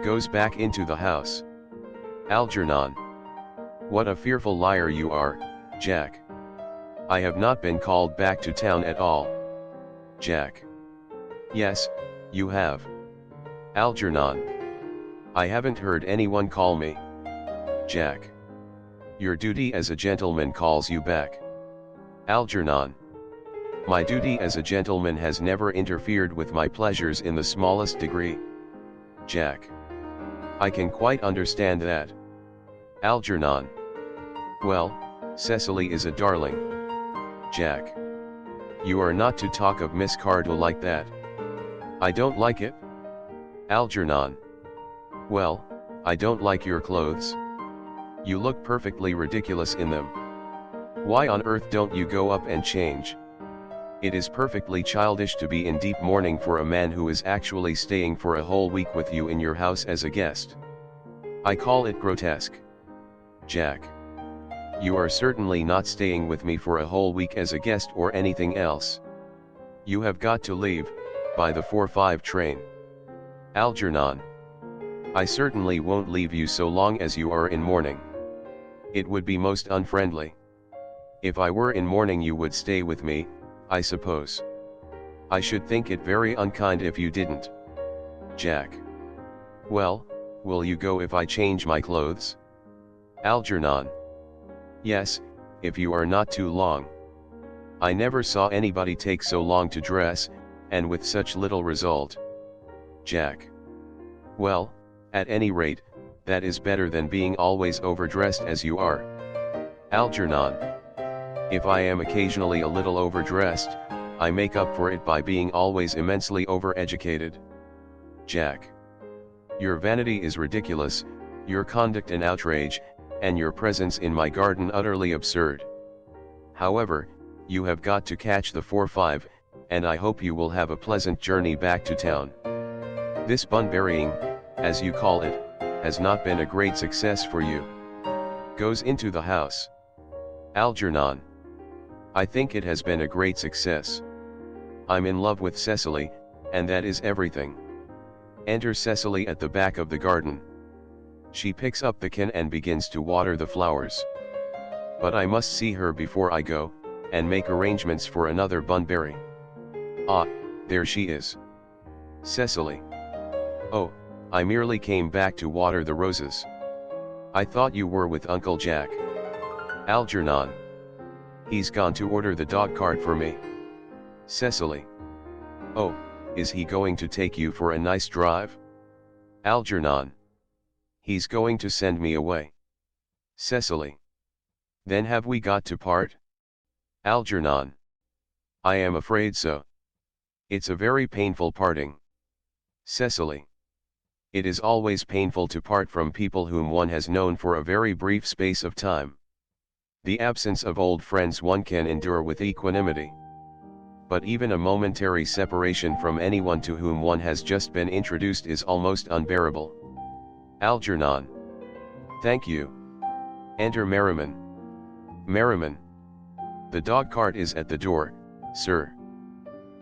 Goes back into the house. Algernon. What a fearful liar you are, Jack. I have not been called back to town at all. Jack. Yes, you have. Algernon. I haven't heard anyone call me. Jack. Your duty as a gentleman calls you back. Algernon. My duty as a gentleman has never interfered with my pleasures in the smallest degree. Jack. I can quite understand that. Algernon. Well, Cecily is a darling. Jack. You are not to talk of Miss Cardew like that. I don't like it. Algernon. Well, I don't like your clothes. You look perfectly ridiculous in them. Why on earth don't you go up and change? It is perfectly childish to be in deep mourning for a man who is actually staying for a whole week with you in your house as a guest. I call it grotesque. Jack. You are certainly not staying with me for a whole week as a guest or anything else. You have got to leave, by the 4:05 train. Algernon. I certainly won't leave you so long as you are in mourning. It would be most unfriendly. If I were in mourning you would stay with me, I suppose. I should think it very unkind if you didn't. Jack. Well, will you go if I change my clothes? Algernon. Yes, if you are not too long. I never saw anybody take so long to dress, and with such little result. Jack. Well, at any rate, that is better than being always overdressed as you are. Algernon. If I am occasionally a little overdressed, I make up for it by being always immensely overeducated. Jack. Your vanity is ridiculous, your conduct an outrage, and your presence in my garden utterly absurd. However, you have got to catch the 4:05, and I hope you will have a pleasant journey back to town. This bunburying, as you call it, has not been a great success for you. Goes into the house. Algernon. I think it has been a great success. I'm in love with Cecily, and that is everything. Enter Cecily at the back of the garden. She picks up the can and begins to water the flowers. But I must see her before I go, and make arrangements for another bunbury. Ah, there she is. Cecily. Oh, I merely came back to water the roses. I thought you were with Uncle Jack. Algernon. He's gone to order the dog cart for me. Cecily. Oh, is he going to take you for a nice drive? Algernon. He's going to send me away. Cecily. Then have we got to part? Algernon. I am afraid so. It's a very painful parting. Cecily. It is always painful to part from people whom one has known for a very brief space of time. The absence of old friends one can endure with equanimity. But even a momentary separation from anyone to whom one has just been introduced is almost unbearable. Algernon. Thank you. Enter Merriman. Merriman. The dog cart is at the door, sir.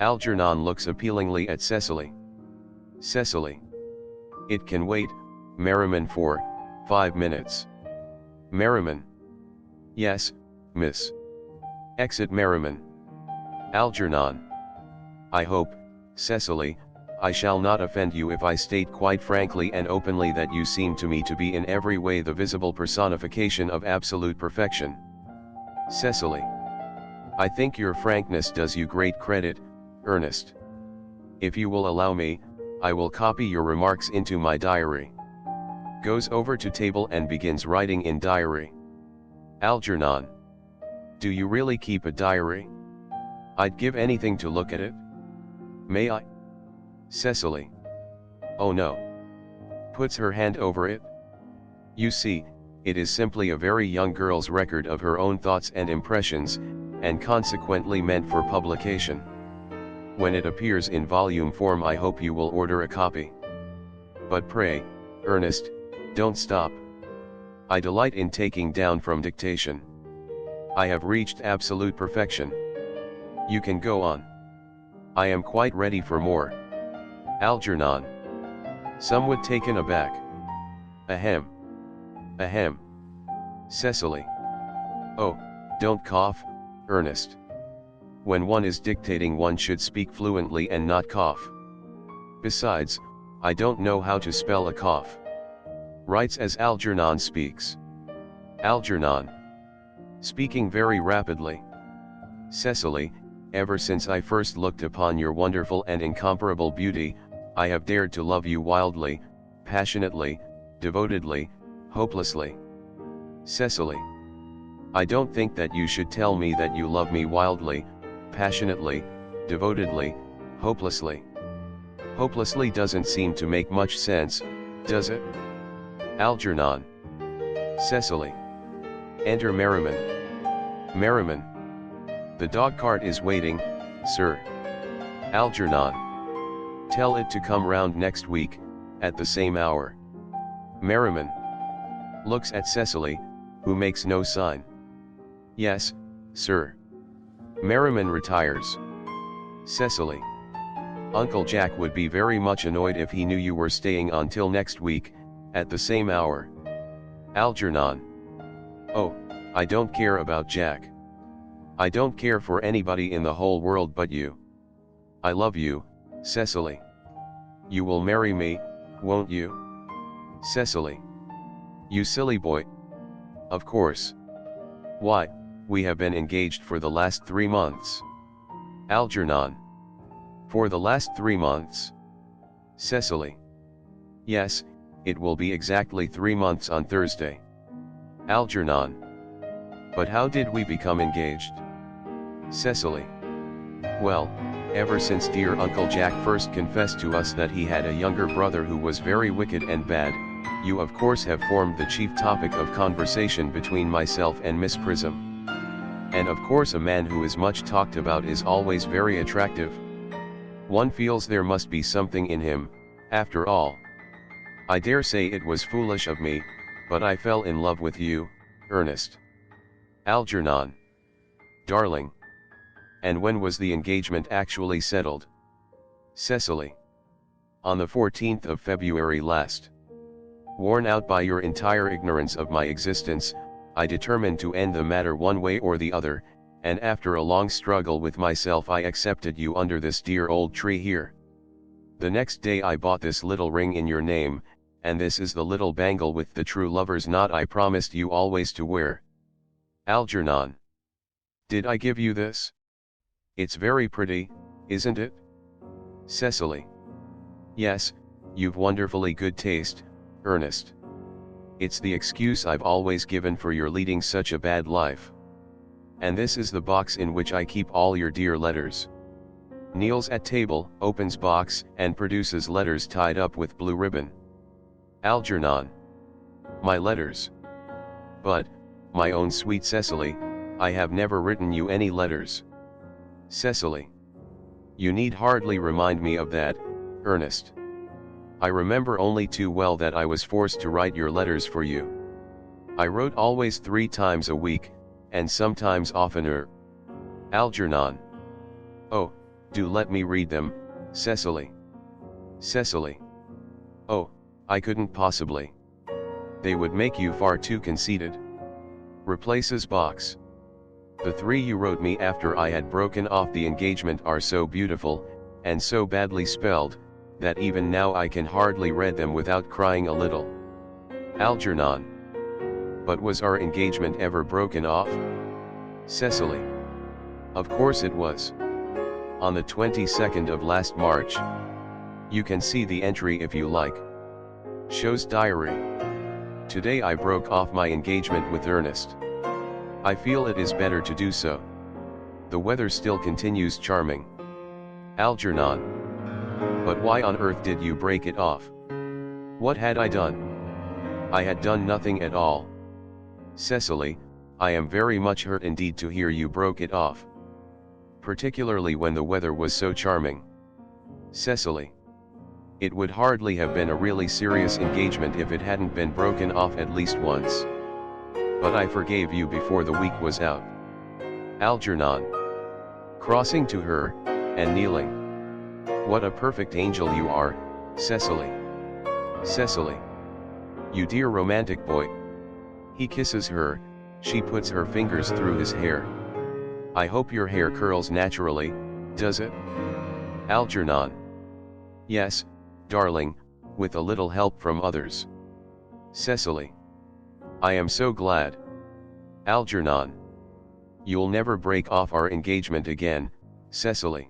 Algernon looks appealingly at Cecily. Cecily. It can wait, Merriman, for 5 minutes. Merriman. Yes, miss. Exit Merriman. Algernon. I hope, Cecily, I shall not offend you if I state quite frankly and openly that you seem to me to be in every way the visible personification of absolute perfection. Cecily. I think your frankness does you great credit, Ernest. If you will allow me, I will copy your remarks into my diary. Goes over to table and begins writing in diary. Algernon. Do you really keep a diary? I'd give anything to look at it. May I? Cecily. Oh no. Puts her hand over it. You see, it is simply a very young girl's record of her own thoughts and impressions, and consequently meant for publication. When it appears in volume form, I hope you will order a copy. But pray, Ernest, don't stop. I delight in taking down from dictation. I have reached absolute perfection. You can go on. I am quite ready for more. Algernon. Somewhat taken aback. Ahem. Ahem. Cecily. Oh, don't cough, Ernest. When one is dictating, one should speak fluently and not cough. Besides, I don't know how to spell a cough. Writes as Algernon speaks. Algernon. Speaking very rapidly. Cecily, ever since I first looked upon your wonderful and incomparable beauty, I have dared to love you wildly, passionately, devotedly, hopelessly. Cecily. I don't think that you should tell me that you love me wildly, passionately, devotedly, hopelessly. Hopelessly doesn't seem to make much sense, does it? Algernon. Cecily. Enter Merriman. Merriman. The dog cart is waiting, sir. Algernon. Tell it to come round next week, at the same hour. Merriman. Looks at Cecily, who makes no sign. Yes, sir. Merriman retires. Cecily. Uncle Jack would be very much annoyed if he knew you were staying until next week, at the same hour. Algernon. Oh, I don't care about Jack. I don't care for anybody in the whole world but you. I love you, Cecily. You will marry me, won't you? Cecily. You silly boy. Of course. Why, we have been engaged for the last 3 months. Algernon. For the last 3 months? Cecily. Yes, it will be exactly 3 months on Thursday. Algernon. But how did we become engaged? Cecily. Well, ever since dear Uncle Jack first confessed to us that he had a younger brother who was very wicked and bad, you of course have formed the chief topic of conversation between myself and Miss Prism. And of course a man who is much talked about is always very attractive. One feels there must be something in him, after all. I dare say it was foolish of me, but I fell in love with you, Ernest. Algernon. Darling. And when was the engagement actually settled? Cecily. On the 14th of February last. Worn out by your entire ignorance of my existence, I determined to end the matter one way or the other, and after a long struggle with myself I accepted you under this dear old tree here. The next day I bought this little ring in your name, and this is the little bangle with the true lover's knot I promised you always to wear. Algernon. Did I give you this? It's very pretty, isn't it? Cecily. Yes, you've wonderfully good taste, Ernest. It's the excuse I've always given for your leading such a bad life. And this is the box in which I keep all your dear letters. Kneels at table, opens box, and produces letters tied up with blue ribbon. Algernon. My letters. But, my own sweet Cecily, I have never written you any letters. Cecily. You need hardly remind me of that, Ernest. I remember only too well that I was forced to write your letters for you. I wrote always 3 times a week, and sometimes oftener. Algernon. Oh, do let me read them, Cecily. Cecily. Oh, I couldn't possibly. They would make you far too conceited. Replaces box. The 3 you wrote me after I had broken off the engagement are so beautiful, and so badly spelled, that even now I can hardly read them without crying a little. Algernon. But was our engagement ever broken off? Cecily. Of course it was. On the 22nd of last March. You can see the entry if you like. Shows diary. Today I broke off my engagement with Ernest. I feel it is better to do so. The weather still continues charming. Algernon. But why on earth did you break it off? What had I done? I had done nothing at all. Cecily, I am very much hurt indeed to hear you broke it off. Particularly when the weather was so charming. Cecily. It would hardly have been a really serious engagement if it hadn't been broken off at least once. But I forgave you before the week was out. Algernon. Crossing to her, and kneeling. What a perfect angel you are, Cecily. Cecily. You dear romantic boy. He kisses her, she puts her fingers through his hair. I hope your hair curls naturally, does it? Algernon. Yes, darling, with a little help from others. Cecily. I am so glad. Algernon. You'll never break off our engagement again, Cecily.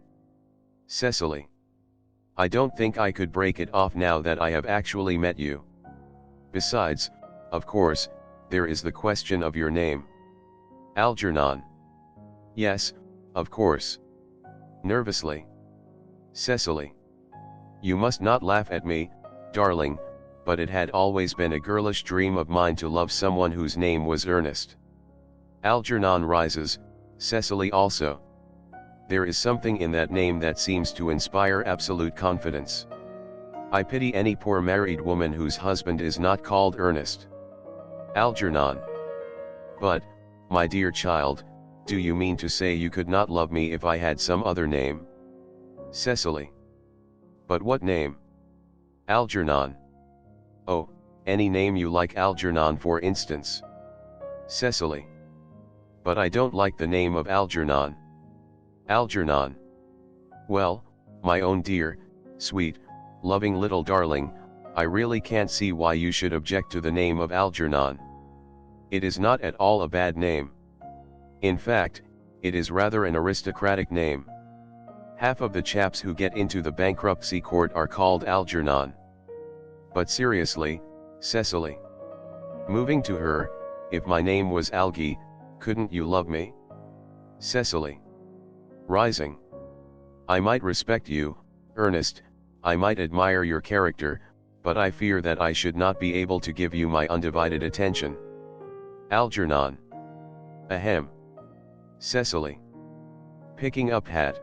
Cecily. I don't think I could break it off now that I have actually met you. Besides, of course, there is the question of your name. Algernon. Yes, of course. Nervously. Cecily. You must not laugh at me, darling, but it had always been a girlish dream of mine to love someone whose name was Earnest. Algernon rises, Cecily also. There is something in that name that seems to inspire absolute confidence. I pity any poor married woman whose husband is not called Earnest. Algernon. But, my dear child, do you mean to say you could not love me if I had some other name? Cecily. But what name? Algernon. Oh, any name you like, Algernon for instance. Cecily. But I don't like the name of Algernon. Algernon. Well, my own dear, sweet, loving little darling, I really can't see why you should object to the name of Algernon. It is not at all a bad name. In fact, it is rather an aristocratic name. Half of the chaps who get into the bankruptcy court are called Algernon. But seriously, Cecily. Moving to her, if my name was Algie, couldn't you love me? Cecily. Rising. I might respect you, Ernest, I might admire your character, but I fear that I should not be able to give you my undivided attention. Algernon. Ahem. Cecily. Picking up hat.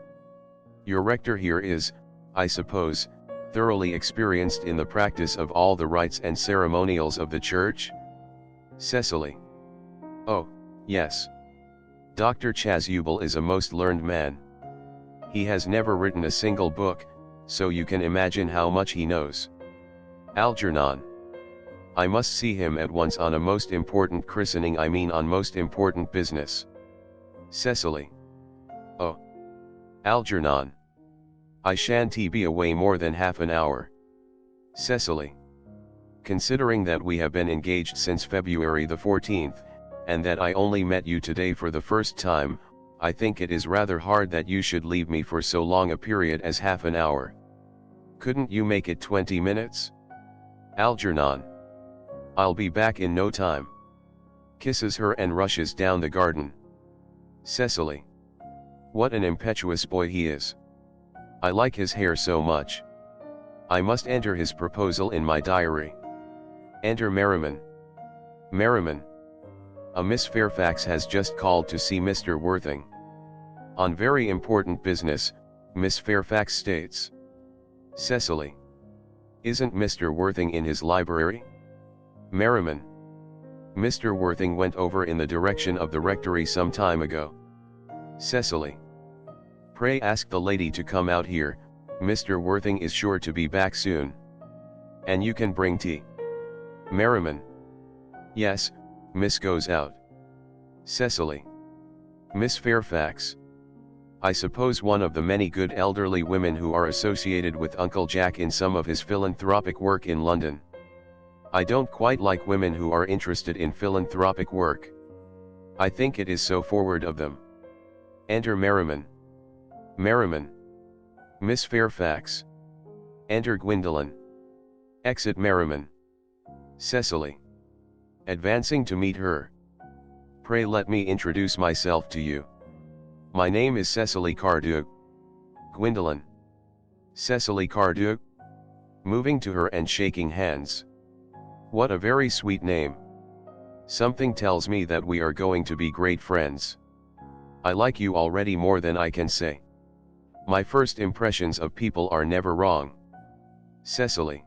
Your rector here is, I suppose, thoroughly experienced in the practice of all the rites and ceremonials of the church? Cecily. Oh, yes. Dr. Chasuble is a most learned man. He has never written a single book, so you can imagine how much he knows. Algernon. I must see him at once on a most important christening, I mean on most important business. Cecily. Oh. Algernon. I shan't be away more than half an hour. Cecily. Considering that we have been engaged since February the 14th, and that I only met you today for the first time, I think it is rather hard that you should leave me for so long a period as half an hour. Couldn't you make it 20 minutes? Algernon. I'll be back in no time. Kisses her and rushes down the garden. Cecily. What an impetuous boy he is. I like his hair so much. I must enter his proposal in my diary. Enter Merriman. Merriman. A Miss Fairfax has just called to see Mr. Worthing. On very important business, Miss Fairfax states. Cecily. Isn't Mr. Worthing in his library? Merriman. Mr. Worthing went over in the direction of the rectory some time ago. Cecily. Pray ask the lady to come out here, Mr. Worthing is sure to be back soon. And you can bring tea. Merriman. Yes, Miss goes out. Cecily. Miss Fairfax. I suppose one of the many good elderly women who are associated with Uncle Jack in some of his philanthropic work in London. I don't quite like women who are interested in philanthropic work. I think it is so forward of them. Enter Merriman. Merriman. Miss Fairfax. Enter Gwendolen. Exit Merriman. Cecily. Advancing to meet her. Pray let me introduce myself to you. My name is Cecily Cardew. Gwendolen. Cecily Cardew. Moving to her and shaking hands. What a very sweet name. Something tells me that we are going to be great friends. I like you already more than I can say. My first impressions of people are never wrong. Cecily.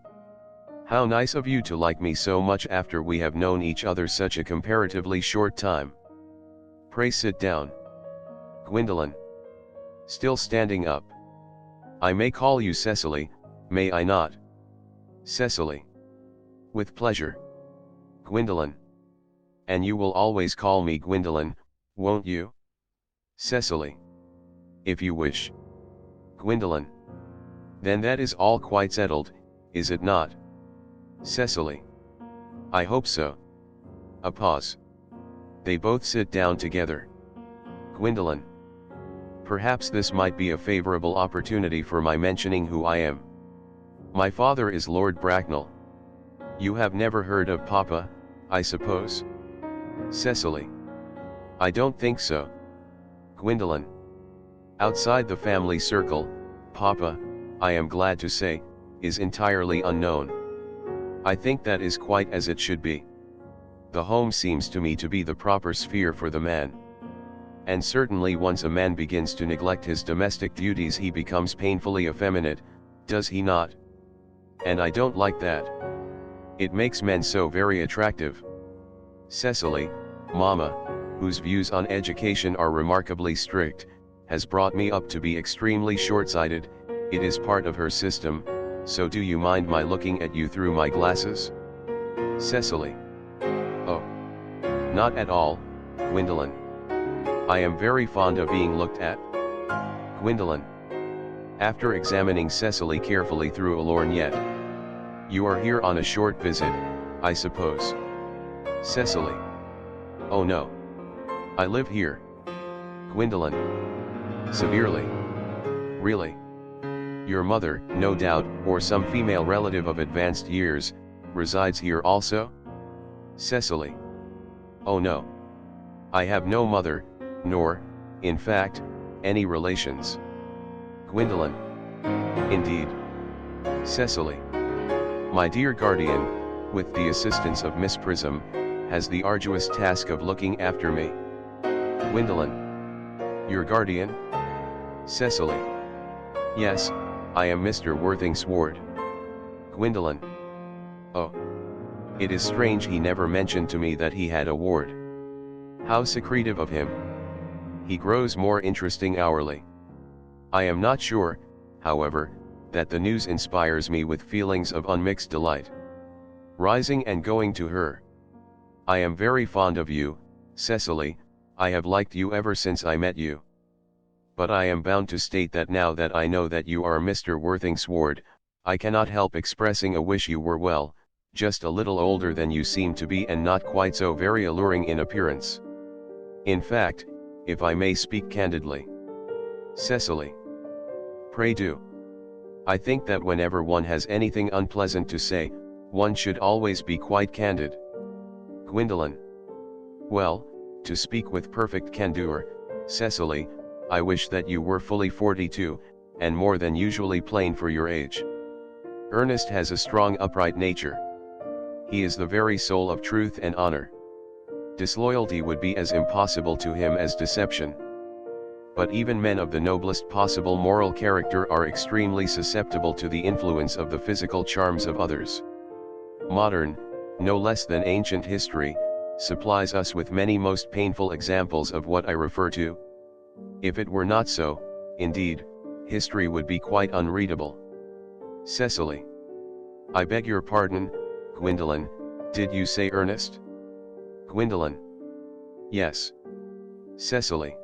How nice of you to like me so much after we have known each other such a comparatively short time. Pray sit down. Gwendolen. Still standing up. I may call you Cecily, may I not? Cecily. With pleasure. Gwendolen. And you will always call me Gwendolen, won't you? Cecily. If you wish. Gwendolen. Then that is all quite settled, is it not? Cecily. I hope so. A pause. They both sit down together. Gwendolen. Perhaps this might be a favorable opportunity for my mentioning who I am. My father is Lord Bracknell. You have never heard of Papa, I suppose? Cecily. I don't think so. Gwendolen. Outside the family circle, Papa, I am glad to say, is entirely unknown. I think that is quite as it should be. The home seems to me to be the proper sphere for the man. And certainly once a man begins to neglect his domestic duties he becomes painfully effeminate, does he not? And I don't like that. It makes men so very attractive. Cecily, Mama, whose views on education are remarkably strict, has brought me up to be extremely short-sighted, it is part of her system, so do you mind my looking at you through my glasses? Cecily. Oh. Not at all, Gwendolen. I am very fond of being looked at. Gwendolen. After examining Cecily carefully through a lorgnette. You are here on a short visit, I suppose. Cecily. Oh no. I live here. Gwendolen. Severely. Really? Your mother, no doubt, or some female relative of advanced years, resides here also? Cecily. Oh no. I have no mother, nor, in fact, any relations. Gwendolen. Indeed. Cecily. My dear guardian, with the assistance of Miss Prism, has the arduous task of looking after me. Gwendolen. Your guardian? Cecily. Yes, I am Mr. Worthing's ward. Gwendolen. Oh. It is strange he never mentioned to me that he had a ward. How secretive of him. He grows more interesting hourly. I am not sure, however, that the news inspires me with feelings of unmixed delight. Rising and going to her. I am very fond of you, Cecily, I have liked you ever since I met you. But I am bound to state that now that I know that you are Mr. Worthing's ward, I cannot help expressing a wish you were well, just a little older than you seem to be and not quite so very alluring in appearance. In fact, if I may speak candidly. Cecily. Pray do. I think that whenever one has anything unpleasant to say, one should always be quite candid. Gwendolen. Well, to speak with perfect candor, Cecily, I wish that you were fully 42, and more than usually plain for your age. Ernest has a strong upright nature. He is the very soul of truth and honor. Disloyalty would be as impossible to him as deception. But even men of the noblest possible moral character are extremely susceptible to the influence of the physical charms of others. Modern, no less than ancient history, supplies us with many most painful examples of what I refer to. If it were not so, indeed, history would be quite unreadable. Cecily. I beg your pardon, Gwendolen, did you say Ernest? Gwendolen. Yes. Cecily.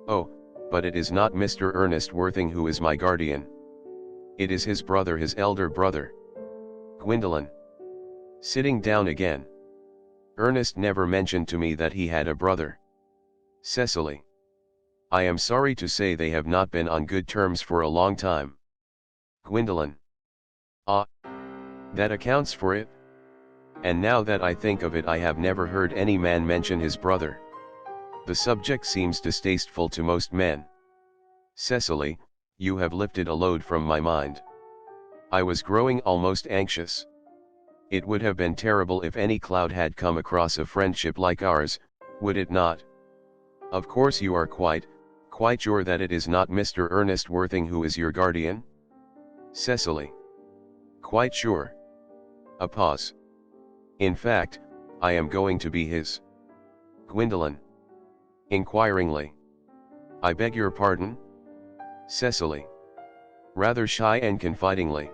Oh, but it is not Mr. Ernest Worthing who is my guardian. It is his brother, his elder brother. Gwendolen. Sitting down again. Ernest never mentioned to me that he had a brother. Cecily. I am sorry to say they have not been on good terms for a long time. Gwendolen. Ah. That accounts for it. And now that I think of it, I have never heard any man mention his brother. The subject seems distasteful to most men. Cecily, you have lifted a load from my mind. I was growing almost anxious. It would have been terrible if any cloud had come across a friendship like ours, would it not? Of course you are quite sure that it is not Mr. Ernest Worthing who is your guardian? Cecily. Quite sure. A pause. In fact, I am going to be his. Gwendolen. Inquiringly. I beg your pardon? Cecily. Rather shy and confidingly.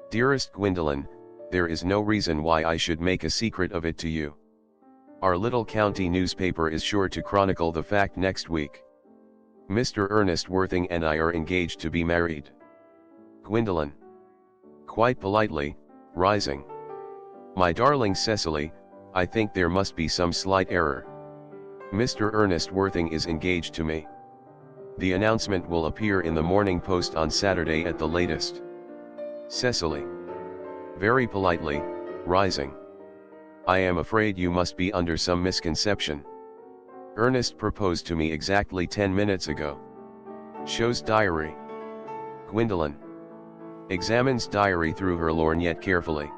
Dearest Gwendolen, there is no reason why I should make a secret of it to you. Our little county newspaper is sure to chronicle the fact next week. Mr. Ernest Worthing and I are engaged to be married. Gwendolen. Quite politely, rising. My darling Cecily, I think there must be some slight error. Mr. Ernest Worthing is engaged to me. The announcement will appear in the Morning Post on Saturday at the latest. Cecily. Very politely, rising. I am afraid you must be under some misconception. Ernest proposed to me exactly 10 minutes ago. Shows diary. Gwendolen. Examines diary through her lorgnette carefully.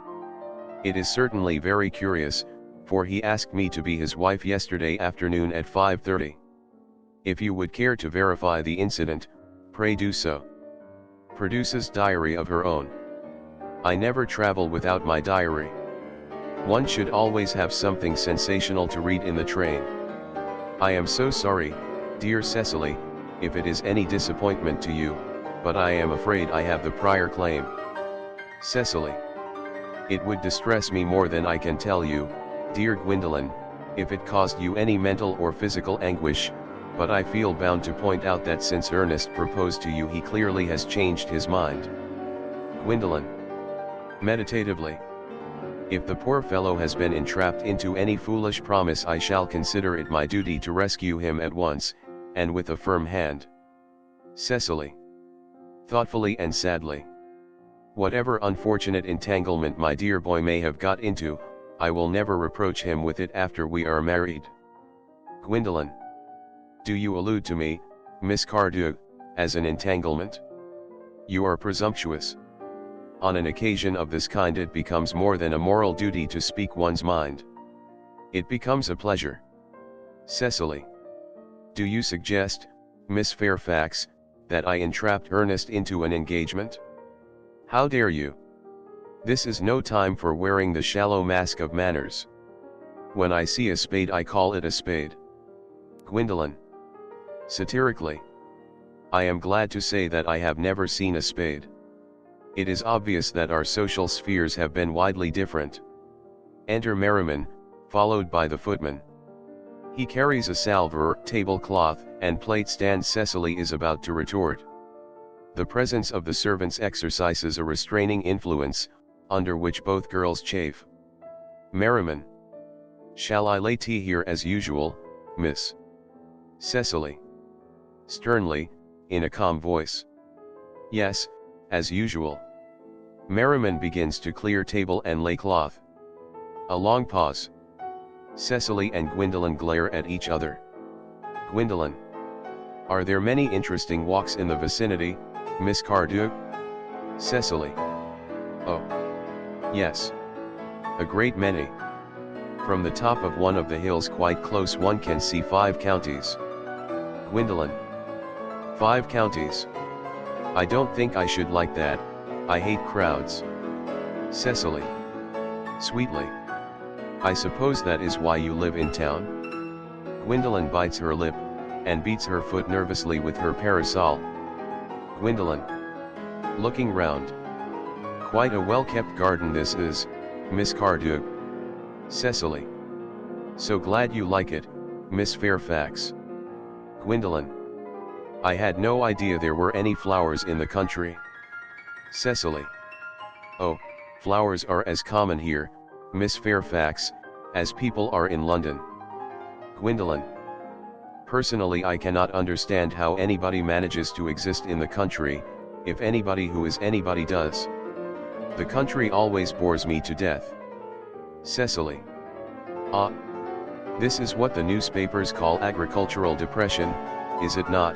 It is certainly very curious, for he asked me to be his wife yesterday afternoon at 5:30. If you would care to verify the incident, pray do so. Produces diary of her own. I never travel without my diary. One should always have something sensational to read in the train. I am so sorry, dear Cecily, if it is any disappointment to you, but I am afraid I have the prior claim. Cecily. It would distress me more than I can tell you, dear Gwendolen, if it caused you any mental or physical anguish, but I feel bound to point out that since Ernest proposed to you he clearly has changed his mind. Gwendolen. Meditatively. If the poor fellow has been entrapped into any foolish promise, I shall consider it my duty to rescue him at once, and with a firm hand. Cecily. Thoughtfully and sadly. Whatever unfortunate entanglement my dear boy may have got into, I will never reproach him with it after we are married. Gwendolen. Do you allude to me, Miss Cardew, as an entanglement? You are presumptuous. On an occasion of this kind it becomes more than a moral duty to speak one's mind. It becomes a pleasure. Cecily. Do you suggest, Miss Fairfax, that I entrapped Ernest into an engagement? How dare you? This is no time for wearing the shallow mask of manners. When I see a spade I call it a spade. Gwendolen. Satirically. I am glad to say that I have never seen a spade. It is obvious that our social spheres have been widely different. Enter Merriman, followed by the footman. He carries a salver, tablecloth, and plate stand. Cecily is about to retort. The presence of the servants exercises a restraining influence, under which both girls chafe. Merriman. Shall I lay tea here as usual, miss? Cecily. Sternly, in a calm voice. Yes, as usual. Merriman begins to clear table and lay cloth. A long pause. Cecily and Gwendolen glare at each other. Gwendolen. Are there many interesting walks in the vicinity, Miss Cardew? Cecily. Oh. Yes. A great many. From the top of one of the hills quite close one can see 5 counties. Gwendolen. 5 counties. I don't think I should like that, I hate crowds. Cecily. Sweetly. I suppose that is why you live in town? Gwendolen bites her lip, and beats her foot nervously with her parasol. Gwendolen. Looking round. Quite a well-kept garden this is, Miss Cardew. Cecily. So glad you like it, Miss Fairfax. Gwendolen. I had no idea there were any flowers in the country. Cecily. Oh, flowers are as common here, Miss Fairfax, as people are in London. Gwendolen. Personally I cannot understand how anybody manages to exist in the country, if anybody who is anybody does. The country always bores me to death. Cecily. Ah. This is what the newspapers call agricultural depression, is it not?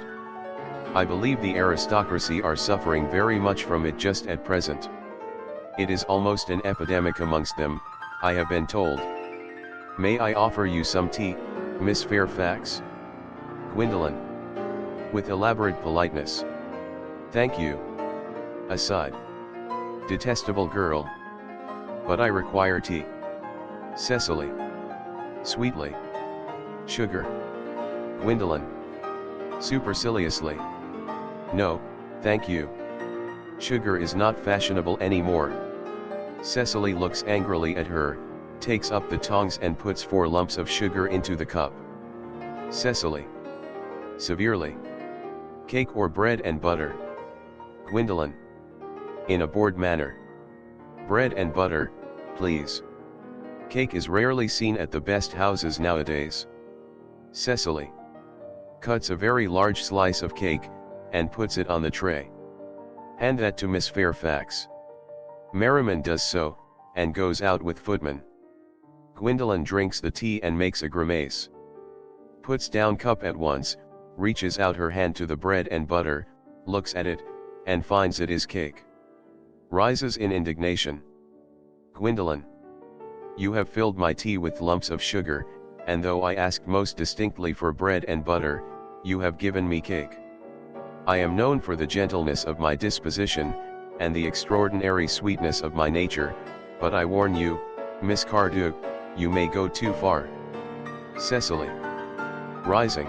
I believe the aristocracy are suffering very much from it just at present. It is almost an epidemic amongst them, I have been told. May I offer you some tea, Miss Fairfax? Gwendolen. With elaborate politeness. Thank you. Aside. Detestable girl. But I require tea. Cecily. Sweetly. Sugar. Gwendolen. Superciliously. No, thank you. Sugar is not fashionable anymore. Cecily looks angrily at her, takes up the tongs and puts 4 lumps of sugar into the cup. Cecily. Severely. Cake or bread and butter? Gwendolen. In a bored manner. Bread and butter, please. Cake is rarely seen at the best houses nowadays. Cecily. Cuts a very large slice of cake, and puts it on the tray. Hand that to Miss Fairfax. Merriman does so, and goes out with footman. Gwendolen drinks the tea and makes a grimace. Puts down cup at once, reaches out her hand to the bread and butter, looks at it, and finds it is cake. Rises in indignation. Gwendolen. You have filled my tea with lumps of sugar, and though I asked most distinctly for bread and butter, you have given me cake. I am known for the gentleness of my disposition, and the extraordinary sweetness of my nature, but I warn you, Miss Cardew, you may go too far. Cecily. Rising.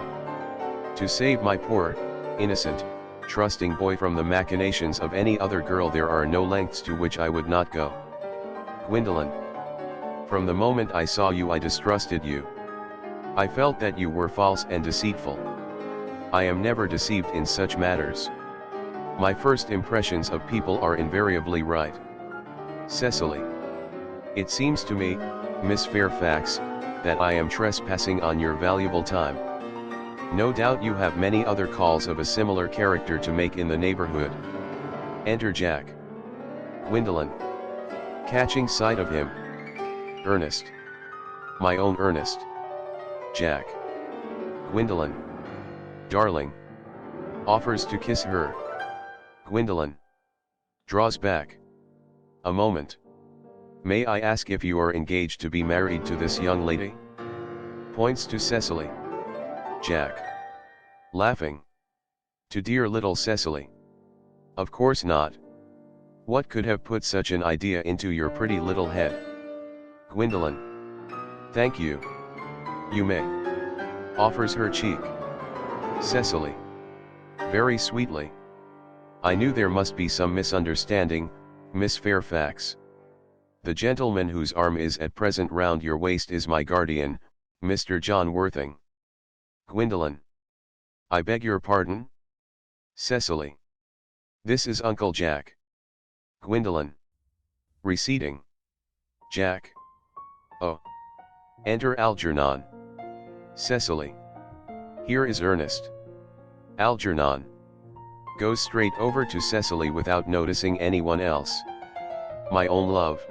To save my poor, innocent, trusting boy from the machinations of any other girl there are no lengths to which I would not go. Gwendolen. From the moment I saw you I distrusted you. I felt that you were false and deceitful. I am never deceived in such matters. My first impressions of people are invariably right. Cecily. It seems to me, Miss Fairfax, that I am trespassing on your valuable time. No doubt you have many other calls of a similar character to make in the neighborhood. Enter Jack. Gwendolen. Catching sight of him. Earnest. My own Earnest. Jack. Gwendolen. Darling. Offers to kiss her. Gwendolen. Draws back. A moment. May I ask if you are engaged to be married to this young lady? Points to Cecily. Jack. Laughing. To dear little Cecily. Of course not. What could have put such an idea into your pretty little head? Gwendolen. Thank you. You may. Offers her cheek. Cecily. Very sweetly. I knew there must be some misunderstanding, Miss Fairfax. The gentleman whose arm is at present round your waist is my guardian, Mr. John Worthing. Gwendolen. I beg your pardon? Cecily. This is Uncle Jack. Gwendolen. Receding. Jack. Oh. Enter Algernon. Cecily. Here is Ernest. Algernon goes straight over to Cecily without noticing anyone else. My own love.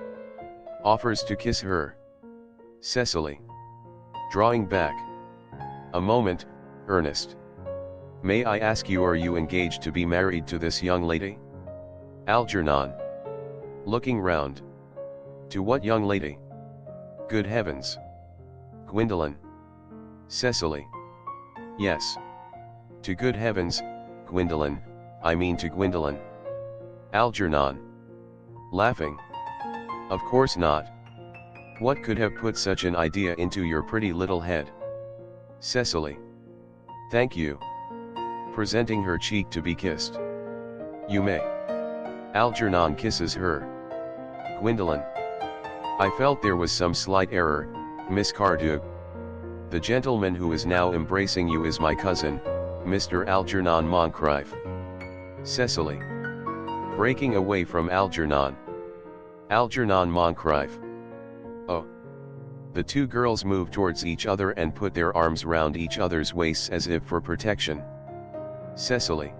Offers to kiss her. Cecily drawing back. A moment, Ernest. May I ask you, are you engaged to be married to this young lady? Algernon looking round. To what young lady? Good heavens. Gwendolen. Cecily. Yes. To good heavens, Gwendolen, I mean to Gwendolen. Algernon laughing. Of course not. What could have put such an idea into your pretty little head? Cecily. Thank you. Presenting her cheek to be kissed. You may. Algernon kisses her. Gwendolen. I felt there was some slight error, Miss Cardew. The gentleman who is now embracing you is my cousin, Mr. Algernon Moncrief. Cecily. Breaking away from Algernon. Algernon Moncrief. Oh. The two girls move towards each other and put their arms round each other's waists as if for protection. Cecily.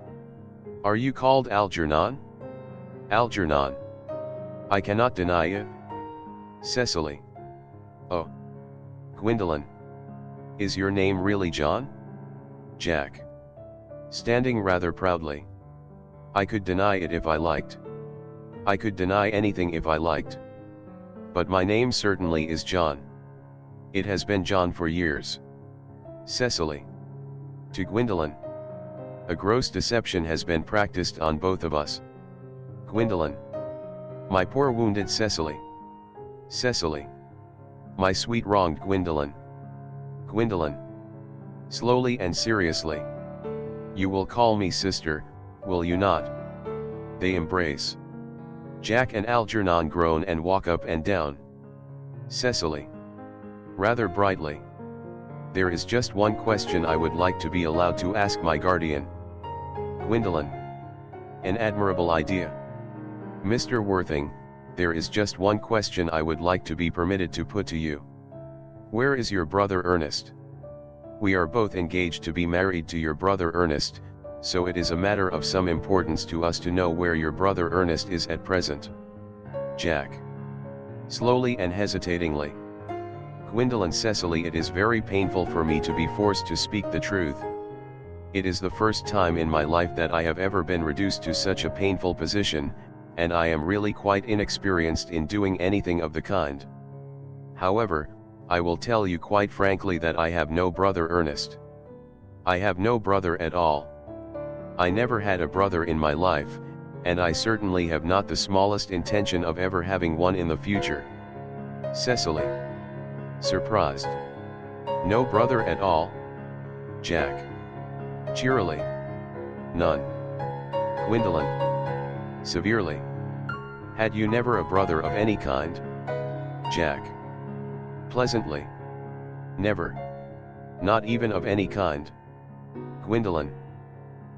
Are you called Algernon? Algernon. I cannot deny it. Cecily. Oh. Gwendolen. Is your name really John? Jack. Standing rather proudly. I could deny it if I liked. I could deny anything if I liked. But my name certainly is John. It has been John for years. Cecily. To Gwendolen. A gross deception has been practiced on both of us. Gwendolen. My poor wounded Cecily. Cecily. My sweet wronged Gwendolen. Gwendolen. Slowly and seriously. You will call me sister, will you not? They embrace. Jack and Algernon groan and walk up and down. Cecily. Rather brightly. There is just one question I would like to be allowed to ask my guardian. Gwendolen. An admirable idea. Mr. Worthing, there is just one question I would like to be permitted to put to you. Where is your brother Ernest? We are both engaged to be married to your brother Ernest, so it is a matter of some importance to us to know where your brother Ernest is at present. Jack. Slowly and hesitatingly. Gwendolen. Cecily, it is very painful for me to be forced to speak the truth. It is the first time in my life that I have ever been reduced to such a painful position, and I am really quite inexperienced in doing anything of the kind. However, I will tell you quite frankly that I have no brother Ernest. I have no brother at all. I never had a brother in my life, and I certainly have not the smallest intention of ever having one in the future. Cecily. Surprised. No brother at all? Jack. Cheerily. None. Gwendolen. Severely. Had you never a brother of any kind? Jack. Pleasantly. Never. Not even of any kind. Gwendolen.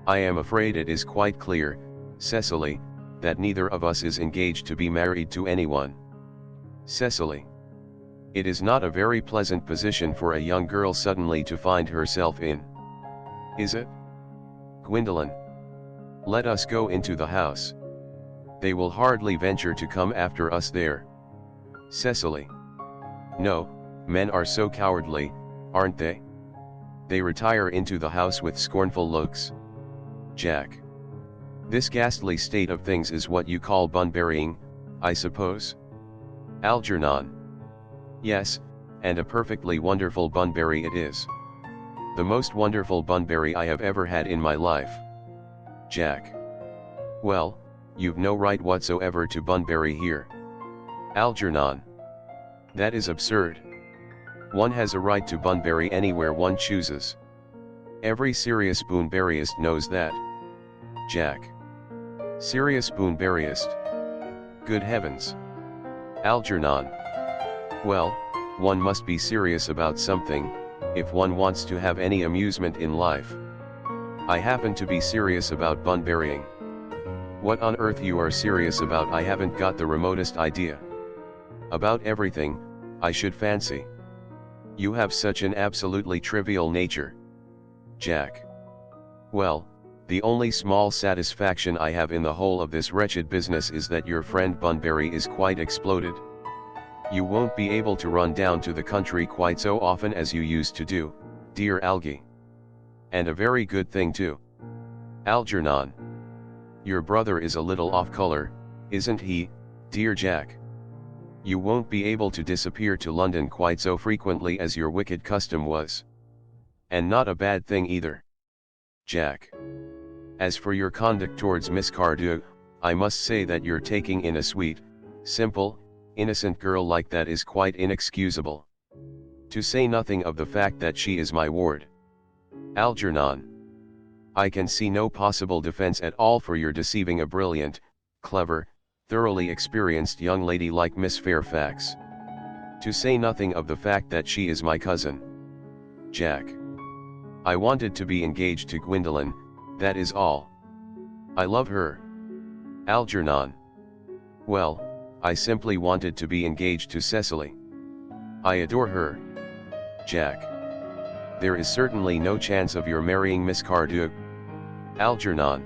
I am afraid it is quite clear, Cecily, that neither of us is engaged to be married to anyone. Cecily. It is not a very pleasant position for a young girl suddenly to find herself in. Is it? Gwendolen. Let us go into the house. They will hardly venture to come after us there. Cecily. No, men are so cowardly, aren't they? They retire into the house with scornful looks. Jack. This ghastly state of things is what you call bunburying, I suppose? Algernon. Yes, and a perfectly wonderful bunbury it is. The most wonderful bunbury I have ever had in my life. Jack. Well, you've no right whatsoever to bunbury here. Algernon. That is absurd. One has a right to bunbury anywhere one chooses. Every serious spoonberryist knows that. Jack. Serious spoonberryist. Good heavens. Algernon. Well, one must be serious about something, if one wants to have any amusement in life. I happen to be serious about bunburying. What on earth you are serious about I haven't got the remotest idea. About everything, I should fancy. You have such an absolutely trivial nature. Jack. Well, the only small satisfaction I have in the whole of this wretched business is that your friend Bunbury is quite exploded. You won't be able to run down to the country quite so often as you used to do, dear Algie. And a very good thing too. Algernon. Your brother is a little off color, isn't he, dear Jack? You won't be able to disappear to London quite so frequently as your wicked custom was. And not a bad thing either. Jack. As for your conduct towards Miss Cardew, I must say that you're taking in a sweet, simple, innocent girl like that is quite inexcusable. To say nothing of the fact that she is my ward. Algernon. I can see no possible defense at all for your deceiving a brilliant, clever, thoroughly experienced young lady like Miss Fairfax. To say nothing of the fact that she is my cousin. Jack. I wanted to be engaged to Gwendolen, that is all. I love her. Algernon. Well, I simply wanted to be engaged to Cecily. I adore her. Jack. There is certainly no chance of your marrying Miss Cardew. Algernon.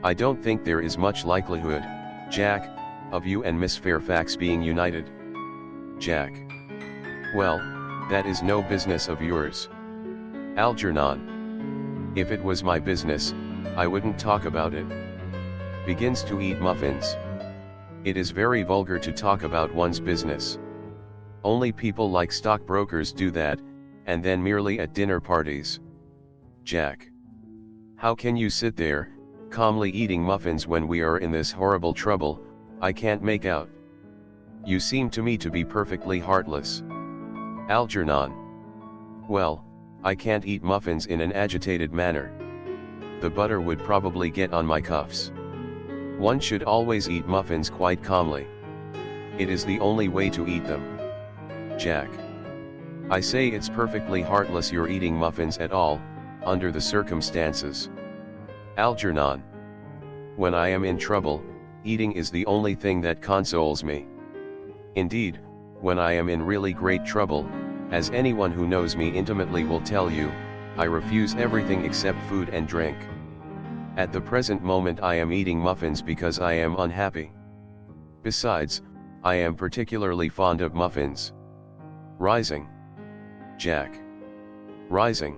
I don't think there is much likelihood, Jack, of you and Miss Fairfax being united. Jack. Well, that is no business of yours. Algernon. If it was my business, I wouldn't talk about it. Begins to eat muffins. It is very vulgar to talk about one's business. Only people like stockbrokers do that, and then merely at dinner parties. Jack. How can you sit there, calmly eating muffins when we are in this horrible trouble? I can't make out. You seem to me to be perfectly heartless. Algernon. Well, I can't eat muffins in an agitated manner. The butter would probably get on my cuffs. One should always eat muffins quite calmly. It is the only way to eat them. Jack. I say it's perfectly heartless you're eating muffins at all, under the circumstances. Algernon. When I am in trouble, eating is the only thing that consoles me. Indeed, when I am in really great trouble, as anyone who knows me intimately will tell you, I refuse everything except food and drink. At the present moment I am eating muffins because I am unhappy. Besides, I am particularly fond of muffins. Rising. Jack. Rising.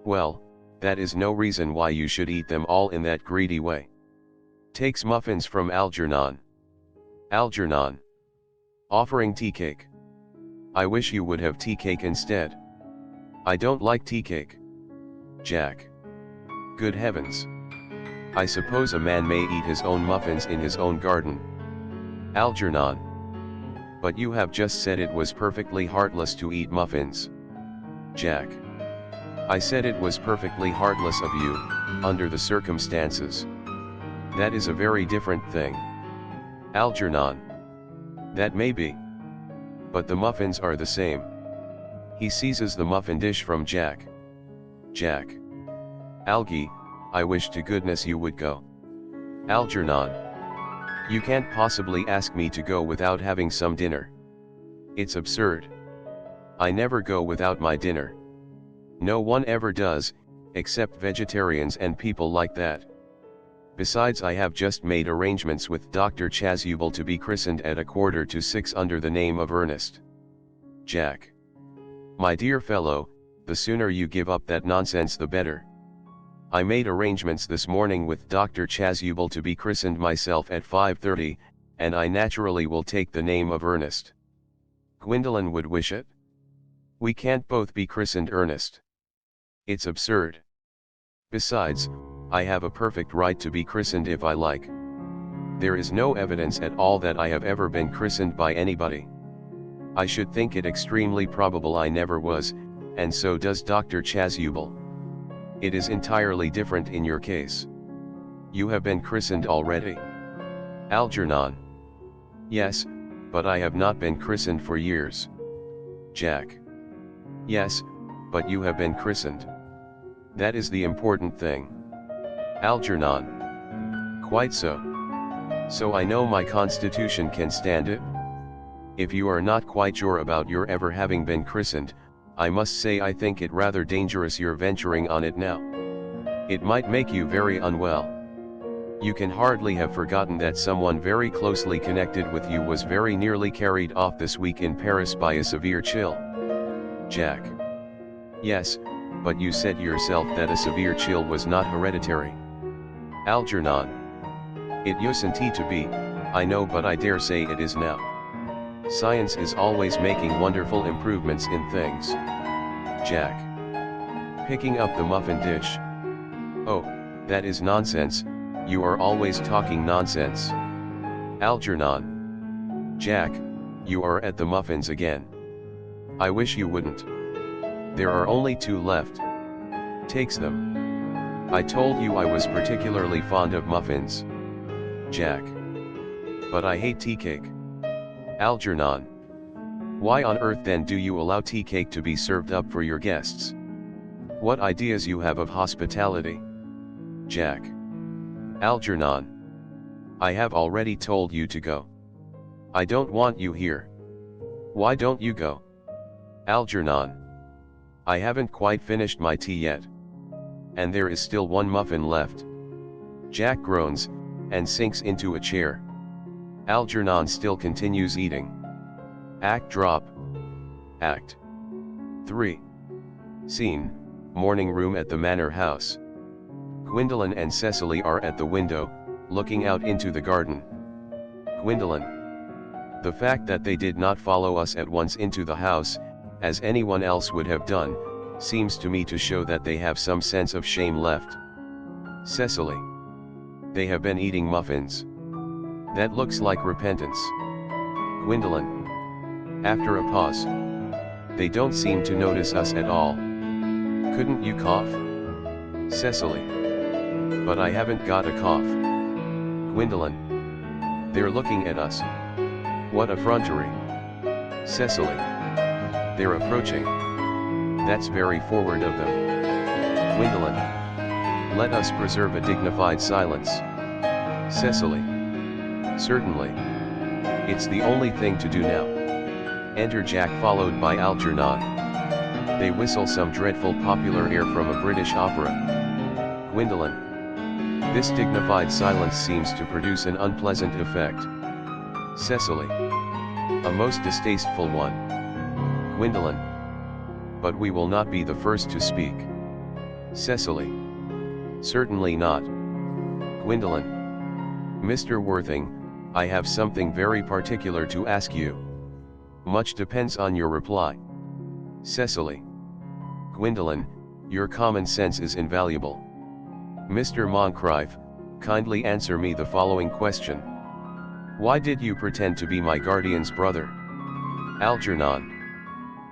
Well, that is no reason why you should eat them all in that greedy way. Takes muffins from Algernon. Algernon. Offering tea cake. I wish you would have tea cake instead. I don't like tea cake. Jack. Good heavens. I suppose a man may eat his own muffins in his own garden. Algernon. But you have just said it was perfectly heartless to eat muffins. Jack. I said it was perfectly heartless of you, under the circumstances. That is a very different thing. Algernon. That may be. But the muffins are the same. He seizes the muffin dish from Jack. Jack. Algie, I wish to goodness you would go. Algernon. You can't possibly ask me to go without having some dinner. It's absurd. I never go without my dinner. No one ever does, except vegetarians and people like that. Besides, I have just made arrangements with Dr. Chasuble to be christened at 5:45 under the name of Earnest. Jack. My dear fellow, the sooner you give up that nonsense the better. I made arrangements this morning with Dr. Chasuble to be christened myself at 5:30, and I naturally will take the name of Earnest. Gwendolen would wish it. We can't both be christened Earnest. It's absurd. Besides, I have a perfect right to be christened if I like. There is no evidence at all that I have ever been christened by anybody. I should think it extremely probable I never was, and so does Dr. Chasuble. It is entirely different in your case. You have been christened already. Algernon. Yes, but I have not been christened for years. Jack. Yes, but you have been christened. That is the important thing. Algernon. Quite so. So I know my constitution can stand it. If you are not quite sure about your ever having been christened, I must say I think it rather dangerous you're venturing on it now. It might make you very unwell. You can hardly have forgotten that someone very closely connected with you was very nearly carried off this week in Paris by a severe chill. Jack. Yes, but you said yourself that a severe chill was not hereditary. Algernon. It usen't to be, I know, but I dare say it is now. Science is always making wonderful improvements in things. Jack. Picking up the muffin dish. Oh, that is nonsense, you are always talking nonsense. Algernon. Jack, you are at the muffins again. I wish you wouldn't. There are only 2 left. Takes them. I told you I was particularly fond of muffins. Jack. But I hate tea cake. Algernon. Why on earth then do you allow tea cake to be served up for your guests? What ideas you have of hospitality? Jack. Algernon. I have already told you to go. I don't want you here. Why don't you go? Algernon. I haven't quite finished my tea yet. And there is still 1 muffin left. Jack groans, and sinks into a chair. Algernon still continues eating. Act drop. Act 3. Scene, morning room at the manor house. Gwendolen and Cecily are at the window, looking out into the garden. Gwendolen. The fact that they did not follow us at once into the house, as anyone else would have done, seems to me to show that they have some sense of shame left. Cecily. They have been eating muffins. That looks like repentance. Gwendolen. After a pause. They don't seem to notice us at all. Couldn't you cough? Cecily. But I haven't got a cough. Gwendolen. They're looking at us. What effrontery. Cecily. They're approaching. That's very forward of them. Gwendolen. Let us preserve a dignified silence. Cecily. Certainly. It's the only thing to do now. Enter Jack followed by Algernon. They whistle some dreadful popular air from a British opera. Gwendolen. This dignified silence seems to produce an unpleasant effect. Cecily. A most distasteful one. Gwendolen. But we will not be the first to speak. Cecily. Certainly not. Gwendolen. Mr. Worthing, I have something very particular to ask you. Much depends on your reply. Cecily. Gwendolen, your common sense is invaluable. Mr. Moncrieff, kindly answer me the following question. Why did you pretend to be my guardian's brother? Algernon.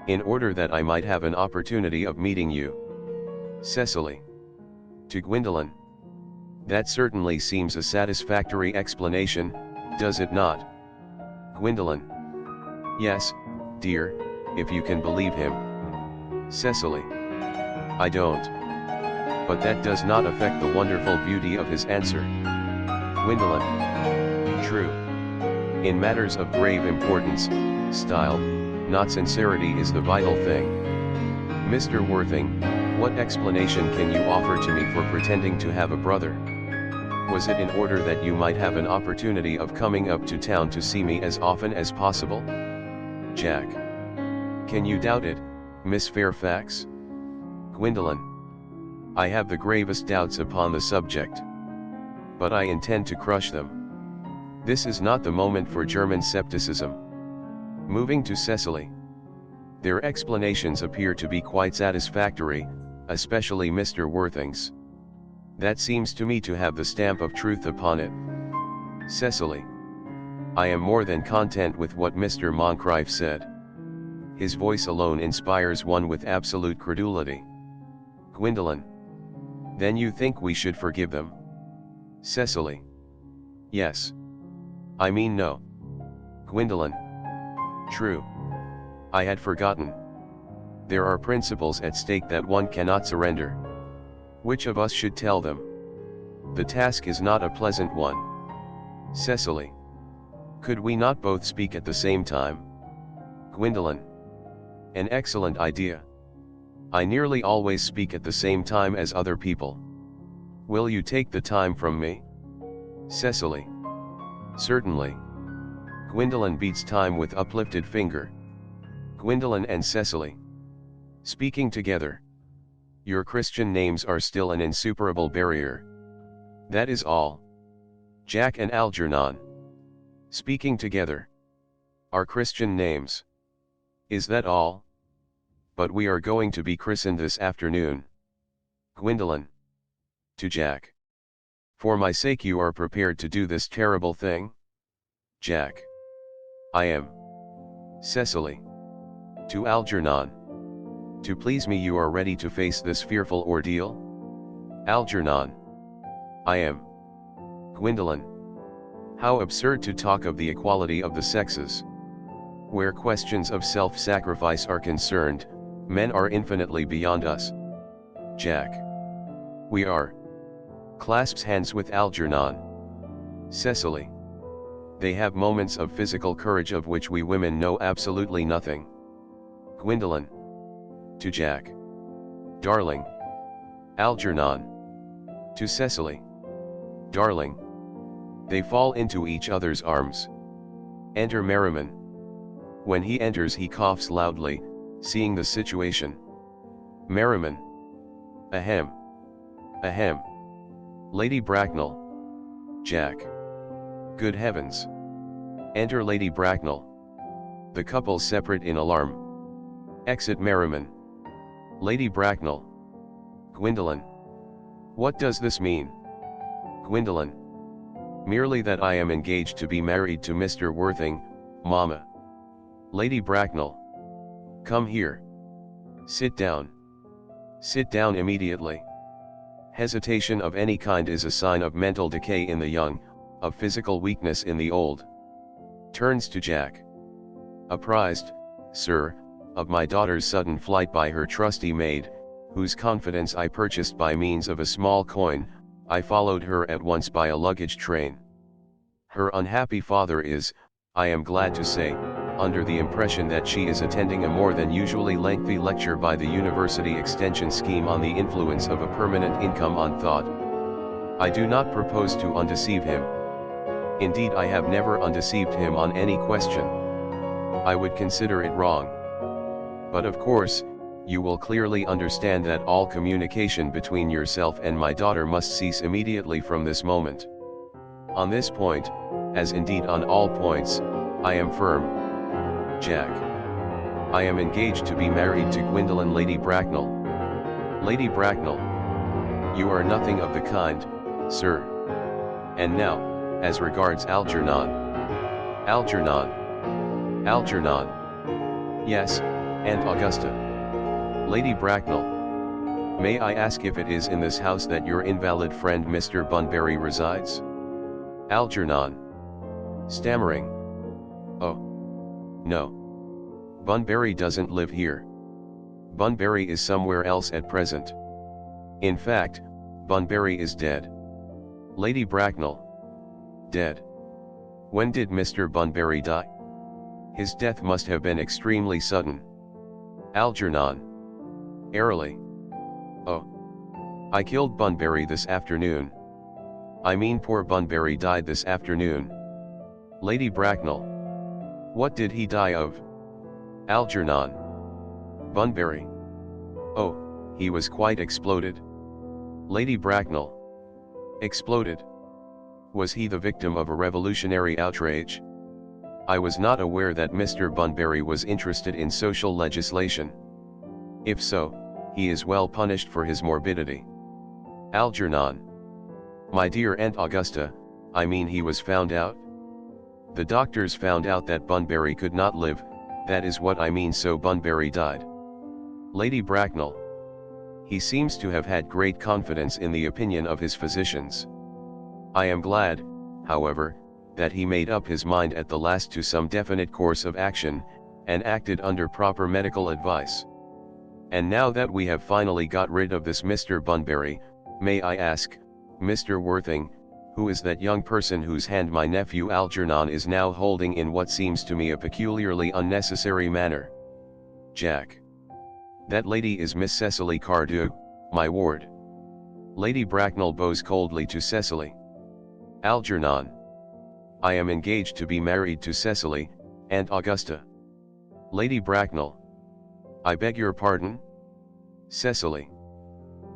In order that I might have an opportunity of meeting you. Cecily. To Gwendolen. That certainly seems a satisfactory explanation, does it not? Gwendolen. Yes, dear, if you can believe him. Cecily. I don't. But that does not affect the wonderful beauty of his answer. Gwendolen. True. In matters of grave importance, style, not sincerity is the vital thing. Mr. Worthing, what explanation can you offer to me for pretending to have a brother? Was it in order that you might have an opportunity of coming up to town to see me as often as possible? Jack. Can you doubt it, Miss Fairfax? Gwendolen. I have the gravest doubts upon the subject. But I intend to crush them. This is not the moment for German scepticism. Moving to Cecily. Their explanations appear to be quite satisfactory, especially Mr. Worthing's. That seems to me to have the stamp of truth upon it. Cecily. I am more than content with what Mr. Moncrieff said. His voice alone inspires one with absolute credulity. Gwendolen. Then you think we should forgive them? Cecily. Yes. I mean no. Gwendolen. True. I had forgotten. There are principles at stake that one cannot surrender. Which of us should tell them? The task is not a pleasant one. Cecily. Could we not both speak at the same time? Gwendolen. An excellent idea. I nearly always speak at the same time as other people. Will you take the time from me? Cecily. Certainly. Gwendolen beats time with uplifted finger. Gwendolen and Cecily. Speaking together. Your Christian names are still an insuperable barrier. That is all. Jack and Algernon. Speaking together. Our Christian names. Is that all? But we are going to be christened this afternoon. Gwendolen. To Jack. For my sake you are prepared to do this terrible thing? Jack. I am. Cecily. To Algernon. To please me you are ready to face this fearful ordeal? Algernon. I am. Gwendolen. How absurd to talk of the equality of the sexes. Where questions of self-sacrifice are concerned, men are infinitely beyond us. Jack. We are. Clasps hands with Algernon. Cecily. They have moments of physical courage of which we women know absolutely nothing. Gwendolen. To Jack. Darling. Algernon. To Cecily. Darling. They fall into each other's arms. Enter Merriman. When he enters he coughs loudly, seeing the situation. Merriman. Ahem. Ahem. Lady Bracknell. Jack. Good heavens. Enter Lady Bracknell. The couple separate in alarm. Exit Merriman. Lady Bracknell. Gwendolen. What does this mean? Gwendolen. Merely that I am engaged to be married to Mr. Worthing, Mama. Lady Bracknell. Come here. Sit down. Sit down immediately. Hesitation of any kind is a sign of mental decay in the young, of physical weakness in the old. Turns to Jack. Apprised, sir, of my daughter's sudden flight by her trusty maid, whose confidence I purchased by means of a small coin, I followed her at once by a luggage train. Her unhappy father is, I am glad to say, under the impression that she is attending a more than usually lengthy lecture by the University Extension Scheme on the influence of a permanent income on thought. I do not propose to undeceive him. Indeed, I have never undeceived him on any question. I would consider it wrong. But of course, you will clearly understand that all communication between yourself and my daughter must cease immediately from this moment. On this point, as indeed on all points, I am firm. Jack. I am engaged to be married to Gwendolen Lady Bracknell. Lady Bracknell. You are nothing of the kind, sir. And now, as regards Algernon. Algernon. Algernon. Yes, Aunt Augusta. Lady Bracknell. May I ask if it is in this house that your invalid friend Mr. Bunbury resides? Algernon. Stammering. Oh. No. Bunbury doesn't live here. Bunbury is somewhere else at present. In fact, Bunbury is dead. Lady Bracknell. Dead. When did Mr. Bunbury die? His death must have been extremely sudden. Algernon. Airily. Oh. I killed Bunbury this afternoon. I mean poor Bunbury died this afternoon. Lady Bracknell. What did he die of? Algernon. Bunbury. Oh, he was quite exploded. Lady Bracknell. Exploded. Was he the victim of a revolutionary outrage? I was not aware that Mr. Bunbury was interested in social legislation. If so, he is well punished for his morbidity. Algernon. My dear Aunt Augusta, I mean he was found out? The doctors found out that Bunbury could not live, that is what I mean, so Bunbury died. Lady Bracknell. He seems to have had great confidence in the opinion of his physicians. I am glad, however, that he made up his mind at the last to some definite course of action, and acted under proper medical advice. And now that we have finally got rid of this Mr. Bunbury, may I ask, Mr. Worthing, who is that young person whose hand my nephew Algernon is now holding in what seems to me a peculiarly unnecessary manner? Jack. That lady is Miss Cecily Cardew, my ward. Lady Bracknell bows coldly to Cecily. Algernon. I am engaged to be married to Cecily, Aunt Augusta. Lady Bracknell. I beg your pardon? Cecily.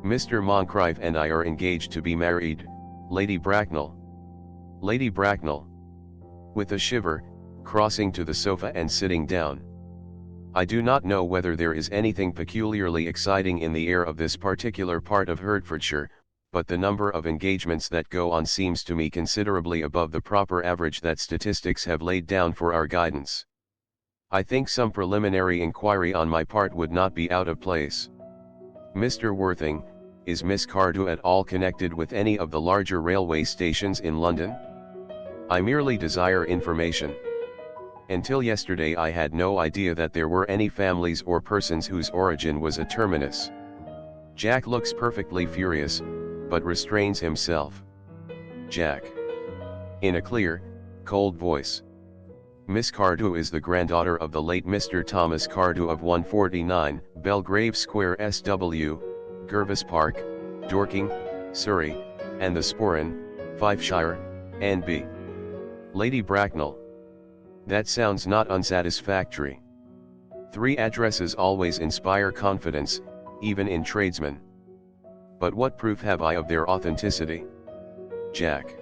Mr. Moncrieff and I are engaged to be married, Lady Bracknell. Lady Bracknell. With a shiver, crossing to the sofa and sitting down. I do not know whether there is anything peculiarly exciting in the air of this particular part of Hertfordshire, but the number of engagements that go on seems to me considerably above the proper average that statistics have laid down for our guidance. I think some preliminary inquiry on my part would not be out of place. Mr. Worthing, is Miss Cardew at all connected with any of the larger railway stations in London? I merely desire information. Until yesterday I had no idea that there were any families or persons whose origin was a terminus. Jack looks perfectly furious, but restrains himself. Jack. In a clear, cold voice. Miss Cardew is the granddaughter of the late Mr. Thomas Cardew of 149, Belgrave Square SW, Gervais Park, Dorking, Surrey, and the Sporran, Fifeshire, N.B. Lady Bracknell. That sounds not unsatisfactory. 3 addresses always inspire confidence, even in tradesmen. But what proof have I of their authenticity? Jack.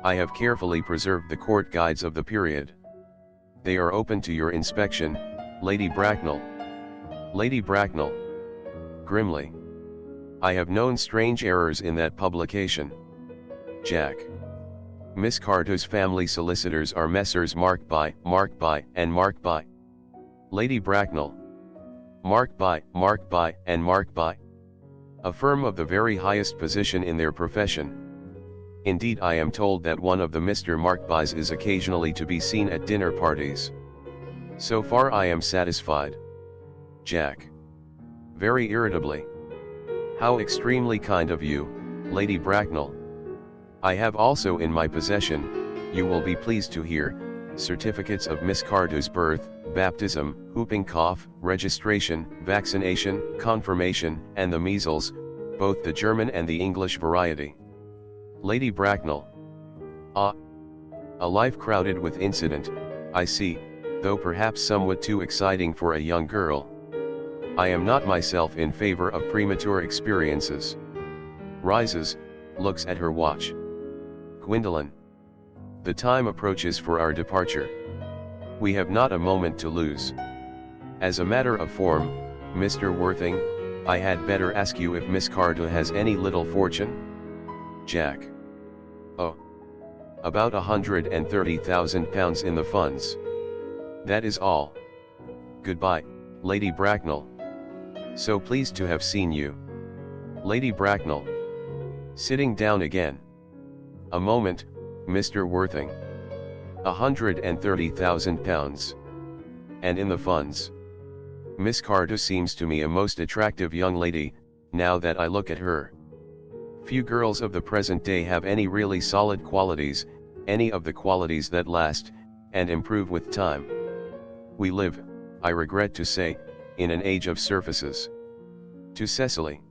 I have carefully preserved the court guides of the period. They are open to your inspection, Lady Bracknell. Lady Bracknell. Grimly. I have known strange errors in that publication. Jack. Miss Cardew's family solicitors are Messrs. Mark by, and Mark by. Lady Bracknell. Mark by, and Mark by. A firm of the very highest position in their profession. Indeed, I am told that one of the Mr. Markbys is occasionally to be seen at dinner parties. So far I am satisfied. Jack. Very irritably. How extremely kind of you, Lady Bracknell. I have also in my possession, you will be pleased to hear, certificates of Miss Cardew's birth, baptism, whooping cough, registration, vaccination, confirmation, and the measles, both the German and the English variety. Lady Bracknell. Ah. A life crowded with incident, I see, though perhaps somewhat too exciting for a young girl. I am not myself in favor of premature experiences. Rises, looks at her watch. Gwendolen. The time approaches for our departure. We have not a moment to lose. As a matter of form, Mr. Worthing, I had better ask you if Miss Cardew has any little fortune? Jack. Oh. About £130,000 in the funds. That is all. Goodbye, Lady Bracknell. So pleased to have seen you. Lady Bracknell. Sitting down again. A moment, Mr. Worthing. £130,000. And in the funds. Miss Cardew seems to me a most attractive young lady, now that I look at her. Few girls of the present day have any really solid qualities, any of the qualities that last, and improve with time. We live, I regret to say, in an age of surfaces. To Cecily.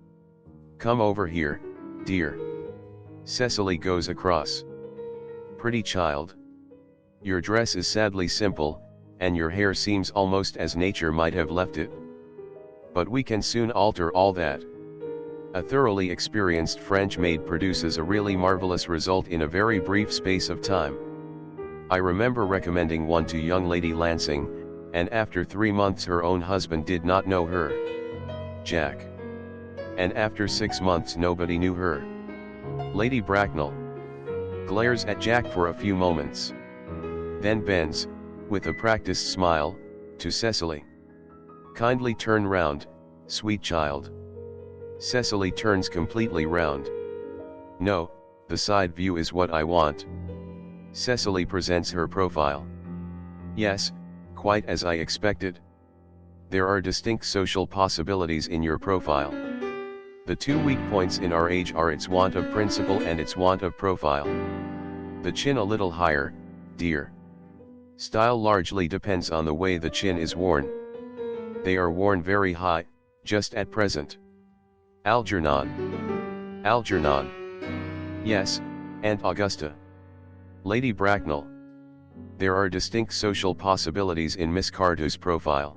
Come over here, dear. Cecily goes across. Pretty child. Your dress is sadly simple, and your hair seems almost as nature might have left it. But we can soon alter all that. A thoroughly experienced French maid produces a really marvelous result in a very brief space of time. I remember recommending one to young Lady Lansing, and after 3 months her own husband did not know her. Jack. And after 6 months nobody knew her. Lady Bracknell. Glares at Jack for a few moments. Then bends, with a practiced smile, to Cecily. Kindly turn round, sweet child. Cecily turns completely round. No, the side view is what I want. Cecily presents her profile. Yes, quite as I expected. There are distinct social possibilities in your profile. The 2 weak points in our age are its want of principle and its want of profile. The chin a little higher, dear. Style largely depends on the way the chin is worn. They are worn very high, just at present. Algernon. Algernon. Yes, Aunt Augusta. Lady Bracknell. There are distinct social possibilities in Miss Cardew's profile.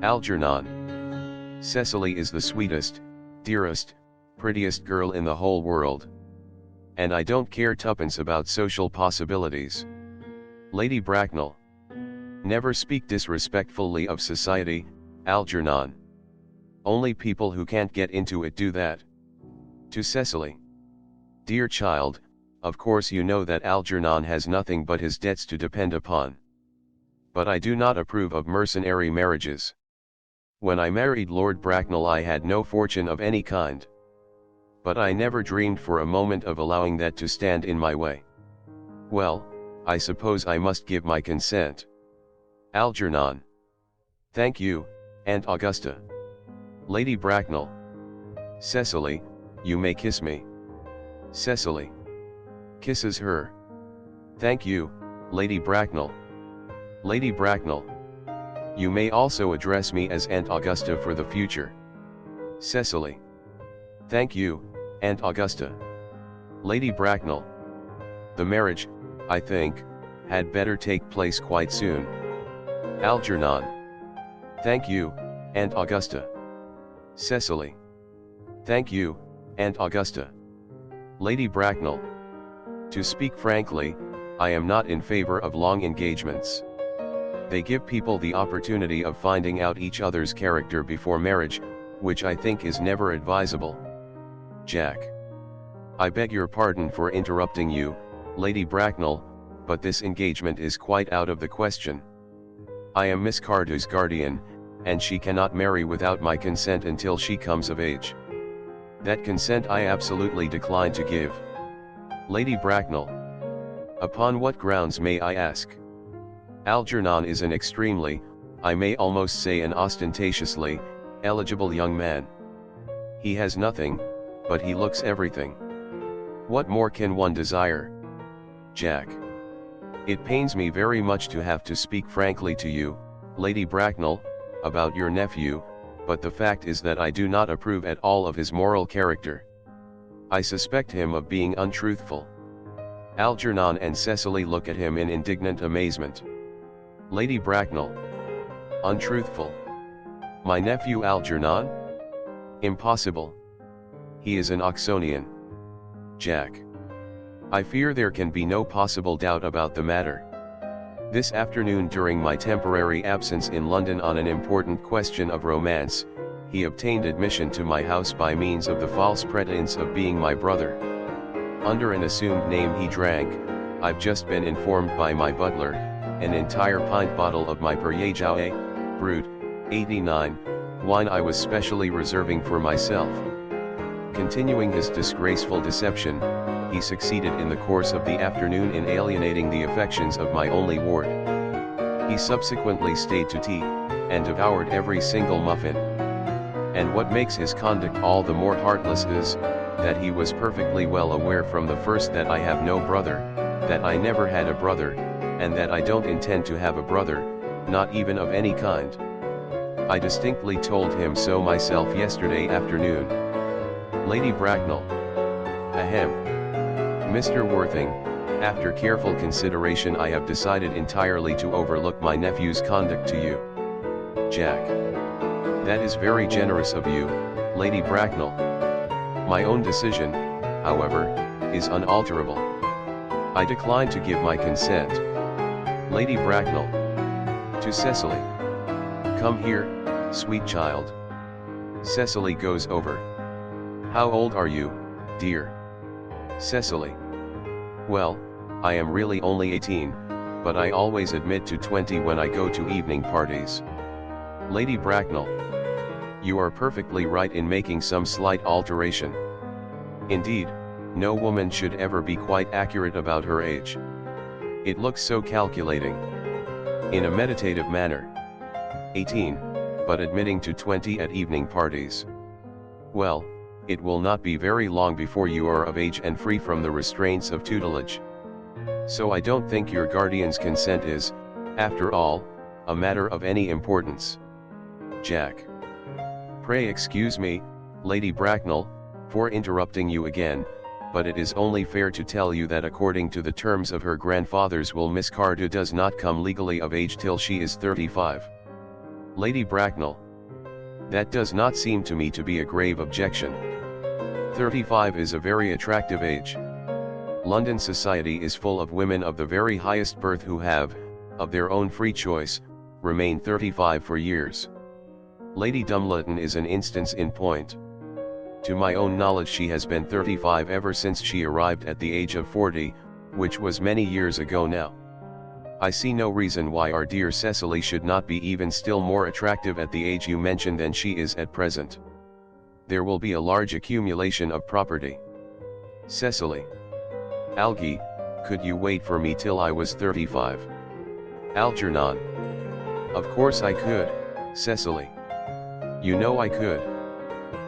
Algernon. Cecily is the sweetest, dearest, prettiest girl in the whole world. And I don't care tuppence about social possibilities. Lady Bracknell. Never speak disrespectfully of society, Algernon. Only people who can't get into it do that. To Cecily. Dear child, of course you know that Algernon has nothing but his debts to depend upon. But I do not approve of mercenary marriages. When I married Lord Bracknell I had no fortune of any kind. But I never dreamed for a moment of allowing that to stand in my way. Well, I suppose I must give my consent. Algernon. Thank you, Aunt Augusta. Lady Bracknell. Cecily, you may kiss me. Cecily. Kisses her. Thank you, Lady Bracknell. Lady Bracknell. You may also address me as Aunt Augusta for the future. Cecily. Thank you, Aunt Augusta. Lady Bracknell. The marriage, I think, had better take place quite soon. Algernon. Thank you, Aunt Augusta. Cecily. Thank you, Aunt Augusta. Lady Bracknell. To speak frankly, I am not in favor of long engagements. They give people the opportunity of finding out each other's character before marriage, which I think is never advisable. Jack. I beg your pardon for interrupting you, Lady Bracknell, but this engagement is quite out of the question. I am Miss Cardew's guardian, and she cannot marry without my consent until she comes of age. That consent I absolutely decline to give. Lady Bracknell. Upon what grounds may I ask? Algernon is an extremely, I may almost say an ostentatiously, eligible young man. He has nothing, but he looks everything. What more can one desire? Jack. It pains me very much to have to speak frankly to you, Lady Bracknell, about your nephew, but the fact is that I do not approve at all of his moral character. I suspect him of being untruthful. Algernon and Cecily look at him in indignant amazement. Lady Bracknell. Untruthful. My nephew Algernon? Impossible. He is an Oxonian. Jack. I fear there can be no possible doubt about the matter. This afternoon during my temporary absence in London on an important question of romance, he obtained admission to my house by means of the false pretense of being my brother. Under an assumed name he drank, I've just been informed by my butler, an entire pint bottle of my Perrier-Jouet, Brut, 89, wine I was specially reserving for myself. Continuing his disgraceful deception, he succeeded in the course of the afternoon in alienating the affections of my only ward. He subsequently stayed to tea, and devoured every single muffin. And what makes his conduct all the more heartless is, that he was perfectly well aware from the first that I have no brother, that I never had a brother, and that I don't intend to have a brother, not even of any kind. I distinctly told him so myself yesterday afternoon. Lady Bracknell. Ahem. Mr. Worthing, after careful consideration I have decided entirely to overlook my nephew's conduct to you. Jack. That is very generous of you, Lady Bracknell. My own decision, however, is unalterable. I decline to give my consent. Lady Bracknell. To Cecily. Come here, sweet child. Cecily goes over. How old are you, dear? Cecily. Well, I am really only 18, but I always admit to 20 when I go to evening parties. Lady Bracknell. You are perfectly right in making some slight alteration. Indeed, no woman should ever be quite accurate about her age. It looks so calculating. In a meditative manner. 18, but admitting to 20 at evening parties. Well, it will not be very long before you are of age and free from the restraints of tutelage. So I don't think your guardian's consent is, after all, a matter of any importance. Jack. Pray excuse me, Lady Bracknell, for interrupting you again, but it is only fair to tell you that according to the terms of her grandfather's will, Miss Cardew does not come legally of age till she is 35. Lady Bracknell. That does not seem to me to be a grave objection. 35 is a very attractive age. London society is full of women of the very highest birth who have, of their own free choice, remained 35 for years. Lady Dumleyton is an instance in point. To my own knowledge she has been 35 ever since she arrived at the age of 40, which was many years ago now. I see no reason why our dear Cecily should not be even still more attractive at the age you mentioned than she is at present. There will be a large accumulation of property. Cecily. Algy, could you wait for me till I was 35? Algernon. Of course I could, Cecily. You know I could.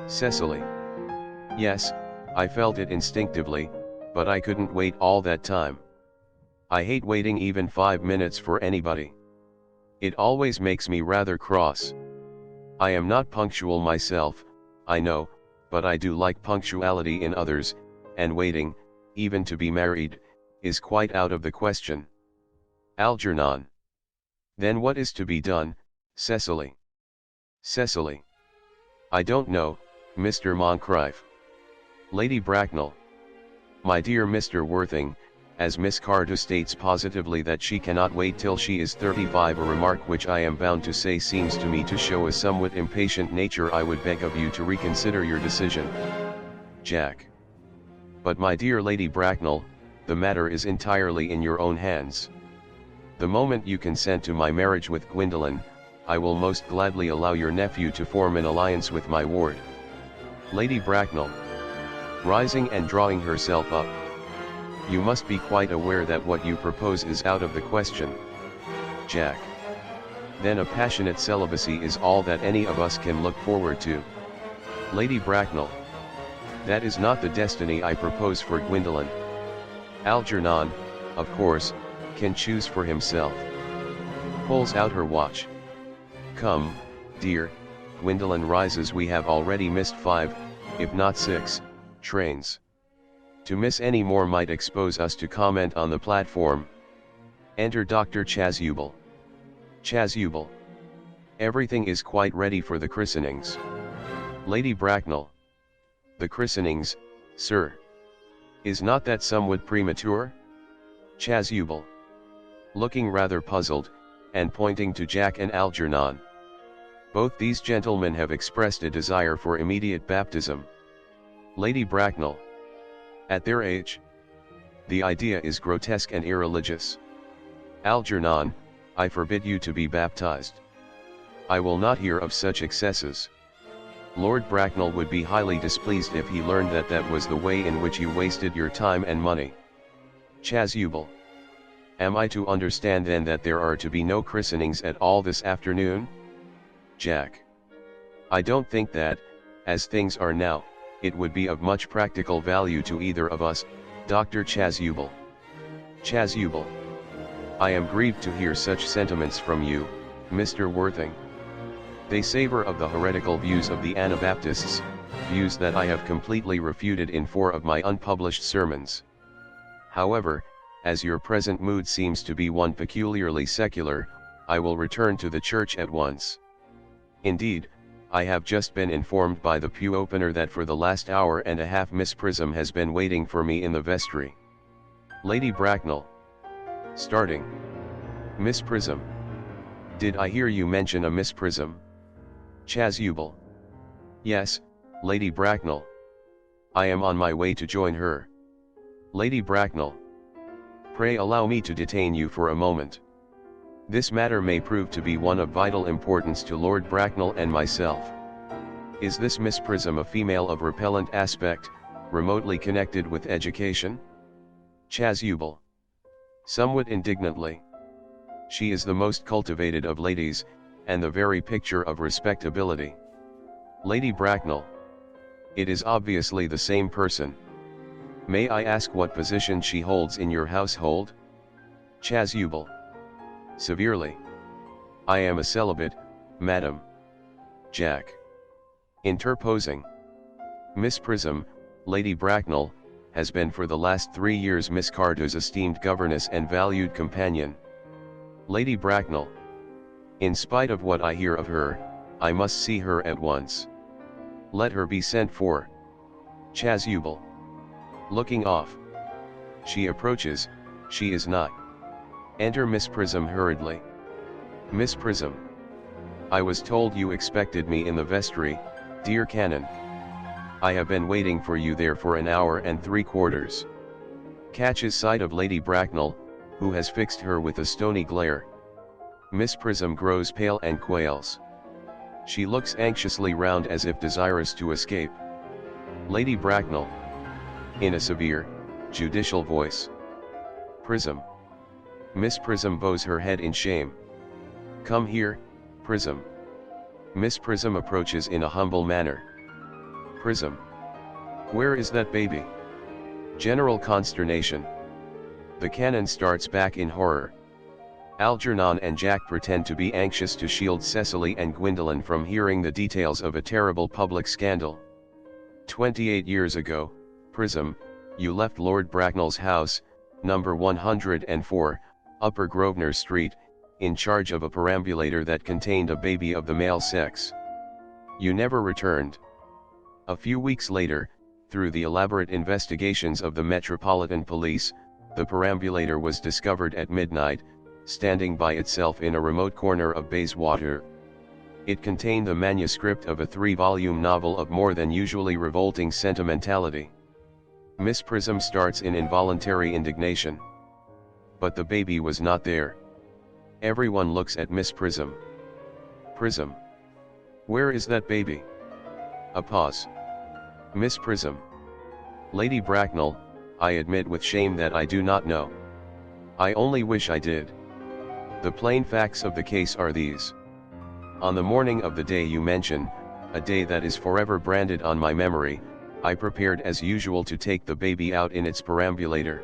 Cecily. Yes, I felt it instinctively, but I couldn't wait all that time. I hate waiting even 5 minutes for anybody. It always makes me rather cross. I am not punctual myself, I know, but I do like punctuality in others, and waiting, even to be married, is quite out of the question. Algernon. Then what is to be done, Cecily? Cecily. I don't know, Mr. Moncrieff. Lady Bracknell. My dear Mr. Worthing, as Miss Cardew states positively that she cannot wait till she is 35, a remark which I am bound to say seems to me to show a somewhat impatient nature, I would beg of you to reconsider your decision. Jack. But my dear Lady Bracknell, the matter is entirely in your own hands. The moment you consent to my marriage with Gwendolen, I will most gladly allow your nephew to form an alliance with my ward. Lady Bracknell. Rising and drawing herself up. You must be quite aware that what you propose is out of the question. Jack. Then a passionate celibacy is all that any of us can look forward to. Lady Bracknell. That is not the destiny I propose for Gwendolen. Algernon, of course, can choose for himself. Pulls out her watch. Come, dear, Gwendolen rises. We have already missed 5, if not 6, trains. To miss any more might expose us to comment on the platform. Enter Dr. Chasuble. Chasuble. Everything is quite ready for the christenings. Lady Bracknell. The christenings, sir. Is not that somewhat premature? Chasuble. Looking rather puzzled, and pointing to Jack and Algernon. Both these gentlemen have expressed a desire for immediate baptism. Lady Bracknell. At their age? The idea is grotesque and irreligious. Algernon, I forbid you to be baptized. I will not hear of such excesses. Lord Bracknell would be highly displeased if he learned that that was the way in which you wasted your time and money. Chasuble. Am I to understand then that there are to be no christenings at all this afternoon? Jack. I don't think that, as things are now, it would be of much practical value to either of us, Dr. Chasuble. Chasuble. I am grieved to hear such sentiments from you, Mr. Worthing. They savor of the heretical views of the Anabaptists, views that I have completely refuted in 4 of my unpublished sermons. However, as your present mood seems to be one peculiarly secular, I will return to the church at once. Indeed, I have just been informed by the pew opener that for the last hour and a half Miss Prism has been waiting for me in the vestry. Lady Bracknell. Starting. Miss Prism. Did I hear you mention a Miss Prism? Chasuble. Yes, Lady Bracknell. I am on my way to join her. Lady Bracknell. Pray allow me to detain you for a moment. This matter may prove to be one of vital importance to Lord Bracknell and myself. Is this Miss Prism a female of repellent aspect, remotely connected with education? Chasuble. Somewhat indignantly. She is the most cultivated of ladies, and the very picture of respectability. Lady Bracknell. It is obviously the same person. May I ask what position she holds in your household? Chasuble. Severely. I am a celibate, madam. Jack. Interposing. Miss Prism, Lady Bracknell, has been for the last 3 years Miss Carter's esteemed governess and valued companion. Lady Bracknell. In spite of what I hear of her, I must see her at once. Let her be sent for. Chasuble. Looking off. She approaches, she is not. Enter Miss Prism hurriedly. Miss Prism. I was told you expected me in the vestry, dear Canon. I have been waiting for you there for an hour and 3/4. Catches sight of Lady Bracknell, who has fixed her with a stony glare. Miss Prism grows pale and quails. She looks anxiously round as if desirous to escape. Lady Bracknell. In a severe, judicial voice. Prism. Miss Prism bows her head in shame. Come here, Prism. Miss Prism approaches in a humble manner. Prism. Where is that baby? General consternation. The Canon starts back in horror. Algernon and Jack pretend to be anxious to shield Cecily and Gwendolen from hearing the details of a terrible public scandal. 28 years ago, Prism, you left Lord Bracknell's house, number 104, Upper Grosvenor Street, in charge of a perambulator that contained a baby of the male sex. You never returned. A few weeks later, through the elaborate investigations of the Metropolitan Police, the perambulator was discovered at midnight, standing by itself in a remote corner of Bayswater. It contained the manuscript of a 3-volume novel of more than usually revolting sentimentality. Miss Prism starts in involuntary indignation. But the baby was not there. Everyone looks at Miss Prism. Prism. Where is that baby? A pause. Miss Prism. Lady Bracknell, I admit with shame that I do not know. I only wish I did. The plain facts of the case are these. On the morning of the day you mention, a day that is forever branded on my memory, I prepared as usual to take the baby out in its perambulator.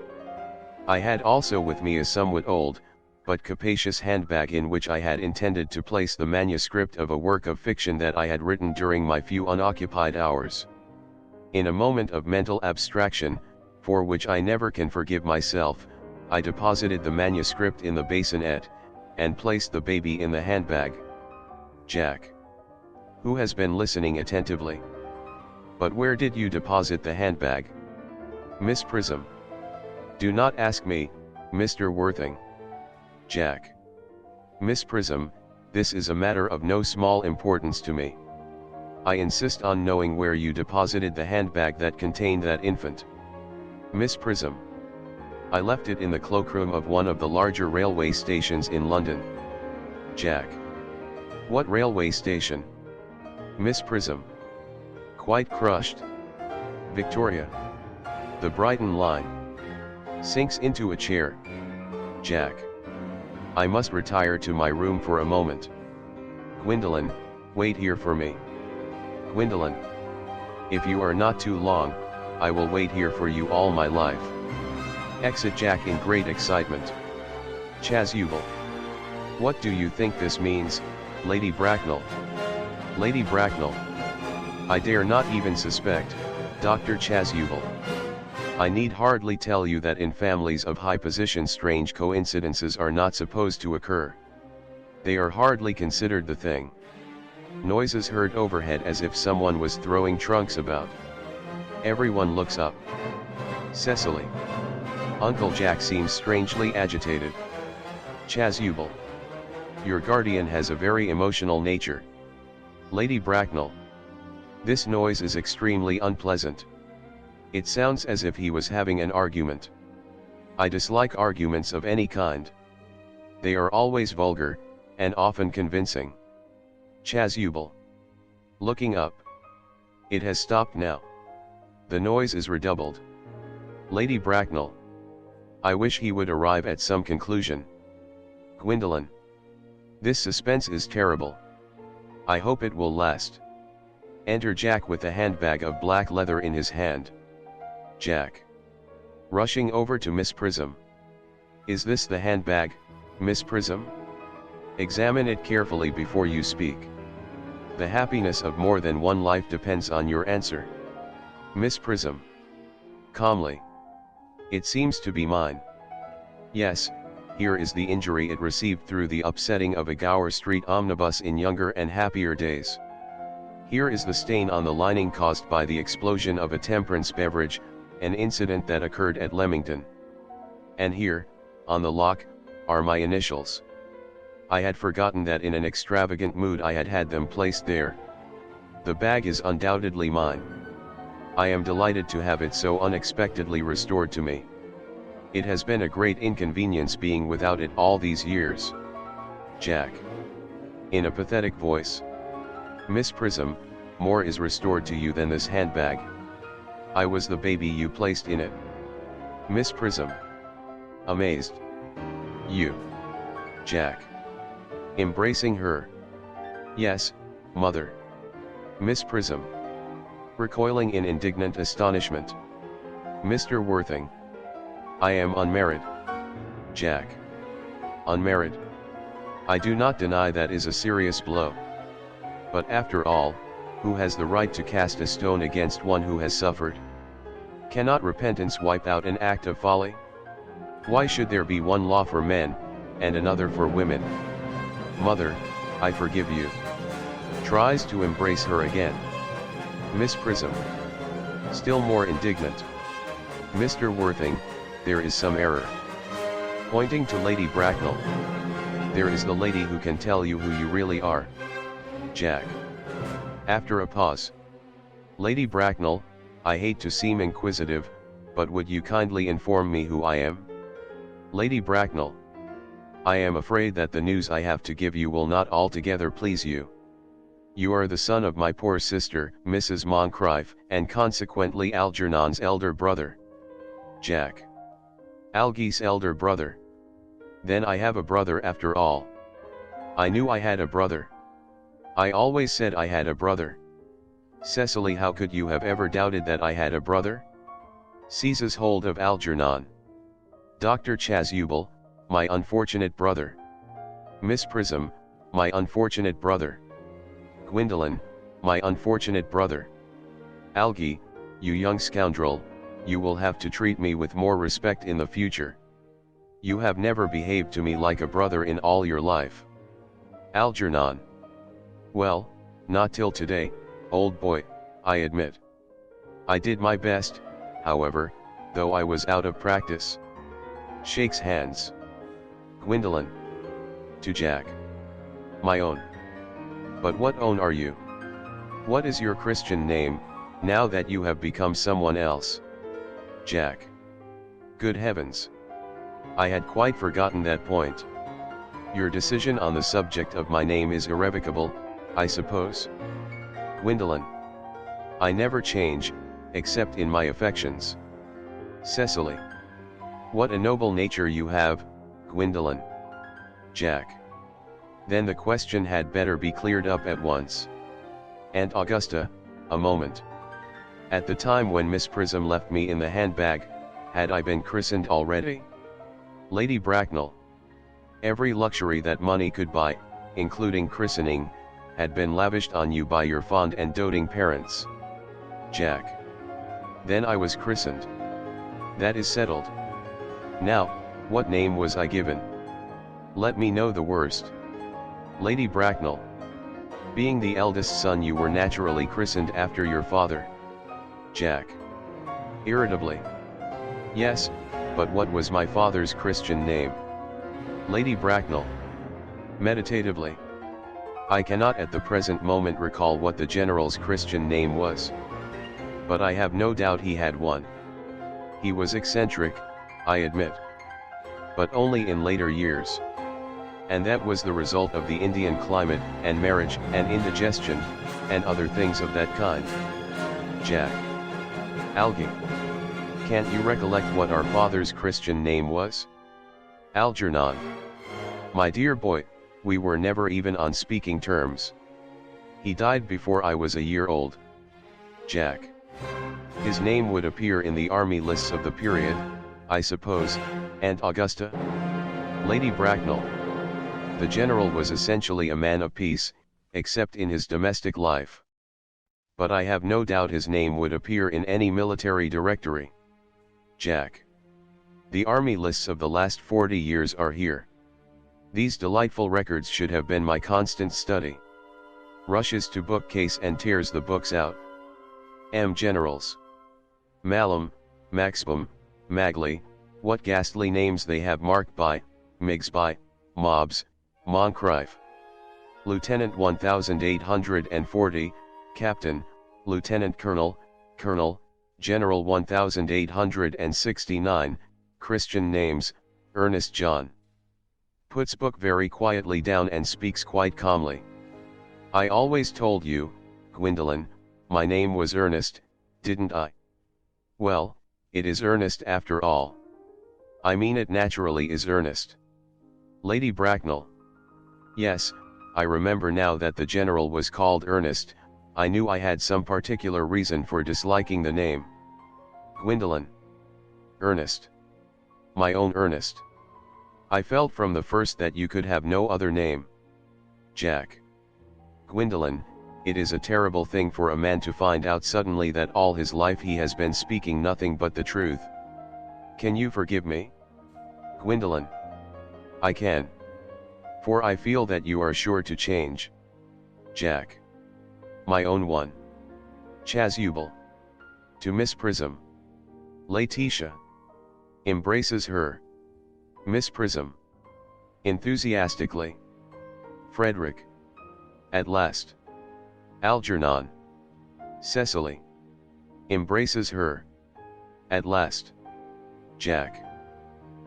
I had also with me a somewhat old, but capacious handbag in which I had intended to place the manuscript of a work of fiction that I had written during my few unoccupied hours. In a moment of mental abstraction, for which I never can forgive myself, I deposited the manuscript in the bassinet, and placed the baby in the handbag. Jack. Who has been listening attentively? But where did you deposit the handbag? Miss Prism. Do not ask me, Mr. Worthing. Jack. Miss Prism, this is a matter of no small importance to me. I insist on knowing where you deposited the handbag that contained that infant. Miss Prism. I left it in the cloakroom of one of the larger railway stations in London. Jack. What railway station? Miss Prism. Quite crushed. Victoria. The Brighton line. Sinks into a chair. Jack. I must retire to my room for a moment. Gwendolen, wait here for me. Gwendolen. If you are not too long, I will wait here for you all my life. Exit Jack in great excitement. Chasuble. What do you think this means, Lady Bracknell? Lady Bracknell. I dare not even suspect, Dr. Chasuble. I need hardly tell you that in families of high position strange coincidences are not supposed to occur. They are hardly considered the thing. Noises heard overhead as if someone was throwing trunks about. Everyone looks up. Cecily. Uncle Jack seems strangely agitated. Chasuble. Your guardian has a very emotional nature. Lady Bracknell. This noise is extremely unpleasant. It sounds as if he was having an argument. I dislike arguments of any kind. They are always vulgar, and often convincing. Chasuble. Looking up. It has stopped now. The noise is redoubled. Lady Bracknell. I wish he would arrive at some conclusion. Gwendolen. This suspense is terrible. I hope it will last. Enter Jack with a handbag of black leather in his hand. Jack. Rushing over to Miss Prism. Is this the handbag, Miss Prism? Examine it carefully before you speak. The happiness of more than one life depends on your answer. Miss Prism. Calmly. It seems to be mine. Yes, here is the injury it received through the upsetting of a Gower Street omnibus in younger and happier days. Here is the stain on the lining caused by the explosion of a temperance beverage, an incident that occurred at Leamington. And here, on the lock, are my initials. I had forgotten that in an extravagant mood I had had them placed there. The bag is undoubtedly mine. I am delighted to have it so unexpectedly restored to me. It has been a great inconvenience being without it all these years. Jack. In a pathetic voice. Miss Prism, more is restored to you than this handbag. I was the baby you placed in it. Miss Prism. Amazed. You. Jack. Embracing her. Yes, mother. Miss Prism. Recoiling in indignant astonishment. Mr. Worthing. I am unmarried. Jack. Unmarried. I do not deny that is a serious blow. But after all, who has the right to cast a stone against one who has suffered? Cannot repentance wipe out an act of folly? Why should there be one law for men, and another for women? Mother, I forgive you. Tries to embrace her again. Miss Prism. Still more indignant. Mr. Worthing, there is some error. Pointing to Lady Bracknell. There is the lady who can tell you who you really are. Jack. After a pause. Lady Bracknell, I hate to seem inquisitive, but would you kindly inform me who I am? Lady Bracknell. I am afraid that the news I have to give you will not altogether please you. You are the son of my poor sister, Mrs. Moncrieff, and consequently Algernon's elder brother. Jack. Algy's elder brother. Then I have a brother after all. I knew I had a brother. I always said I had a brother. Cecily, how could you have ever doubted that I had a brother? Seizes hold of Algernon. Dr. Chasuble, my unfortunate brother. Miss Prism, my unfortunate brother. Gwendolen, my unfortunate brother. Algy, you young scoundrel, you will have to treat me with more respect in the future. You have never behaved to me like a brother in all your life. Algernon. Well, not till today, old boy, I admit. I did my best, however, though I was out of practice. Shakes hands. Gwendolen. To Jack. My own. But what own are you? What is your Christian name, now that you have become someone else? Jack. Good heavens. I had quite forgotten that point. Your decision on the subject of my name is irrevocable, I suppose? Gwendolen. I never change, except in my affections. Cecily. What a noble nature you have, Gwendolen. Jack. Then the question had better be cleared up at once. Aunt Augusta, a moment. At the time when Miss Prism left me in the handbag, had I been christened already? Lady Bracknell. Every luxury that money could buy, including christening, had been lavished on you by your fond and doting parents. Jack. Then I was christened. That is settled. Now, what name was I given? Let me know the worst. Lady Bracknell. Being the eldest son, you were naturally christened after your father. Jack. Irritably. Yes, but what was my father's Christian name? Lady Bracknell. Meditatively. I cannot at the present moment recall what the general's Christian name was. But I have no doubt he had one. He was eccentric, I admit. But only in later years. And that was the result of the Indian climate, and marriage, and indigestion, and other things of that kind. Jack. Algy. Can't you recollect what our father's Christian name was? Algernon. My dear boy, we were never even on speaking terms. He died before I was a year old. Jack. His name would appear in the army lists of the period, I suppose, Aunt Augusta? Lady Bracknell. The general was essentially a man of peace, except in his domestic life. But I have no doubt his name would appear in any military directory. Jack. The army lists of the last 40 years are here. These delightful records should have been my constant study. Rushes to bookcase and tears the books out. Generals. Malum, Maximum, Magley, what ghastly names they have marked by, Migs by, Mobs, Moncrief. Lieutenant 1840, Captain, Lieutenant Colonel, Colonel, General 1869, Christian names, Earnest John. Puts book very quietly down and speaks quite calmly. I always told you, Gwendolen, my name was Ernest, didn't I? Well, it is Earnest after all. I mean it naturally is Ernest. Lady Bracknell. Yes, I remember now that the general was called Ernest. I knew I had some particular reason for disliking the name. Gwendolen. Ernest. My own Ernest. I felt from the first that you could have no other name. Jack. Gwendolen, it is a terrible thing for a man to find out suddenly that all his life he has been speaking nothing but the truth. Can you forgive me? Gwendolen. I can. For I feel that you are sure to change. Jack. My own one. Chasuble. To Miss Prism. Laetitia. Embraces her. Miss Prism. Enthusiastically. Frederick. At last. Algernon. Cecily. Embraces her. At last. Jack.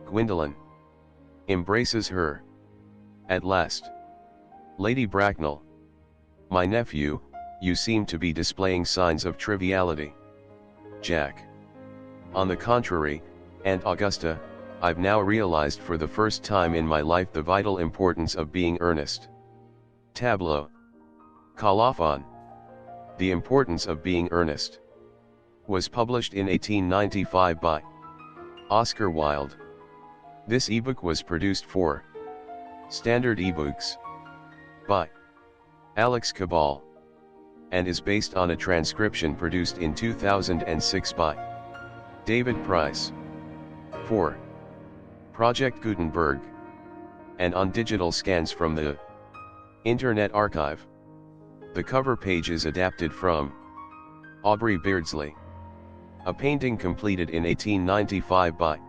Gwendolen. Embraces her. At last. Lady Bracknell. My nephew, you seem to be displaying signs of triviality. Jack. On the contrary, Aunt Augusta, I've now realized for the first time in my life the vital importance of being earnest. Tableau. Colophon. The Importance of Being Earnest. Was published in 1895 by Oscar Wilde. This ebook was produced for Standard eBooks by Alex Cabal and is based on a transcription produced in 2006 by David Price for Project Gutenberg and on digital scans from the Internet Archive. The cover page is adapted from Aubrey Beardsley. A painting completed in 1895 by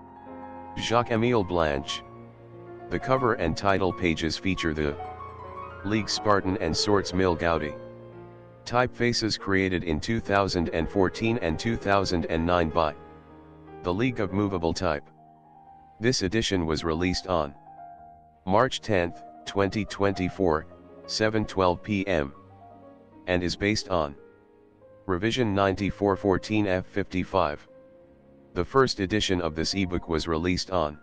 Jacques-Émile Blanche. The cover and title pages feature the Ligue Spartan and Sorts Mill Gaudi. Typefaces created in 2014 and 2009 by the League of Movable Type. This edition was released on March 10, 2024, 7:12 p.m. and is based on Revision 9414 F55. The first edition of this ebook was released on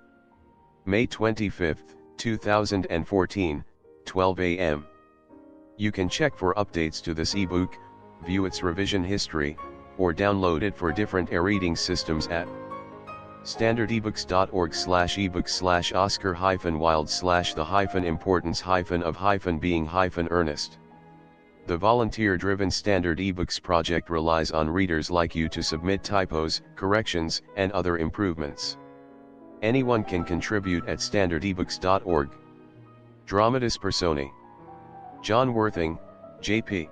May 25, 2014, 12 a.m. You can check for updates to this ebook, view its revision history, or download it for different e-reading systems at standardebooks.org/ebook/oscar-wilde/the-importance-of-being-earnest. The volunteer-driven Standard eBooks project relies on readers like you to submit typos, corrections, and other improvements. Anyone can contribute at standardebooks.org. Dramatis Personae. John Worthing, J.P.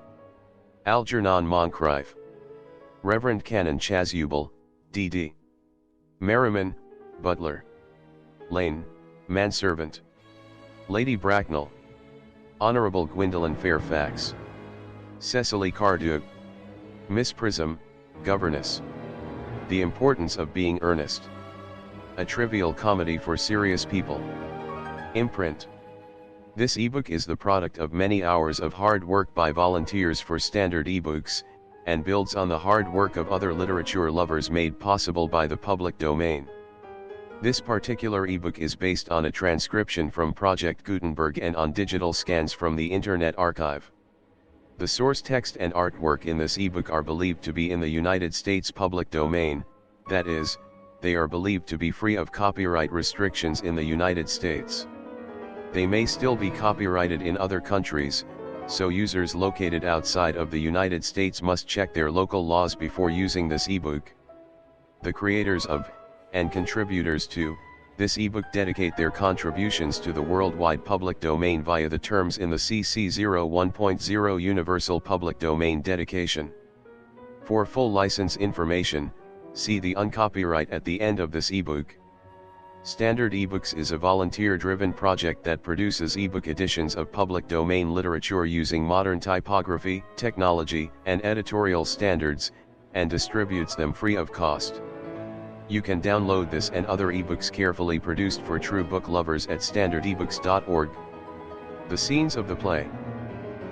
Algernon Moncrief. Reverend Canon Chasuble, D.D. Merriman, Butler. Lane, Manservant. Lady Bracknell. Honorable Gwendolen Fairfax. Cecily Cardew. Miss Prism, Governess. The Importance of Being Earnest. A trivial comedy for serious people. Imprint. This ebook is the product of many hours of hard work by volunteers for Standard eBooks, and builds on the hard work of other literature lovers made possible by the public domain. This particular ebook is based on a transcription from Project Gutenberg and on digital scans from the Internet Archive. The source text and artwork in this ebook are believed to be in the United States public domain, that is, they are believed to be free of copyright restrictions in the United States. They may still be copyrighted in other countries, so users located outside of the United States must check their local laws before using this ebook. The creators of, and contributors to, this ebook dedicate their contributions to the worldwide public domain via the terms in the CC 01.0 Universal Public Domain Dedication. For full license information, see the uncopyright at the end of this ebook. Standard eBooks is a volunteer-driven project that produces ebook editions of public domain literature using modern typography, technology, and editorial standards, and distributes them free of cost. You can download this and other ebooks carefully produced for true book lovers at standardebooks.org. The scenes of the play.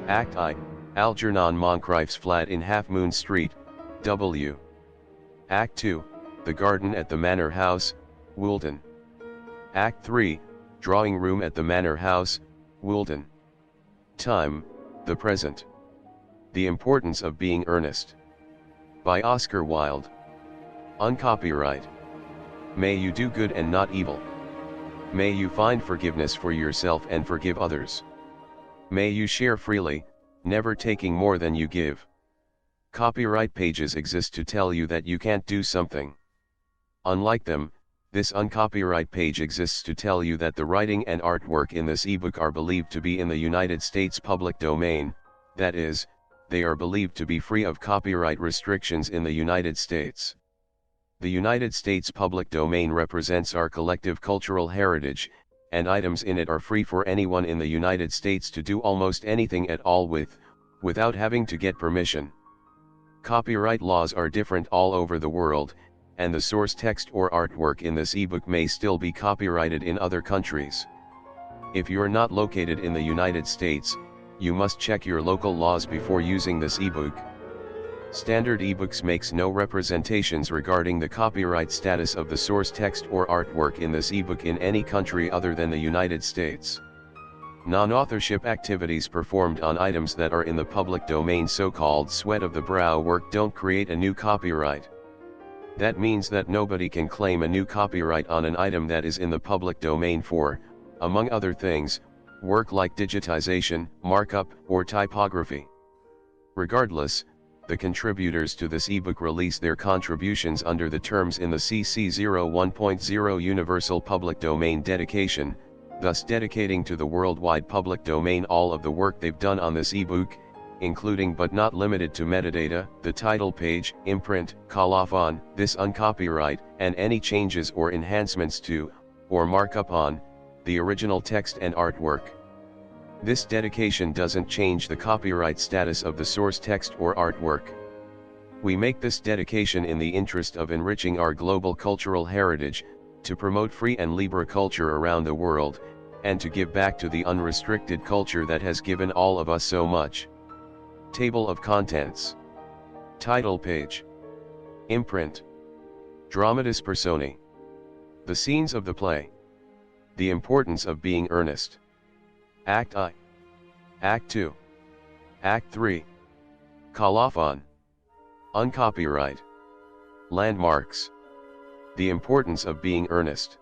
Act I, Algernon Moncrief's flat in Half Moon Street, W. Act II, The Garden at the Manor House, Wilde. Act III, Drawing Room at the Manor House, Wilde. Time, the present. The Importance of Being Earnest. By Oscar Wilde. Uncopyright. May you do good and not evil. May you find forgiveness for yourself and forgive others. May you share freely, never taking more than you give. Copyright pages exist to tell you that you can't do something. Unlike them, this uncopyright page exists to tell you that the writing and artwork in this ebook are believed to be in the United States public domain, that is, they are believed to be free of copyright restrictions in the United States. The United States public domain represents our collective cultural heritage, and items in it are free for anyone in the United States to do almost anything at all with, without having to get permission. Copyright laws are different all over the world, and the source text or artwork in this ebook may still be copyrighted in other countries. If you're not located in the United States, you must check your local laws before using this ebook. Standard ebooks makes no representations regarding the copyright status of the source text or artwork in this ebook in any country other than the United States. Non-authorship activities performed on items that are in the public domain, so-called sweat of the brow work, don't create a new copyright. That means that nobody can claim a new copyright on an item that is in the public domain for, among other things, work like digitization, markup, or typography. Regardless, the contributors to this ebook release their contributions under the terms in the CC 01.0 Universal Public Domain Dedication, thus dedicating to the worldwide public domain all of the work they've done on this ebook, including but not limited to metadata, the title page, imprint, colophon, this uncopyright, and any changes or enhancements to, or markup on, the original text and artwork. This dedication doesn't change the copyright status of the source text or artwork. We make this dedication in the interest of enriching our global cultural heritage, to promote free and libre culture around the world, and to give back to the unrestricted culture that has given all of us so much. Table of Contents. Title page. Imprint. Dramatis Personae. The scenes of the play. The importance of being earnest. Act I. Act II. Act III. Colophon. Uncopyright. Landmarks. The importance of being earnest.